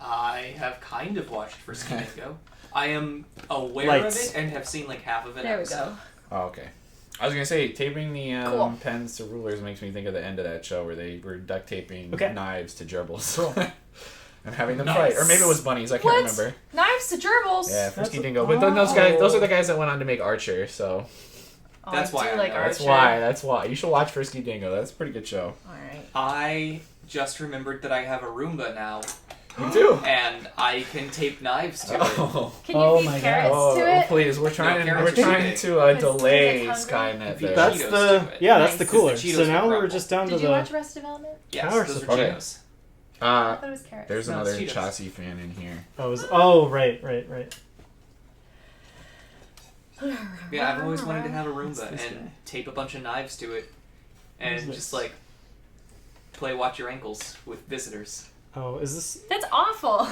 I have kind of watched Frisky Dingo. I am aware Lights. of it and have seen like half of do. it. There we go. Oh, okay. I was gonna say taping the Cool. pens to rulers makes me think of the end of that show where they were duct taping Okay. knives to gerbils and having them Nice. fight, or maybe it was bunnies. I can't What? remember. Knives to gerbils. Yeah, Frisky That's- Dingo. But then those are Oh. the guys that went on to make Archer. So Oh, That's I why do I like know. Archer. that's why you should watch Frisky Dingo. That's a pretty good show. All right. I just remembered that I have a Roomba now, You do. and I can tape knives to it. Oh, Can you Oh feed my God. carrots to it? please! We're trying carrots are to big. delay Because Skynet Feed there. That's Cheetos the to it. yeah. That's the Nice. cooler. The Cheetos So now will we're crumble. just down to Did you the. watch Arrested Development? Yes, Power those are supply. Okay. Cheetos. I thought it was carrots. There's No, another it's Cheetos. chassis fan in here. Oh, right. Yeah, I've always wanted to have a What's Roomba this and guy? tape a bunch of knives to it, What is and this? just like play Watch Your Ankles with visitors. Oh, is this? That's awful.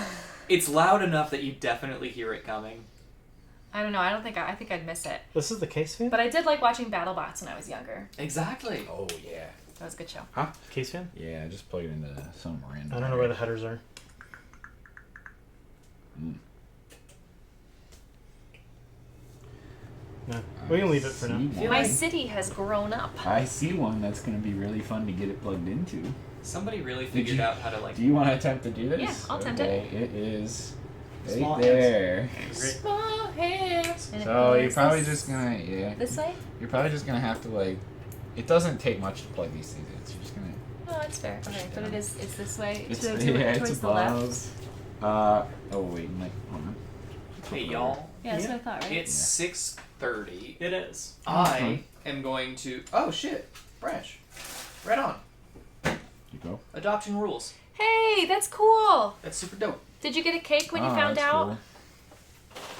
It's loud enough that you definitely hear it coming. I don't know. I think I'd miss it. This is the case fan. But I did like watching BattleBots when I was younger. Exactly. Oh yeah. That was a good show. Case fan. Yeah, just plug it into some random. I don't know where the headers are. No, we can leave it for now. My city has grown up. I see one that's going to be really fun to get it plugged into. Somebody really Did figured you- out how to like. Do you want to attempt to do this? Yeah, I'll attempt it. Okay, it is right Small there. Small hands. And So it you're probably goes just gonna this way. You're probably just gonna have to like. It doesn't take much to plug these things in. So you're just gonna. Oh, it's fair. Okay, but it's this way. It's towards it's the left. above. Oh wait, hold on. Hey y'all, Yeah, that's what I thought, right? it's 6:30. It is. I am going to. Oh shit, Branch. Right on. You go. Adoption rules. Hey, that's cool. That's super dope. Did you get a cake when you Oh, found that's out? cool.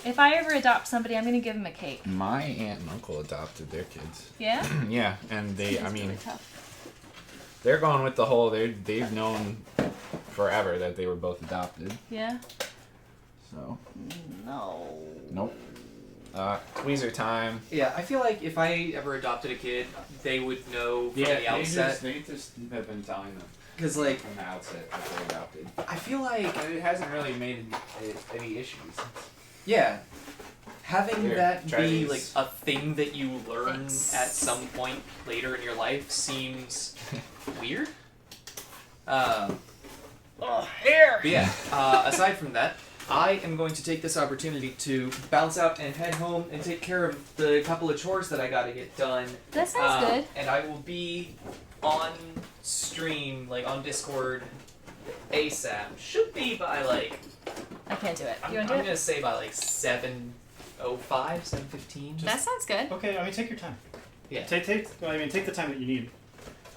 If I ever adopt somebody, I'm gonna give them a cake. My aunt and uncle adopted their kids. Yeah. Yeah, and they. It's I mean, really tough. they're going with the whole. They've known forever that they were both adopted. Yeah. So. No. Nope. Tweezer time. Yeah, I feel like if I ever adopted a kid, they would know from the outset. they just have been telling them Because like, from the outset that they're adopted. I feel like And it hasn't really made any issues. yeah, having Here, that try be these. like a thing that you learn Thanks. at some point later in your life seems weird. Here. But yeah, aside from that, I am going to take this opportunity to bounce out and head home and take care of the couple of chores that I gotta get done. That sounds good. And I will be on stream, like on Discord, ASAP. Should be by like, I can't do it. I'm, You I'm wanna do gonna it? say by like 7:05, 7:15. That sounds good. Okay, I mean, take your time. Yeah. Take the time that you need.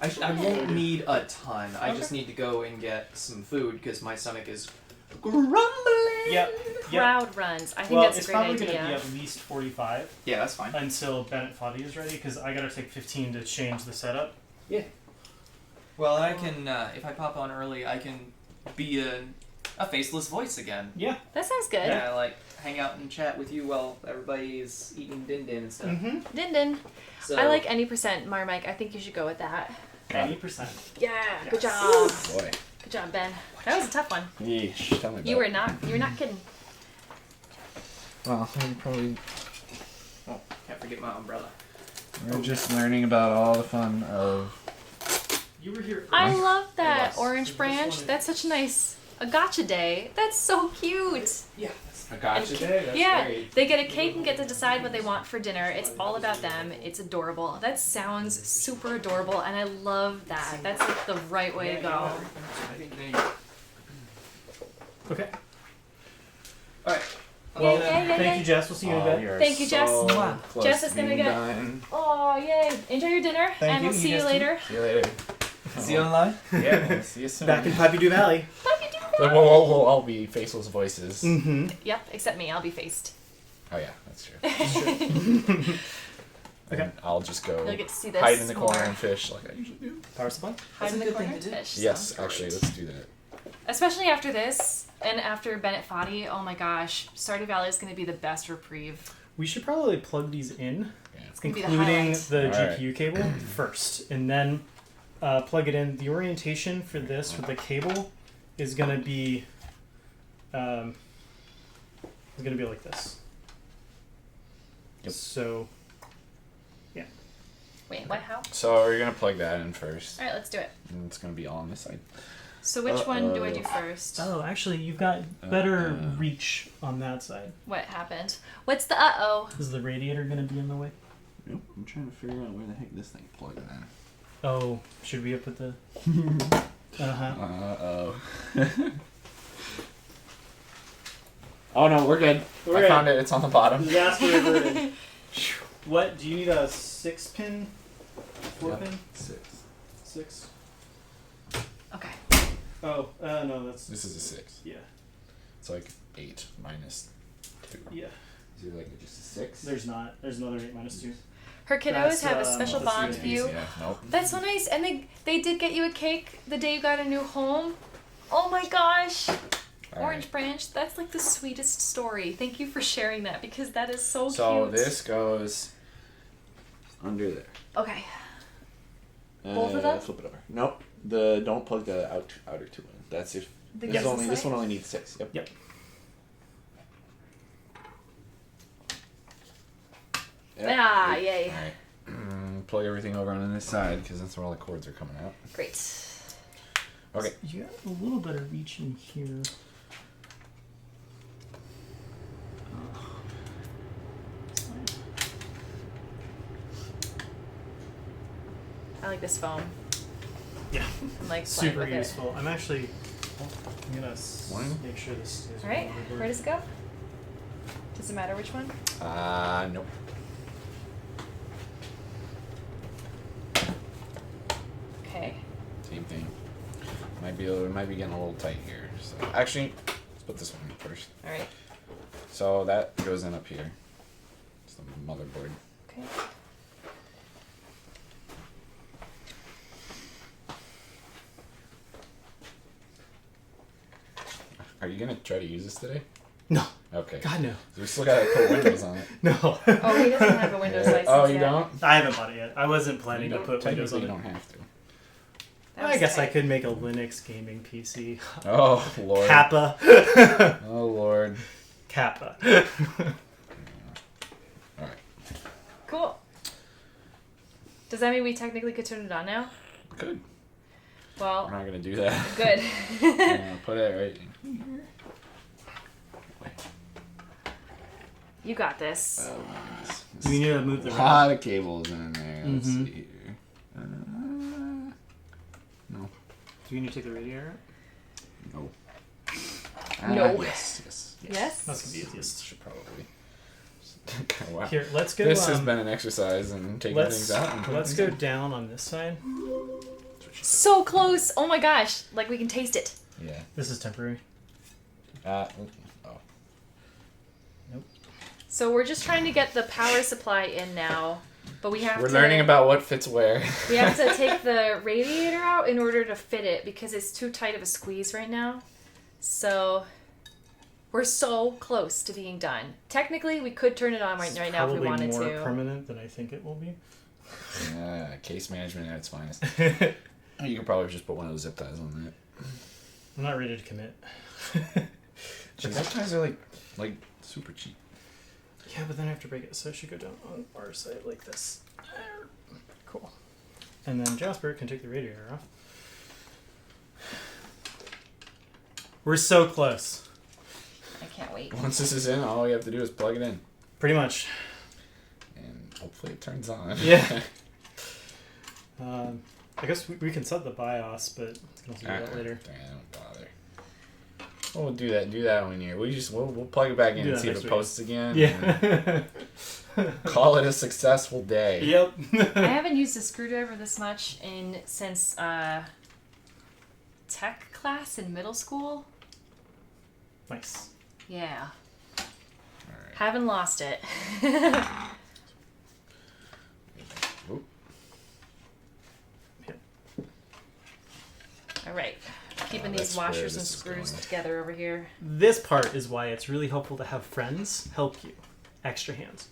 I won't need a ton. I just need to go and get some food because my stomach is grumbling. Yep. Crowd runs. I think Well, that's it's a great probably idea. going to be at least 45 Yeah, that's fine. until Bennett Foddy is ready, because I got to take 15 to change the setup. Well, I can, if I pop on early, I can be a faceless voice again. Yeah. That sounds good. Yeah, like hang out and chat with you while everybody is eating din din and stuff. Mm-hmm. Din din. So, I like any %, Marmite. I think you should go with that. 80%. Yeah, good Yes. job. Boy. Good job, Ben. That was a tough one. Yeesh. Tell me about You were it. not kidding. Well, I'm probably. oh, can't forget my umbrella. We're just learning about all the fun of. You were here. I love that Yes. orange This branch. one is- That's such a nice a gotcha day. That's so cute. Yeah. A gotcha day? That's Yeah, great. they get a cake and get to decide what they want for dinner. It's all about them. It's adorable. That sounds super adorable, and I love that. That's like the right way to go. Okay. Alright. Well, Yeah. thank you, Jess. We'll see you in a bit. Thank you, Jess. So close Jess to is gonna being get- done. Oh, yay. Enjoy your dinner, Thank and you. we'll You see you guys later. See you later. See you online? Yeah, we'll see you soon. Back in Puppy Doo Valley. We'll all be faceless voices. Mm-hmm. Yep, except me. I'll be faced. Oh yeah, that's true. Okay. And I'll just go You'll get to see this hide in the corner more. and fish like I usually do. Power supply? Hide in the a good corner thing to do. fish. Yes, Sounds actually, great. let's do that. Especially after this, and after Bennett Foddy, oh my gosh, Stardew Valley is going to be the best reprieve. We should probably plug these in, Yeah. gonna be the including highlight. the Alright. GPU cable first, and then plug it in. The orientation for this with the cable is going to be like this. Yep. So Wait, what? How? So we're gonna plug that in first, All right, let's do it. and it's gonna be all on this side. So which one do I do first? actually, you've got better Uh-oh. reach on that side. What happened? What's the uh-oh? Is the radiator going to be in the way? Nope. I'm trying to figure out where the heck this thing plugged in. Oh, should we have put the? Uh-oh. Oh no, we're good. We're I good. found it. It's on the bottom. Disaster averted. What? Do you need a 6-pin? 4-pin? 6. 6? Okay. Oh, no, that's... This is a 6. Yeah. It's like 8 minus 2. Yeah. Is it like just a 6? There's not. There's another 8 minus 2. Her kiddos That's, have a special that's bond the with you. Yeah. Nope. That's so nice. And they did get you a cake the day you got a new home. Oh my gosh. Orange branch. That's like the sweetest story. Thank you for sharing that because that is so cute. So this goes under there. Okay. Both of them? Flip it over. Nope. Don't plug the outer 2 in. That's if The this yes. one only needs 6. Yep. Yep. Yep. Ah, yay. All right. Plug everything over on this side because that's where all the cords are coming out. Great. Okay. You got a little bit of reach in here. I like this foam. Yeah. I'm like playing Super with useful. I'm actually... I'm going One. to make sure this stays it. All right. on the Where does it go? Does it matter which one? Nope. Okay. Same thing. Might be getting a little tight here. So actually, let's put this one in first. All right. So that goes in up here. It's the motherboard. Okay. Are you gonna try to use this today? No. Okay. God, no. We still gotta put Windows on it. No. Oh, he doesn't have a Windows license Oh, you yet. don't? I haven't bought it yet. I wasn't planning to put Windows Technically, on you it. don't have to. That I was guess I tight. could make a Linux gaming PC. Oh Lord. Kappa. Oh Lord. Kappa. All right. Cool. Does that mean we technically could turn it on now? Good. We're Well, not gonna do that. good. I'm gonna put it right in here. You got this. Oh my goodness. Do we need to move the A RAM? lot of cables in there. Let's Mhm. see here. No. Do you need to take the radiator out? No. No. Yes. Yes? That's gonna be easiest. Should probably. Wow. Here, let's go. This has been an exercise in taking let's things out. and putting let's things go in. down on this side. So close! Oh my gosh! Like we can taste it. Yeah. This is temporary. Oh. So we're just trying to get the power supply in now, but we have We're to... learning about what fits where. We have to take the radiator out in order to fit it because it's too tight of a squeeze right now. So we're so close to being done. Technically, we could turn it on right now if we wanted Probably to. more permanent than I think it will be. Yeah, case management at its finest. You could probably just put one of those zip ties on that. I'm not ready to commit. Zip ties are like super cheap. Yeah, but then I have to break it, so I should go down on our side like this. Cool. And then Jasper can take the radiator off. We're so close. I can't wait. Once this is in, all we have to do is plug it in. Pretty much. And hopefully it turns on. Yeah. I guess we can set the BIOS, but we can also do that later. Don't bother. We'll do that when you're. We'll plug it back in and see if it posts again. Yeah. Call it a successful day. Yep. I haven't used a screwdriver this much since tech class in middle school. Nice. Yeah. All right. Haven't lost it. Oop. All right. Keeping these That's where washers and this is screws going. together over here. This part is why it's really helpful to have friends help you. Extra hands.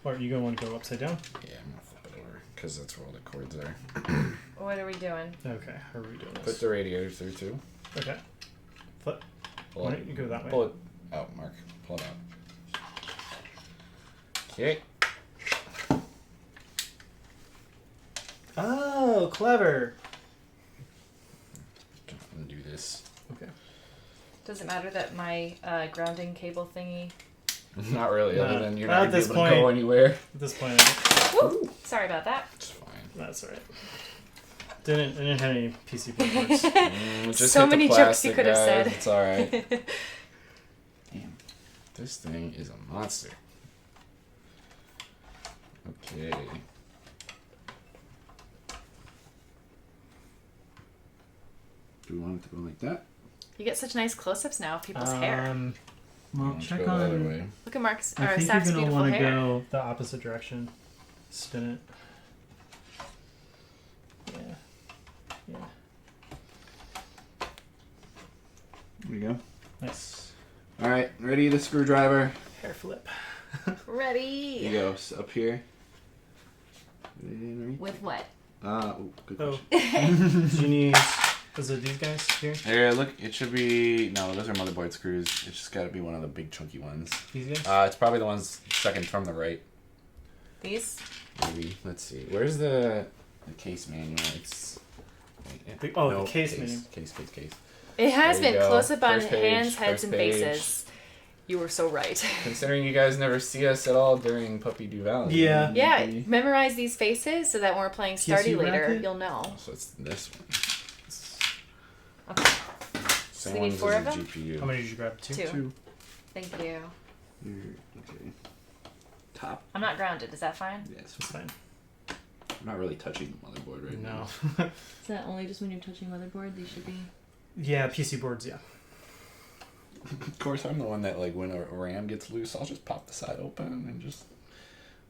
Or you gonna want to go upside down? Yeah, I'm gonna flip it over because that's where all the cords are. What are we doing? Okay, how are we doing this? Put the radiator through too. Okay. Flip. Pull Why it. don't you go that way? Pull it out, Mark. Pull it out. Okay. Oh, clever. Undo this. Okay. Does it matter that my grounding cable thingy... Not really, No, other than you're not not at going this to be able to go point. anywhere. At this point, Woo! Sorry about that. It's fine. that's alright. I didn't have any PCB ports. Just So hit the many jokes you plastic, could have guys. said. It's alright. Damn. This thing is a monster. Okay. Do we want it to go like that? You get such nice close-ups now of people's hair. Well, Let's check go the other on. way. Look at Mark's I or think Saph's you're gonna beautiful want to hair. go the opposite direction. Spin it. Yeah. Yeah. There we go. Nice. Alright, ready the screwdriver. Hair flip. Ready. Here you go. Up here. Put it in right. With what? Good Oh. question. Do you need? Is it these guys here? Here, look, it should be... No, those are motherboard screws. It's just got to be one of the big chunky ones. These guys? It's probably the ones second from the right. These? Maybe. Let's see. Where's the case manual? It's... The case manual. Case. It has There you been go. close-up on First page, hands, heads, first and page. faces. You were so right. Considering you guys never see us at all during Puppy Duval. Yeah. Yeah, memorize these faces so that when we're playing Stardy PSU later, bracket? you'll know. So it's this one. Okay. Same we need ones as 4 of the them? GPU. How many did you grab? Two? Two. Thank you. Here, okay. Top. I'm not grounded. Is that fine? Yes. That's fine. I'm not really touching the motherboard right now. No. Is that only just when you're touching motherboard? They should be. Yeah, PC boards, yeah. Of course, I'm the one that, like, when a RAM gets loose, I'll just pop the side open and just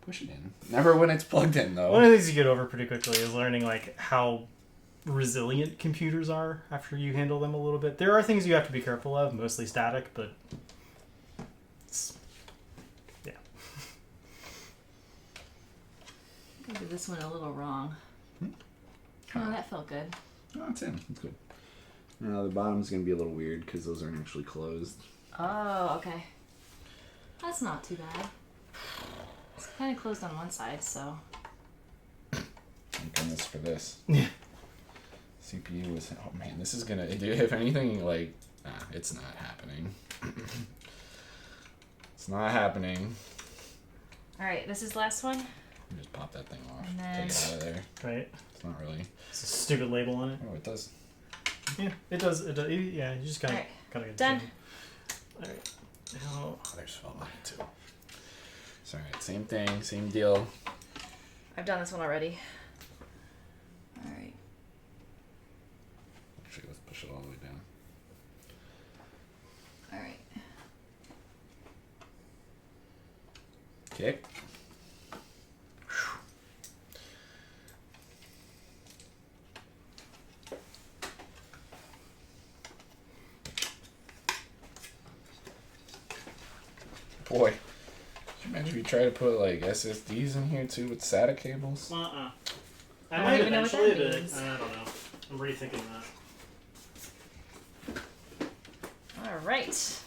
push it in. Never when it's plugged in, though. One of the things you get over pretty quickly is learning, like, how resilient computers are after you handle them a little bit. There are things you have to be careful of, mostly static, but it's, yeah. I did this one a little wrong. Oh, that felt good. Oh, it's in. It's good. Now, the bottom's going to be a little weird because those aren't actually closed. Oh, okay. That's not too bad. It's kind of closed on one side, so. Thank goodness for this. Yeah. CPU is... Oh, man, this is going to... If anything, like... Nah, it's not happening. It's not happening. Alright, this is the last one. Just pop that thing off. And then- Take it out of there. Right? It's not really... It's a stupid label on it. Oh, it does. Yeah, it does. It does. Yeah, you just gotta, Alright. gotta get it Done. Alright. Now, Oh, there's film on it, too. It's alright. Same thing. Same deal. I've done this one already. push it all the way down. All right. Okay. Boy, can you imagine if you try to put like SSDs in here too with SATA cables? I don't might even know what that eventually, but means. I don't know. I'm rethinking that. All right.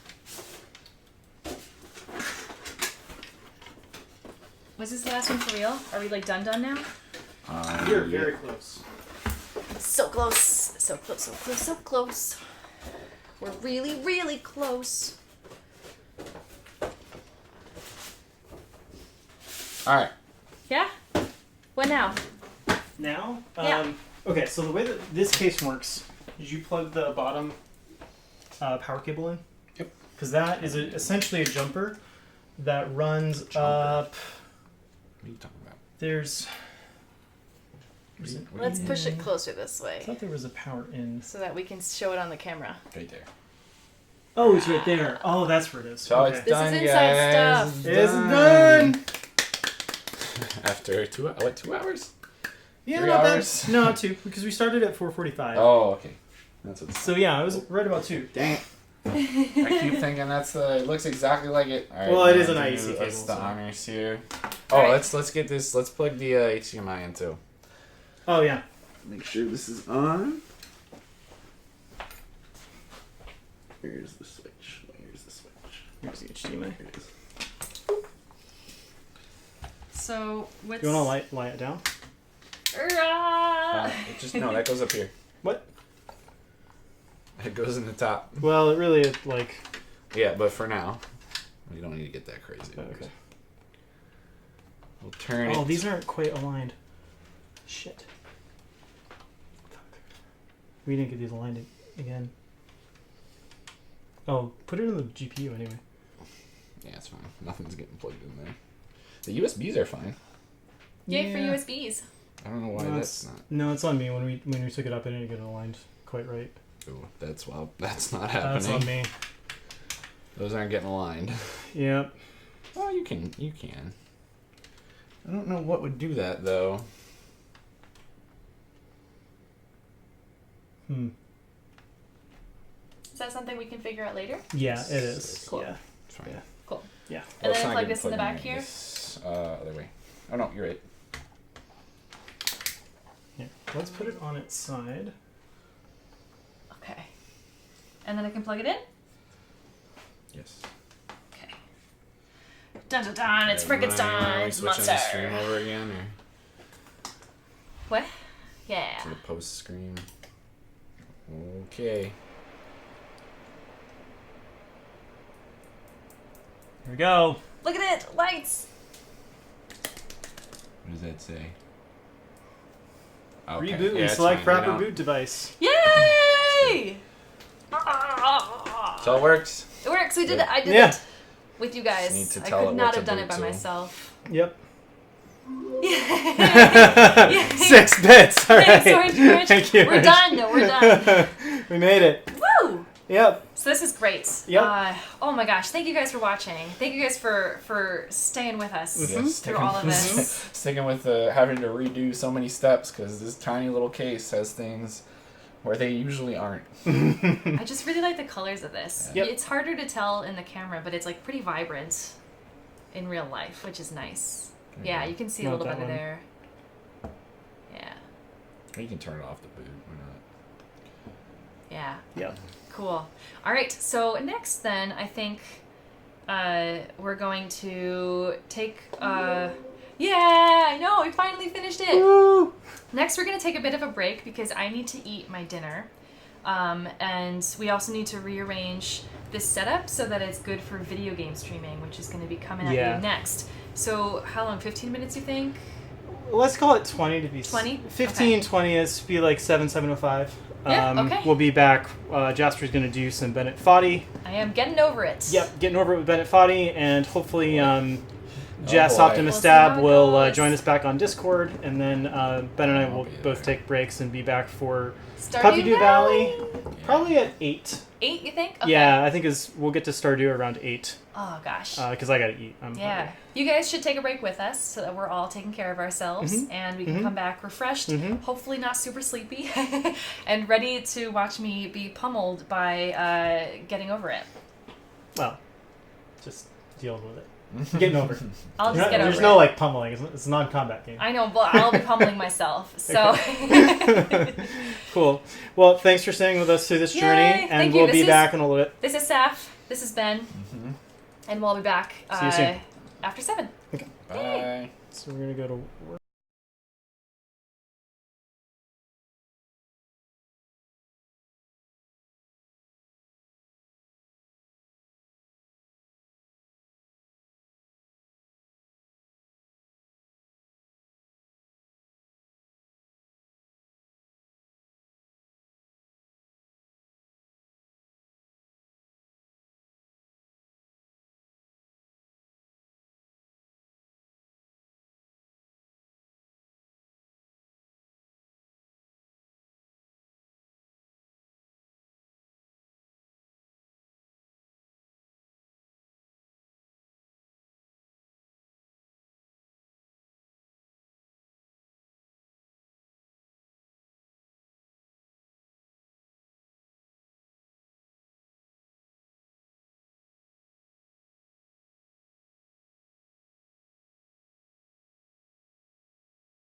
Was this the last one for real? Are we like done now? You're very close. So close. So close, so close, so close. We're really, really close. All right. Yeah? What now? Now? Yeah. Okay, so the way that this case works is you plug the bottom power cable in. Yep. Because that is essentially a jumper that runs up. What are you talking about? There's. Let's push it closer this I way thought there was a power in. so that we can show it on the camera. Right there. Oh, it's right there. Oh, that's where it is. So Okay. it's This done, is inside guys. stuff. It's done! After 2 hours? Yeah, 3 not bad. hours? No, 2, because we started at 4:45. Oh, okay. That's what. So yeah, I was right about 2. Dang it. I keep thinking it looks exactly like it. All right, Well, it is an do IEC cable, us the so. honors here. Oh, Alright. let's get this. Let's plug the HDMI in too. Oh yeah. Make sure this is on. Here's the switch. Here's the switch. Here's the HDMI. Here it is. So, what's... You want to lie it down? It just no, that goes up here. What? It goes in the top. Well, it really like. Yeah, but for now, we don't need to get that crazy. Okay. We'll turn it. Oh, these aren't quite aligned. Shit. We didn't get these aligned again. Oh, put it in the GPU anyway. Yeah, it's fine. Nothing's getting plugged in there. The USBs are fine. Yay for Yeah. USBs. I don't know why No, that's not. No, it's on me. When we took it up, I didn't get it aligned quite right. Ooh, that's not happening. That's on me. Those aren't getting aligned. Yep. Oh, you can. I don't know what would do that though. Is that something we can figure out later? Yeah, it is. Cool. Yeah. It's fine. Yeah. Cool. Yeah. And it's then not plug getting this in the plugged back here? This, other way. Oh no, you're right. Yeah. Let's put it on its side. Okay. And then I can plug it in? Yes. Okay. Dun dun dun, it's Are we Frankenstein's switching the stream monster. over again, or What? Yeah. to the post screen? Okay. Here we go. Look at it! Lights! What does that say? Okay. Reboot Yeah, and it's select fine. We proper don't- boot device. Yay! So it works. It works. We did it. I did Yeah. it with you guys. Just need to I tell it could what not to have done boot it by to. myself. Yep. Yay! 6 bits. All right. Thanks, Orange Ranch. Thank you. We're done. We're done. We made it. Woo! Yep. So this is great. Yep. Oh my gosh! Thank you guys for watching. Thank you guys for staying with us Yes, through all of this. Sticking with having to redo so many steps because this tiny little case has things where they usually aren't. I just really like the colors of this. Yep. It's harder to tell in the camera, but it's like pretty vibrant in real life, which is nice. Yeah, you can see a Not little that bit of one. there. Yeah. You can turn it off the boot or not. Yeah. Yep. Cool. All right. So next, then I think we're going to take. Yeah, I know. We finally finished it. Woo! Next, we're going to take a bit of a break because I need to eat my dinner. And we also need to rearrange this setup so that it's good for video game streaming, which is going to be coming at Yeah. you next. So how long? 15 minutes, you think? Let's call it 20 to be 20? 15, 20 is be like 7:05. Yeah, okay. We'll be back. Jasper's going to do some Bennett Foddy. I am getting over it. Yep, getting over it with Bennett Foddy, and hopefully Jess, boy. OptimusStab We'll see how it will goes. join us back on Discord, and then Ben and I I'll will be both there. take breaks and be back for Stardew Puppy Valley. Probably at 8. 8, you think? Okay. Yeah, I think we'll get to Stardew around 8. Oh gosh. Because I gotta eat. I'm Yeah. hungry. You guys should take a break with us so that we're all taking care of ourselves Mhm. and we can Mhm. come back refreshed, Mhm. hopefully not super sleepy, and ready to watch me be pummeled by getting over it. Well, just dealing with it. Getting over it. I'll just get over There's it. no like pummeling. It's a non-combat game. I know, but I'll be pummeling myself. So. Cool. Well, thanks for staying with us through this Yay, journey, and thank you. we'll This be is- back in a little bit. This is Saph. This is Ben. And we'll be back See you soon. after 7. Bye. So we're gonna go to work.